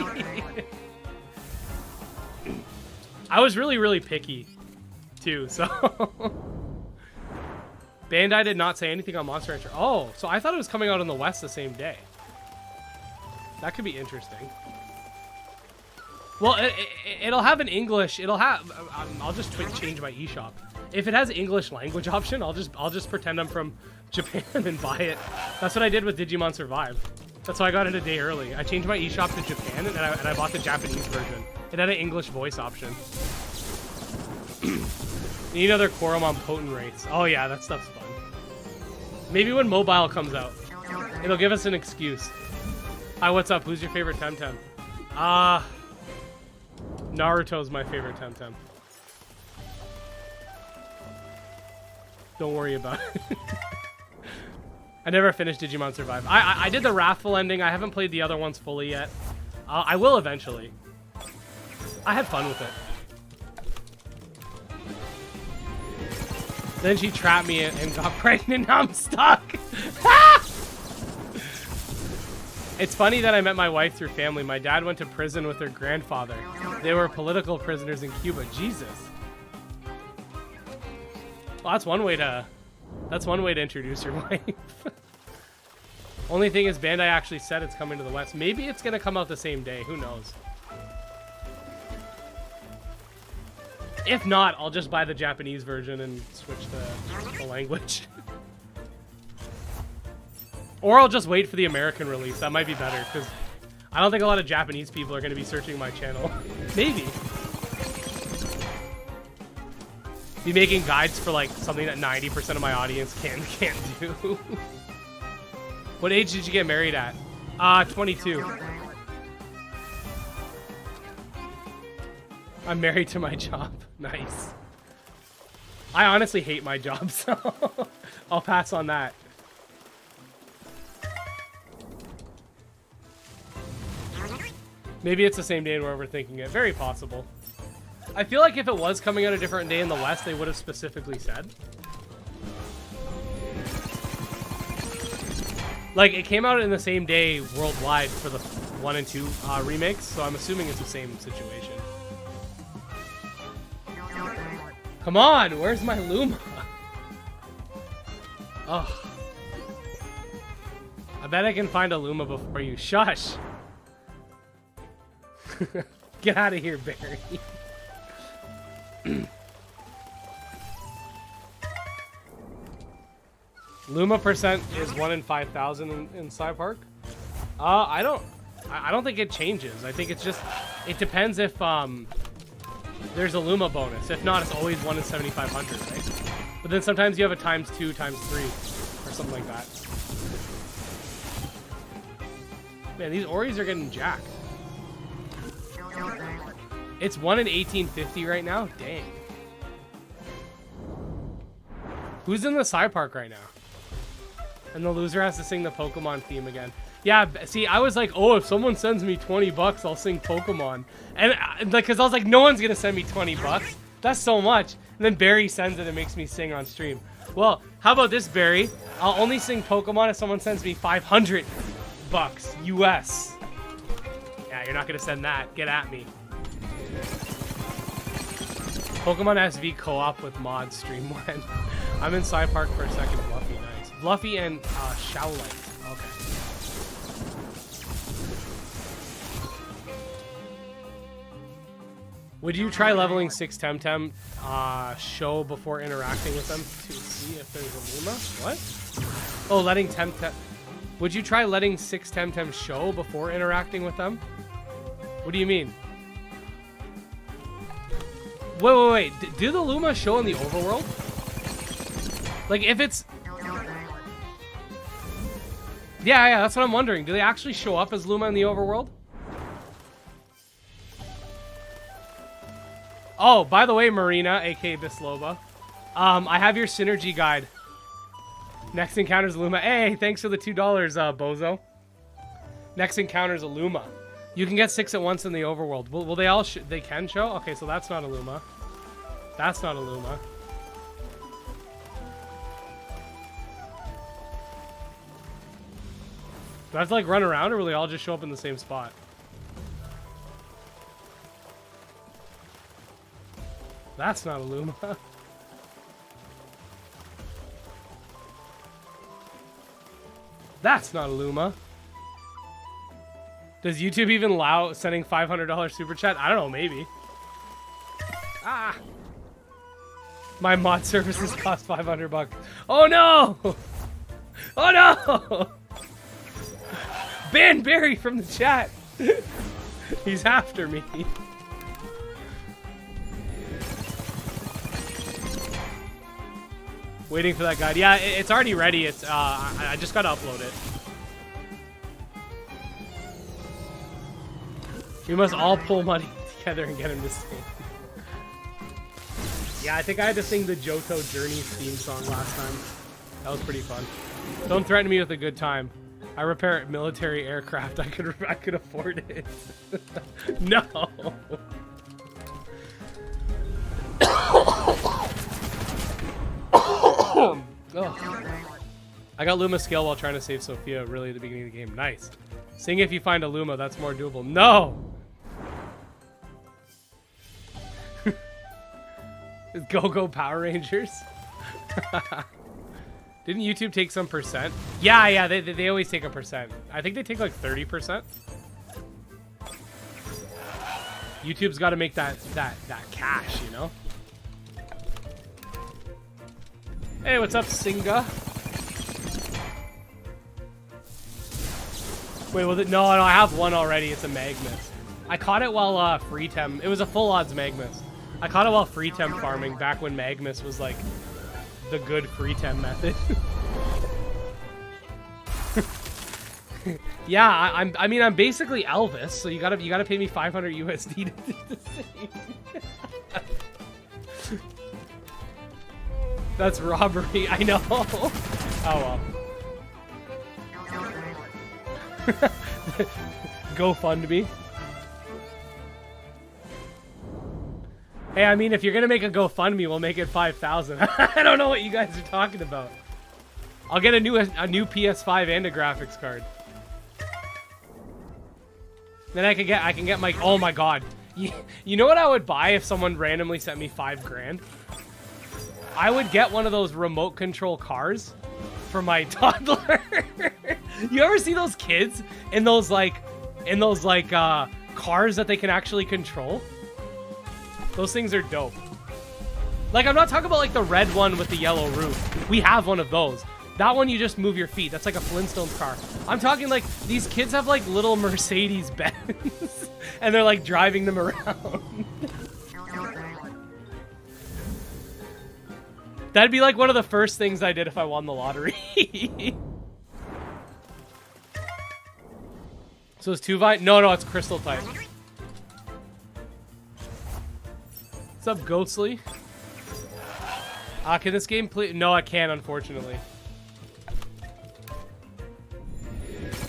I was really, really picky, too, so... Bandai did not say anything on Monster Rancher. Oh, so I thought it was coming out in the West the same day. That could be interesting. Well, it'll have an English... It'll have... I'll just change my eShop. If it has English language option, I'll just pretend I'm from Japan and buy it. That's what I did with Digimon Survive. That's why I got it a day early. I changed my eShop to Japan, and I bought the Japanese version. It had an English voice option. Need another Coromon potent race. Oh yeah, that stuff's fun. Maybe when mobile comes out, it'll give us an excuse. Hi, what's up? Who's your favorite Temtem? Naruto's my favorite Temtem. Don't worry about it. I never finished Digimon Survive. I did the Wrathful ending. I haven't played the other ones fully yet. I will eventually. I had fun with it. Then she trapped me and got pregnant. Now I'm stuck. It's funny that I met my wife through family. My dad went to prison with her grandfather. They were political prisoners in Cuba. Jesus. Well, that's one way to introduce your wife. Only thing is, Bandai actually said it's coming to the West. Maybe it's gonna come out the same day. Who knows? If not, I'll just buy the Japanese version and switch the language. Or I'll just wait for the American release. That might be better, because I don't think a lot of Japanese people are going to be searching my channel. Maybe. Be making guides for like something that 90% of my audience can't do. What age did you get married at? 22. I'm married to my job. Nice. I honestly hate my job, so I'll pass on that. Maybe it's the same day and we're overthinking it. Very possible. I feel like if it was coming out a different day in the West, they would have specifically said. Like, it came out in the same day worldwide for the 1 and 2 remakes, so I'm assuming it's the same situation. Come on, where's my Luma? Oh. I bet I can find a Luma before you. Shush! Get out of here, Barry. Luma percent is 1 in 5,000 in Sci Park. I don't think it changes. I think it's just, it depends if there's a Luma bonus. If not, it's always 1 in 7,500, right? But then sometimes you have a times 2, times 3, or something like that. Man, these Oris are getting jacked. It's 1 in 1850 right now? Dang. Who's in the Sci Park right now? And the loser has to sing the Pokemon theme again. Yeah, see, I was like, oh, if someone sends me 20 bucks, I'll sing Pokemon. And like, cause I was like, no one's gonna send me 20 bucks. That's so much. And then Barry sends it and makes me sing on stream. Well, how about this, Barry? I'll only sing Pokemon if someone sends me 500 bucks US. Yeah, you're not gonna send that. Get at me. Pokemon SV co-op with mod stream when I'm in Sci Park for a second. Fluffy, nice. Fluffy and Showlight. Okay. Would you try leveling 6 Temtem show before interacting with them to see if there's a Luma? What? Oh, letting Temtem. Would you try letting 6 Temtem show before interacting with them? What do you mean? Wait. Do the Luma show in the overworld? Like, if it's... Yeah, that's what I'm wondering. Do they actually show up as Luma in the overworld? Oh, by the way, Marina, aka Bisloba, I have your synergy guide. Next encounter's Luma. Hey, thanks for the $2, Bozo. Next encounter's a Luma. You can get 6 at once in the overworld. Will they all they can show? Okay, so that's not a Luma. That's not a Luma. Do I have to like run around, or will they all just show up in the same spot? That's not a Luma. That's not a Luma. Does YouTube even allow sending $500 super chat? I don't know, maybe. Ah! My mod services cost 500 bucks. Oh no! Oh no! Ban Barry from the chat. He's after me. Waiting for that guide. Yeah, it's already ready. It's I just gotta upload it. We must all pull money together and get him to sing. Yeah, I think I had to sing the Johto Journeys theme song last time. That was pretty fun. Don't threaten me with a good time. I repair military aircraft. I could afford it. No. I got Luma skill while trying to save Sophia really at the beginning of the game. Nice. Sing if you find a Luma, that's more doable. No! Go Power Rangers. Didn't YouTube take some percent? Yeah, they always take a percent. I think they take like 30%. YouTube's got to make that cash, you know? Hey, what's up, Singa? Wait, was it? No, I have one already. It's a Magmus. I caught it while free tem. It was a full odds Magmus. I caught it while free temp farming back when Magnus was like the good free temp method. Yeah, I mean I'm basically Elvis, so you gotta pay me 500 USD to do the same. That's robbery, I know. Oh well. GoFundMe. Hey, I mean, if you're gonna make a GoFundMe, we'll make it 5,000. I don't know what you guys are talking about. I'll get a new PS5 and a graphics card. Then I can get my, oh my god. You know what I would buy if someone randomly sent me 5 grand? I would get one of those remote control cars for my toddler. You ever see those kids in those cars that they can actually control? Those things are dope. Like, I'm not talking about like the red one with the yellow roof. We have one of those. That one you just move your feet. That's like a Flintstones car. I'm talking like these kids have like little Mercedes Benz and they're like driving them around. That'd be like one of the first things I did if I won the lottery. So it's 2 vine? No, it's crystal type. What's up, Ghostly? Can this game play? No, I can't, unfortunately.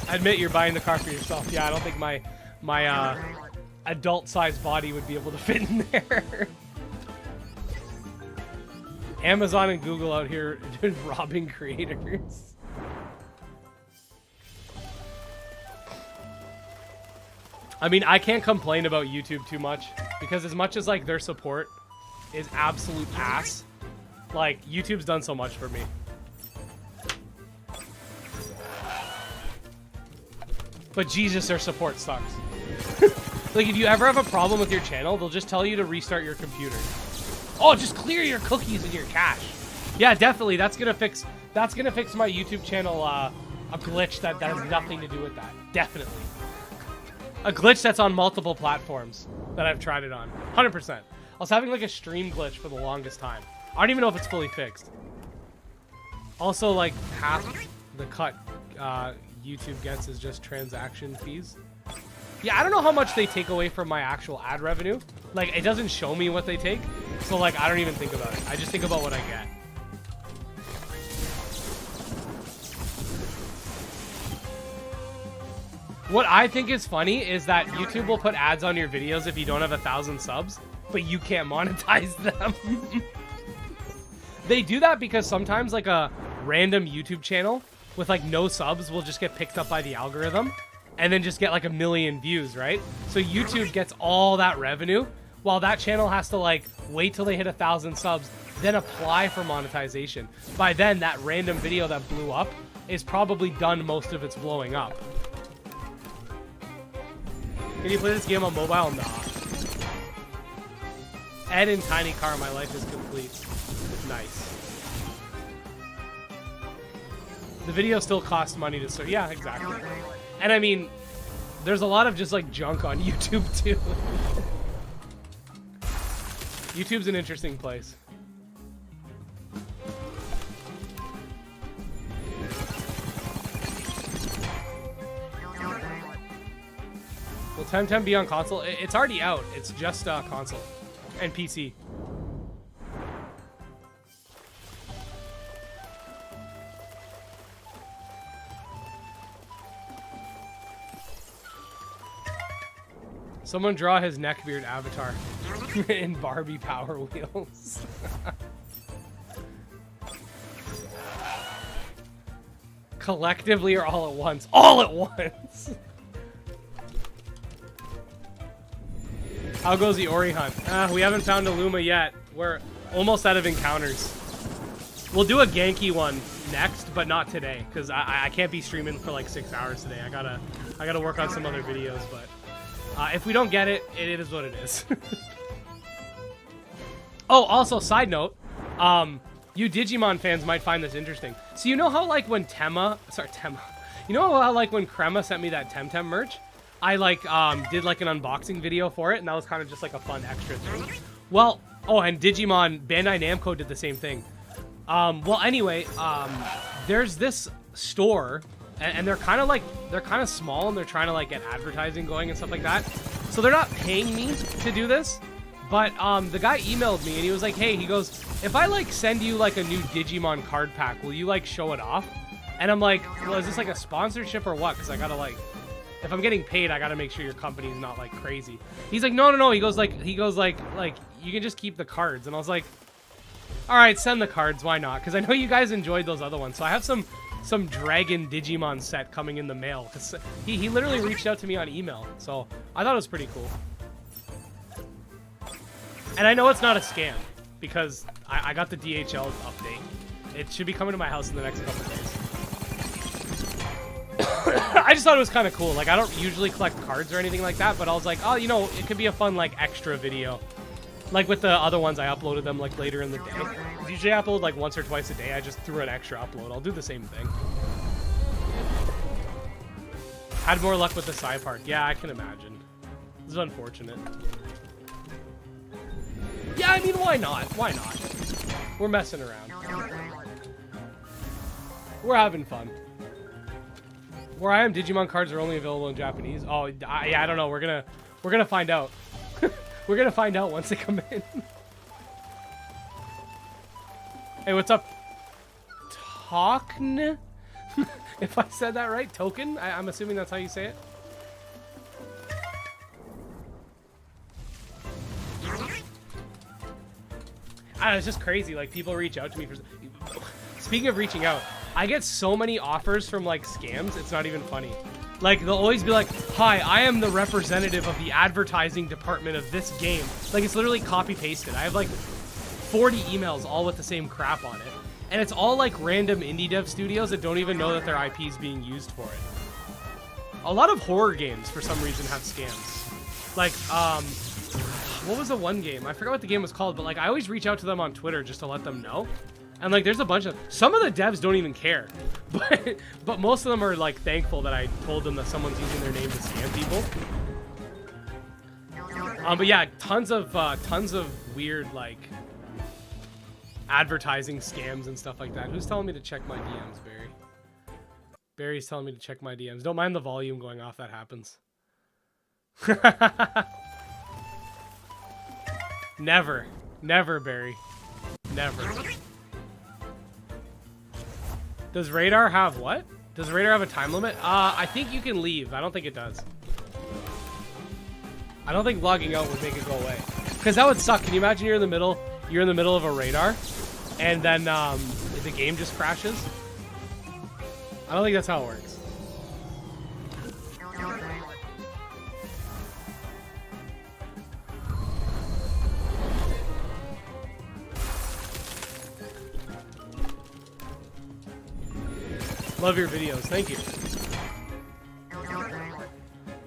Admit you're buying the car for yourself. Yeah, I don't think my adult-sized body would be able to fit in there. Amazon and Google out here robbing creators. I mean, I can't complain about YouTube too much because as much as like their support is absolute ass, like YouTube's done so much for me. But Jesus, their support sucks. Like if you ever have a problem with your channel, they'll just tell you to restart your computer. Oh, just clear your cookies and your cache. Yeah, definitely. That's gonna fix my YouTube channel a glitch that has nothing to do with that. Definitely. A glitch that's on multiple platforms that I've tried it on. 100%. I was having like a stream glitch for the longest time. I don't even know if it's fully fixed. Also, like half the cut YouTube gets is just transaction fees. Yeah, I don't know how much they take away from my actual ad revenue. Like, it doesn't show me what they take. So, like, I don't even think about it. I just think about what I get. What I think is funny is that YouTube will put ads on your videos if you don't have 1,000 subs, but you can't monetize them. They do that because sometimes, like, a random YouTube channel with, like, no subs will just get picked up by the algorithm and then just get, like, 1 million views, right? So YouTube gets all that revenue while that channel has to, like, wait till they hit 1,000 subs, then apply for monetization. By then, that random video that blew up is probably done most of its blowing up. Can you play this game on mobile? Nah. Ed in Tiny Car, my life is complete. Nice. The video still costs money to start. Yeah, exactly. And I mean, there's a lot of just like junk on YouTube too. YouTube's an interesting place. Will TEMTEM be on console? It's already out. It's just console and PC. Someone draw his neckbeard avatar in Barbie Power Wheels. Collectively or all at once? All at once! How goes the Ori hunt? We haven't found a Luma yet. We're almost out of encounters. We'll do a Genki one next, but not today, because I can't be streaming for like 6 hours today. I gotta work on some other videos, but if we don't get it, it is what it is. Oh, also, side note, you Digimon fans might find this interesting. So you know how like when you know how like when Crema sent me that TEMTEM merch? I like did like an unboxing video for it, and that was kind of just like a fun extra thing. Well, oh, and Digimon Bandai Namco did the same thing. Well, anyway, there's this store, and they're kind of small, and they're trying to like get advertising going and stuff like that. So they're not paying me to do this, but the guy emailed me and he was like, hey, he goes, if I like send you like a new Digimon card pack, will you like show it off? And I'm like, well, is this like a sponsorship or what? Because I gotta like, if I'm getting paid, I gotta make sure your company's not like crazy. He's like, no. He goes like you can just keep the cards. And I was like, all right, send the cards. Why not? Because I know you guys enjoyed those other ones. So I have some Dragon Digimon set coming in the mail. He literally reached out to me on email. So I thought it was pretty cool. And I know it's not a scam because I got the DHL update. It should be coming to my house in the next couple days. I just thought it was kind of cool. Like, I don't usually collect cards or anything like that, but I was like, oh, you know, it could be a fun, like, extra video. Like with the other ones, I uploaded them, like, later in the day. Usually I upload, like, once or twice a day. I just threw an extra upload. I'll do the same thing. Had more luck with the Psy Park. Yeah, I can imagine. This is unfortunate. Yeah, I mean, why not? Why not? We're messing around. We're having fun. Where I am, Digimon cards are only available in Japanese. Oh, yeah, I don't know. We're gonna find out. We're gonna find out once they come in. Hey, what's up, Tokn? If I said that right, Token. I'm assuming that's how you say it. I don't know, it's just crazy. Like, people reach out to me for. Speaking of reaching out, I get so many offers from like scams, it's not even funny. Like, they'll always be like, hi, I am the representative of the advertising department of this game. Like, it's literally copy pasted. I have like 40 emails all with the same crap on it. And it's all like random indie dev studios that don't even know that their IP is being used for it. A lot of horror games for some reason have scams. Like, what was the one game? I forgot what the game was called, but like I always reach out to them on Twitter just to let them know. And like there's a bunch of, some of the devs don't even care, but most of them are like thankful that I told them that someone's using their name to scam people. But yeah, tons of weird like advertising scams and stuff like that. Who's telling me to check my DMs, Barry? Barry's telling me to check my DMs. Don't mind the volume going off, that happens. Never, Barry. Never. Does radar have what? Does radar have a time limit? I think you can leave. I don't think it does. I don't think logging out would make it go away. Because that would suck. Can you imagine you're in the middle of a radar, and then the game just crashes? I don't think that's how it works. Love your videos. Thank you.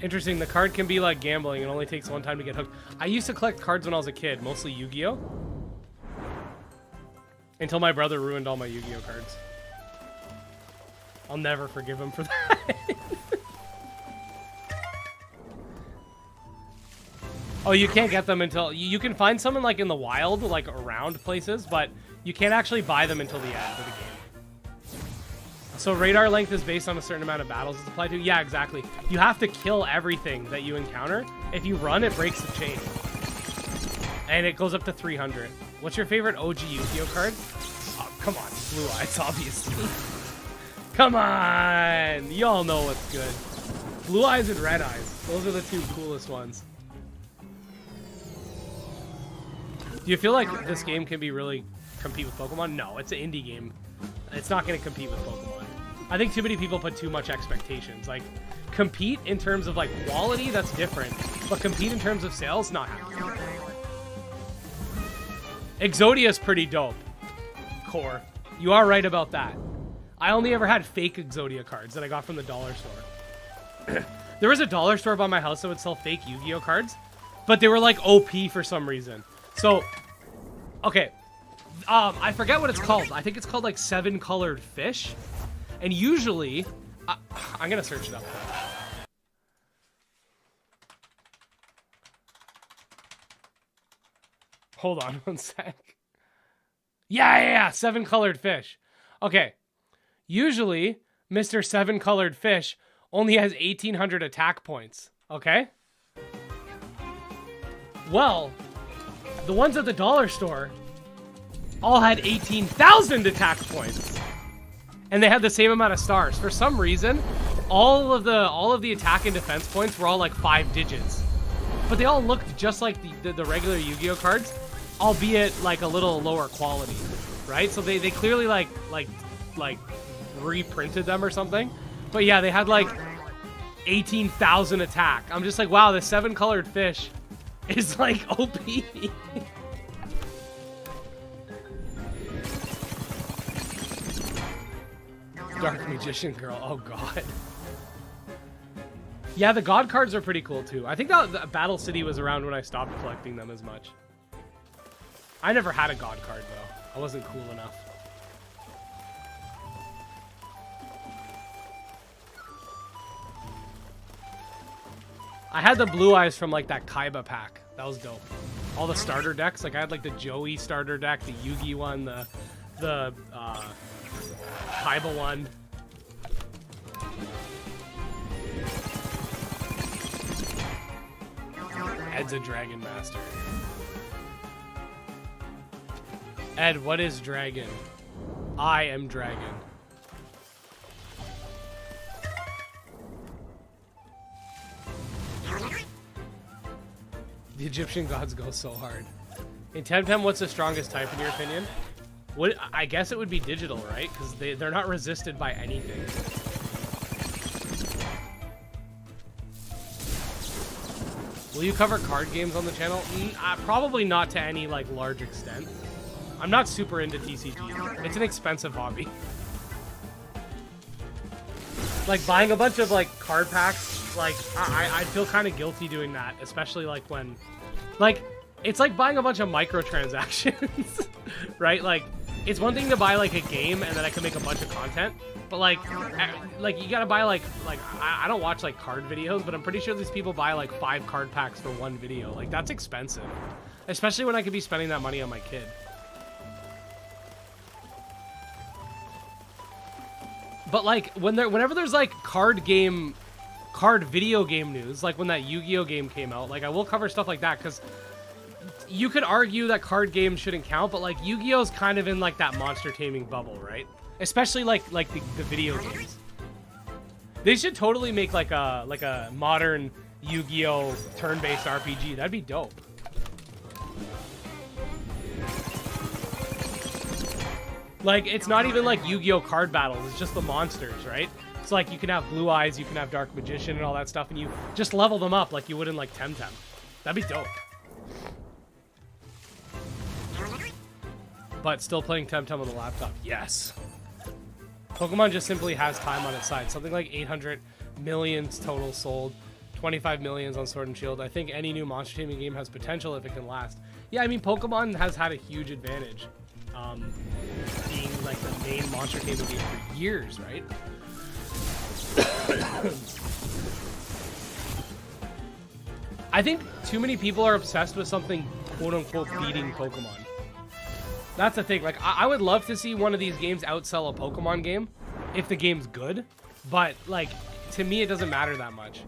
Interesting. The card can be like gambling. It only takes one time to get hooked. I used to collect cards when I was a kid, mostly Yu-Gi-Oh! Until my brother ruined all my Yu-Gi-Oh! Cards. I'll never forgive him for that. Oh, you can't get them until... You can find some in, like, in the wild, like, around places, but you can't actually buy them until the end of the game. So radar length is based on a certain amount of battles it's applied to? Yeah, exactly. You have to kill everything that you encounter. If you run, it breaks the chain. And it goes up to 300. What's your favorite OG Yu-Gi-Oh card? Oh, come on. Blue Eyes, obviously. Come on! You all know what's good. Blue Eyes and Red Eyes. Those are the two coolest ones. Do you feel like this game can be really compete with Pokemon? No, it's an indie game. It's not going to compete with Pokemon. I think too many people put too much expectations. Like, compete in terms of, like, quality, that's different. But compete in terms of sales, not happening. Exodia's pretty dope. Core. You are right about that. I only ever had fake Exodia cards that I got from the dollar store. There was a dollar store by my house that would sell fake Yu-Gi-Oh cards, but they were, like, OP for some reason. So, okay. I forget what it's called. I think it's called, like, 7-colored fish. And usually, I'm going to search it up. Hold on one sec. Yeah, 7 colored fish. Okay. Usually, Mr. 7 colored fish only has 1,800 attack points. Okay? Well, the ones at the dollar store all had 18,000 attack points. And they had the same amount of stars. For some reason, all of the attack and defense points were all like 5 digits. But they all looked just like the regular Yu-Gi-Oh cards, albeit like a little lower quality, right? So they clearly like reprinted them or something. But yeah, they had like 18,000 attack. I'm just like, wow, the 7 colored fish is like OP. Dark Magician Girl, oh god. Yeah, the God cards are pretty cool too. I think that Battle City was around when I stopped collecting them as much. I never had a God card though. I wasn't cool enough. I had the blue eyes from like that Kaiba pack. That was dope. All the starter decks, like I had like the Joey starter deck, the Yugi one, the Kaiba one. Ed's a Dragon Master. Ed, what is dragon? I am dragon. The Egyptian gods go so hard. In TEMTEM, what's the strongest type in your opinion? I guess it would be digital, right? Because they're not resisted by anything. Will you cover card games on the channel? Probably not to any like large extent. I'm not super into TCG. It's an expensive hobby. Like buying a bunch of like card packs, like I feel kind of guilty doing that, especially like when, like, it's like buying a bunch of microtransactions, right? Like, it's one thing to buy like a game and then I can make a bunch of content, but like you gotta buy like I don't watch like card videos, but I'm pretty sure these people buy like 5 card packs for one video. Like that's expensive, especially when I could be spending that money on my kid. But like whenever there's like card video game news, like when that Yu-Gi-Oh game came out, like I will cover stuff like that because you could argue that card games shouldn't count, but like Yu-Gi-Oh's kind of in like that monster taming bubble, right? Especially like the video games. They should totally make like a modern Yu-Gi-Oh turn-based RPG. That'd be dope. Like, it's not even like Yu-Gi-Oh card battles, it's just the monsters, right? It's like you can have Blue Eyes, you can have Dark Magician and all that stuff, and you just level them up like you would in like TEMTEM. That'd be dope. But still playing TEMTEM on the laptop, yes. Pokemon just simply has time on its side. Something like 800 millions total sold, 25 millions on Sword and Shield. I think any new monster taming game has potential if it can last. Yeah, I mean, Pokemon has had a huge advantage. Being like the main monster taming game for years, right? I think too many people are obsessed with something quote-unquote beating Pokemon. That's the thing. Like, I would love to see one of these games outsell a Pokemon game if the game's good, but like, to me, it doesn't matter that much.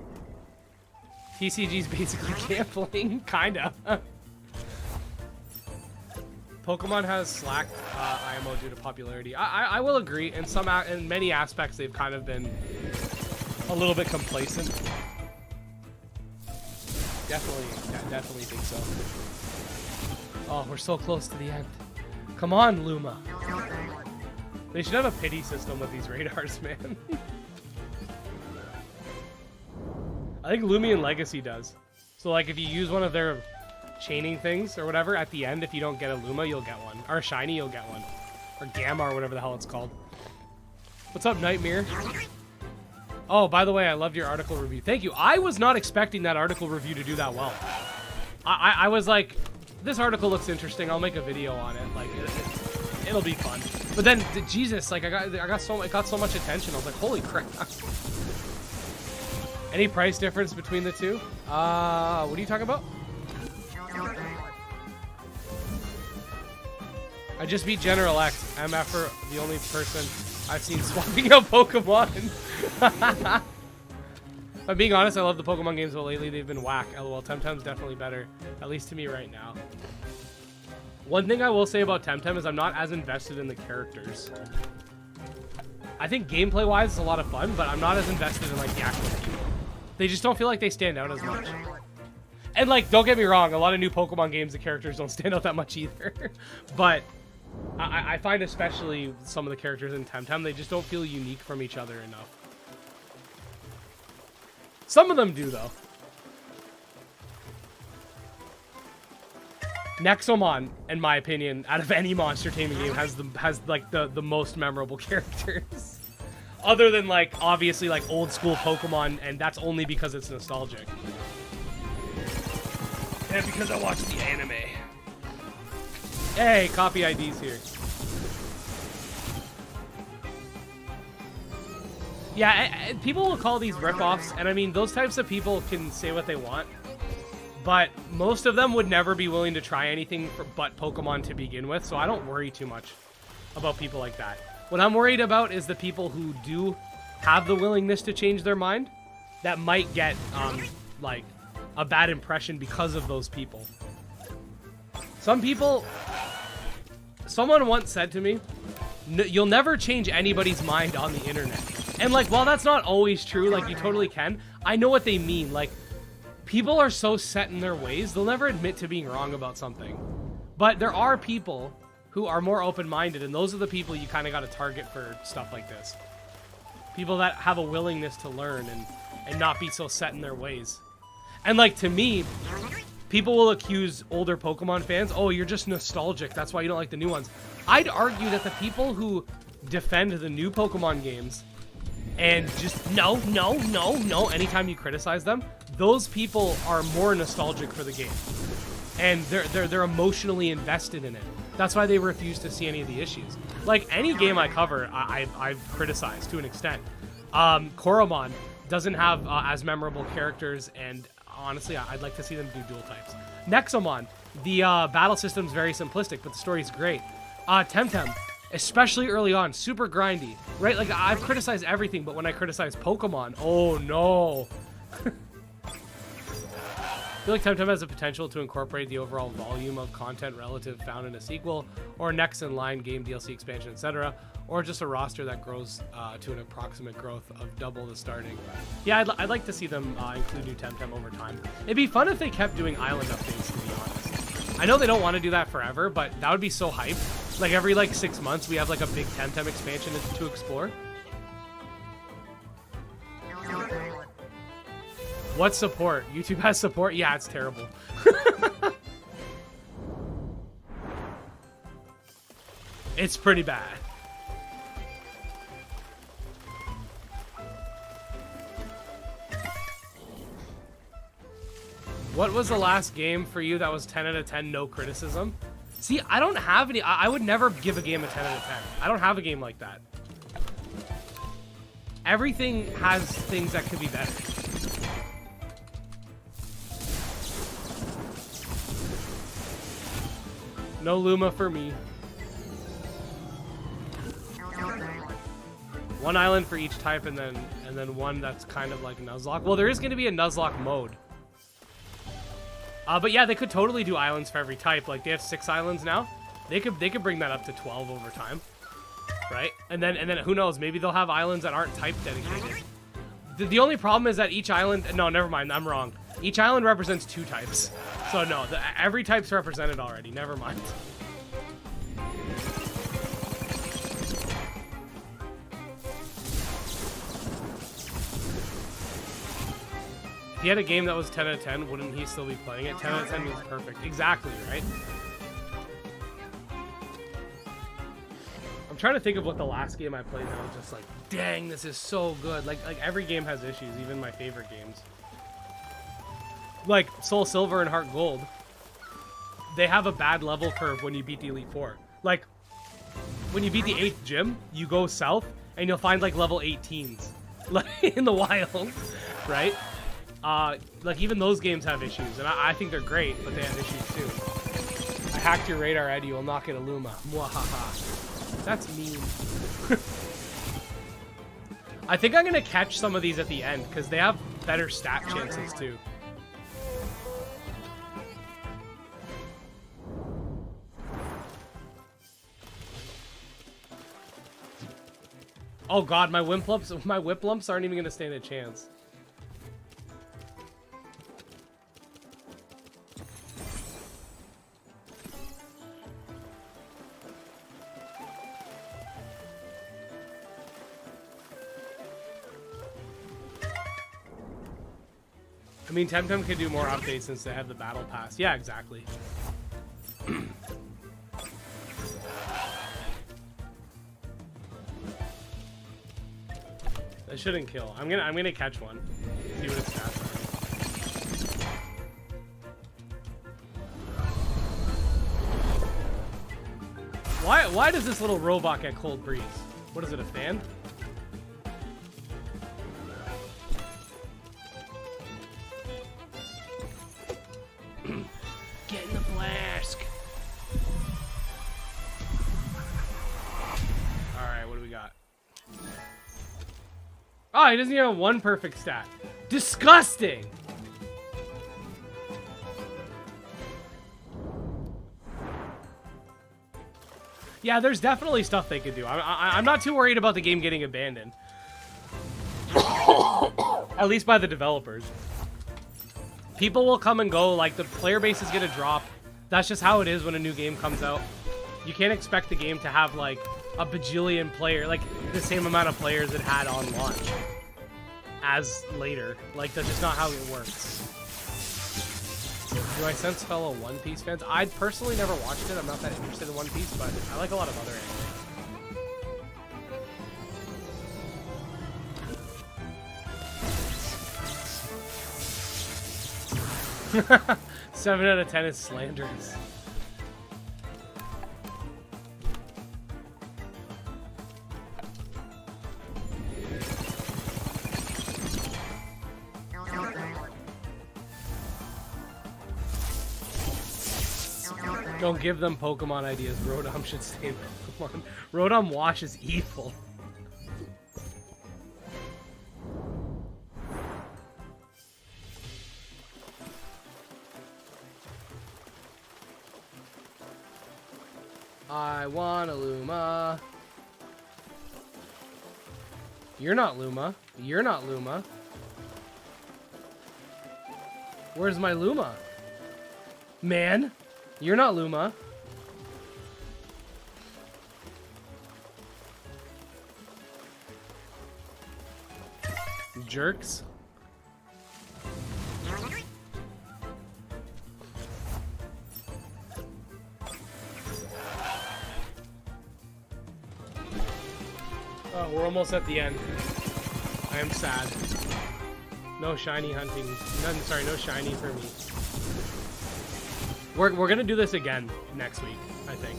TCG's basically gambling, kinda. Pokemon has slacked IMO due to popularity. I will agree. In many aspects, they've kind of been a little bit complacent. Definitely think so. Oh, we're so close to the end. Come on, Luma. They should have a pity system with these radars, man. I think Lumion Legacy does. So, like, if you use one of their chaining things or whatever, at the end, if you don't get a Luma, you'll get one. Or a shiny, you'll get one. Or Gamma, or whatever the hell it's called. What's up, Nightmare? Oh, by the way, I loved your article review. Thank you. I was not expecting that article review to do that well. I was like, this article looks interesting. I'll make a video on it. Like, it'll be fun. But then, Jesus, like, it got so much attention. I was like, holy crap. Any price difference between the two? What are you talking about? I just beat General X. MF for the only person I've seen swapping out Pokemon. If I'm being honest, I love the Pokemon games, but lately they've been whack. LOL, Temtem's definitely better, at least to me right now. One thing I will say about Temtem is I'm not as invested in the characters. I think gameplay-wise it's a lot of fun, but I'm not as invested in like the actual people. They just don't feel like they stand out as much. And like, don't get me wrong, a lot of new Pokemon games, the characters don't stand out that much either. But I find especially some of the characters in Temtem, they just don't feel unique from each other enough. Some of them do, though. Nexomon, in my opinion, out of any monster taming game, has like the most memorable characters. Other than like obviously like old school Pokemon, and that's only because it's nostalgic. And because I watched the anime. Hey, copy IDs here. Yeah, people will call these ripoffs, and I mean, those types of people can say what they want, but most of them would never be willing to try anything but Pokemon to begin with, so I don't worry too much about people like that. What I'm worried about is the people who do have the willingness to change their mind that might get, like, a bad impression because of those people. Some people... Someone once said to me, you'll never change anybody's mind on the internet. And, like, while that's not always true, like, you totally can, I know what they mean. Like, people are so set in their ways, they'll never admit to being wrong about something. But there are people who are more open-minded, and those are the people you kind of got to target for stuff like this. People that have a willingness to learn and not be so set in their ways. And, like, to me, people will accuse older Pokemon fans, oh, you're just nostalgic, that's why you don't like the new ones. I'd argue that the people who defend the new Pokemon games and just no, anytime you criticize them, those people are more nostalgic for the game. And they're emotionally invested in it. That's why they refuse to see any of the issues. Like, any game I cover, I've criticized to an extent. Coromon doesn't have as memorable characters, and honestly, I'd like to see them do dual types. Nexomon, the battle system's very simplistic, but the story's great. Temtem, especially early on, super grindy, right? Like, I've criticized everything, but when I criticize Pokemon, oh no. I feel like Temtem has the potential to incorporate the overall volume of content relative found in a sequel, or next in line game DLC expansion, etc., or just a roster that grows to an approximate growth of double the starting. Yeah, I'd like to see them include new Temtem over time. It'd be fun if they kept doing island updates, to be honest. I know they don't want to do that forever, but that would be so hype. Like, every, like, 6 months, we have, like, a big Temtem expansion to explore. What support? YouTube has support? Yeah, it's terrible. It's pretty bad. What was the last game for you that was 10 out of 10, no criticism? See, I don't have any. I would never give a game a 10 out of 10. I don't have a game like that. Everything has things that could be better. No Luma for me. One island for each type, and then one that's kind of like Nuzlocke. Well, there is going to be a Nuzlocke mode. But yeah, they could totally do islands for every type. Like, they have 6 islands now. They could bring that up to 12 over time, right? And then who knows? Maybe they'll have islands that aren't type dedicated. The only problem is that each island. No, never mind. I'm wrong. Each island represents 2 types. So no, every type's represented already. Never mind. If he had a game that was 10 out of 10, wouldn't he still be playing it? 10 out of 10 means perfect. Exactly, right? I'm trying to think of what the last game I played that was just like, dang, this is so good. Like every game has issues, even my favorite games. Like Soul Silver and Heart Gold, they have a bad level curve when you beat the Elite Four. Like, when you beat the 8th gym, you go south, and you'll find, like, level 18s. Like, in the wild, right? Like, even those games have issues, and I think they're great, but they have issues, too. I hacked your radar, Ed. You will not get a Luma. Mwahaha. That's mean. I think I'm gonna catch some of these at the end because they have better stat chances too. Oh god, my whip lumps aren't even gonna stand a chance. I mean, TEMTEM can do more updates since they have the battle pass. Yeah, exactly. That shouldn't kill. I'm gonna catch one. See what its stats are. Why does this little robot get cold breeze? What is it, a fan? Get in the flask. Alright, what do we got? Oh, he doesn't even have one perfect stat. Disgusting! Yeah, there's definitely stuff they could do. I'm not too worried about the game getting abandoned. At least by the developers. People will come and go, like, the player base is gonna drop. That's just how it is when a new game comes out. You can't expect the game to have, like, a bajillion player, like, the same amount of players it had on launch as later. Like, that's just not how it works. Do I sense fellow One Piece fans? I personally never watched it. I'm not that interested in One Piece, but I like a lot of other anime. 7 out of 10 is slanderous. Don't give them Pokemon ideas. Rotom should stay in Pokemon. Rotom Wash is evil. I want a Luma. You're not Luma. You're not Luma. Where's my Luma? Man, you're not Luma. Jerks. Oh, we're almost at the end. I am sad. No shiny hunting. Sorry, no shiny for me. We're gonna do this again next week, I think.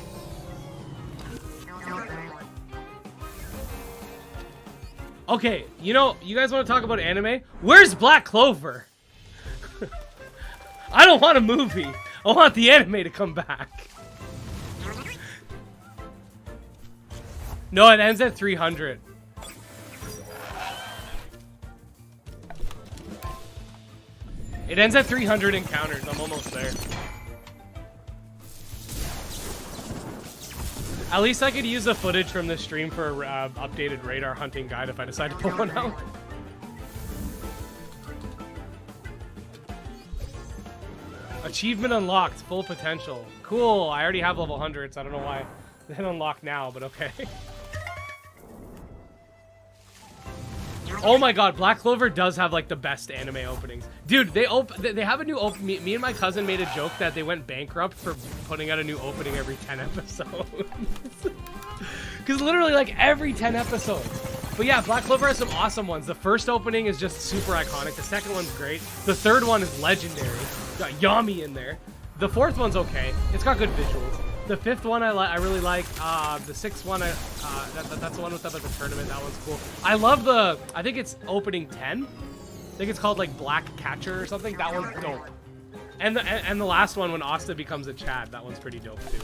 Okay, you know, you guys want to talk about anime? Where's Black Clover? I don't want a movie. I want the anime to come back. No, it ends at 300. It ends at 300 encounters. I'm almost there. At least I could use the footage from this stream for an updated radar hunting guide if I decide to put one out. Achievement unlocked. Full potential. Cool. I already have level 100s. I don't know why they didn't unlock now, but okay. Oh my god, Black Clover does have like the best anime openings. Dude, they have a new me and my cousin made a joke that they went bankrupt for putting out a new opening every 10 episodes. Cuz literally like every 10 episodes. But yeah, Black Clover has some awesome ones. The first opening is just super iconic. The second one's great. The third one is legendary. Got Yami in there. The fourth one's okay. It's got good visuals. The fifth one I really like. The sixth one, that's the one with the tournament. That one's cool. I love I think it's opening 10. I think it's called like Black Catcher or something. That one's dope. And the last one when Asta becomes a Chad, that one's pretty dope too.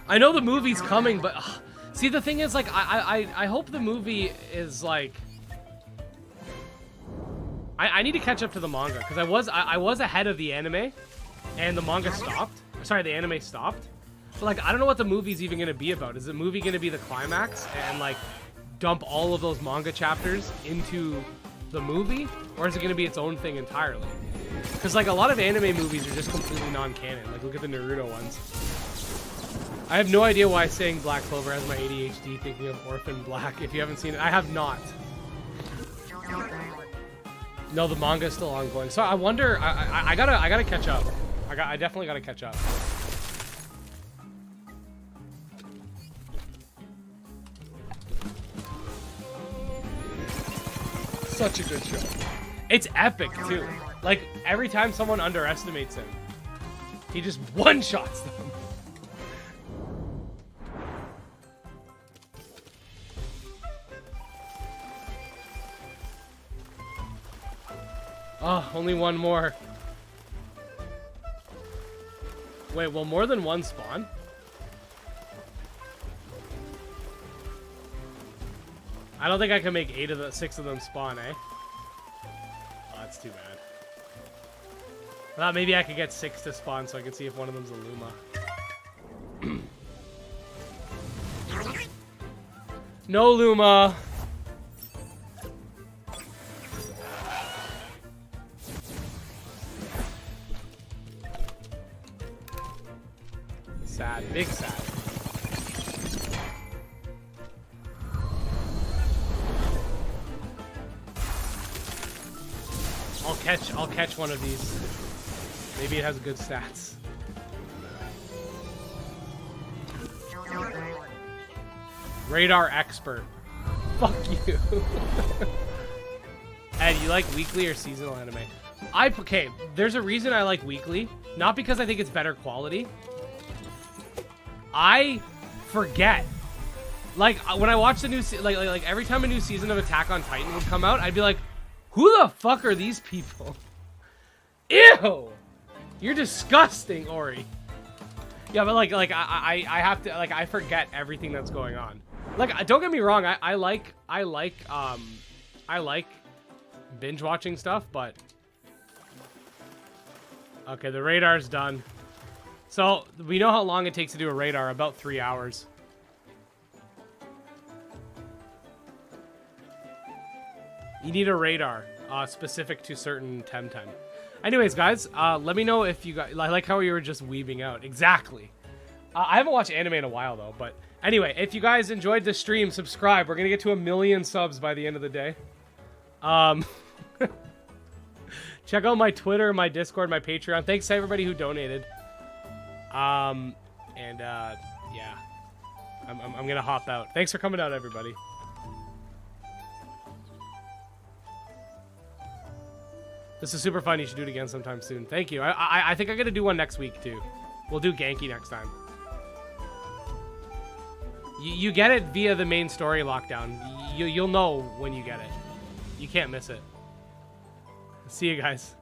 I know the movie's coming, but see, the thing is, like, I hope the movie is like. I need to catch up to the manga because I was ahead of the anime, and the manga stopped. Sorry, the anime stopped. But like, I don't know what the movie's even gonna be about. Is the movie gonna be the climax and like dump all of those manga chapters into the movie, or is it gonna be its own thing entirely? Because like a lot of anime movies are just completely non-canon. Like look at the Naruto ones. I have no idea why saying Black Clover has my ADHD thinking of Orphan Black. If you haven't seen it, I have not. No, the manga is still ongoing. So I wonder. I gotta catch up. I definitely gotta catch up. Such a good show. It's epic too. Like every time someone underestimates him, he just one-shots them. Oh, only one more. Wait, will more than one spawn? I don't think I can make 6 of them spawn, eh? Oh, that's too bad. I thought maybe I could get 6 to spawn so I can see if one of them's a Luma. No Luma! Sad, big sad. I'll catch one of these. Maybe it has good stats. Radar expert. Fuck you. Ed, you like weekly or seasonal anime? Okay, there's a reason I like weekly. Not because I think it's better quality. I forget. Like when I watch the new like every time a new season of Attack on Titan would come out, I'd be like, who the fuck are these people? Ew! You're disgusting, Ori. Yeah, but like I have to, like, I forget everything that's going on. Like, don't get me wrong, I like binge watching stuff, but okay, the radar's done. So we know how long it takes to do a radar, about 3 hours. You need a radar specific to certain TEMTEM. Anyways, guys, let me know if you guys... I like how you were just weaving out. Exactly. I haven't watched anime in a while, though. But anyway, if you guys enjoyed the stream, subscribe. We're going to get to 1 million subs by the end of the day. Check out my Twitter, my Discord, my Patreon. Thanks to everybody who donated. Yeah. I'm going to hop out. Thanks for coming out, everybody. This is super fun. You should do it again sometime soon. Thank you. I think I'm going to do one next week, too. We'll do Genki next time. You get it via the main story lockdown. You'll know when you get it. You can't miss it. See you guys.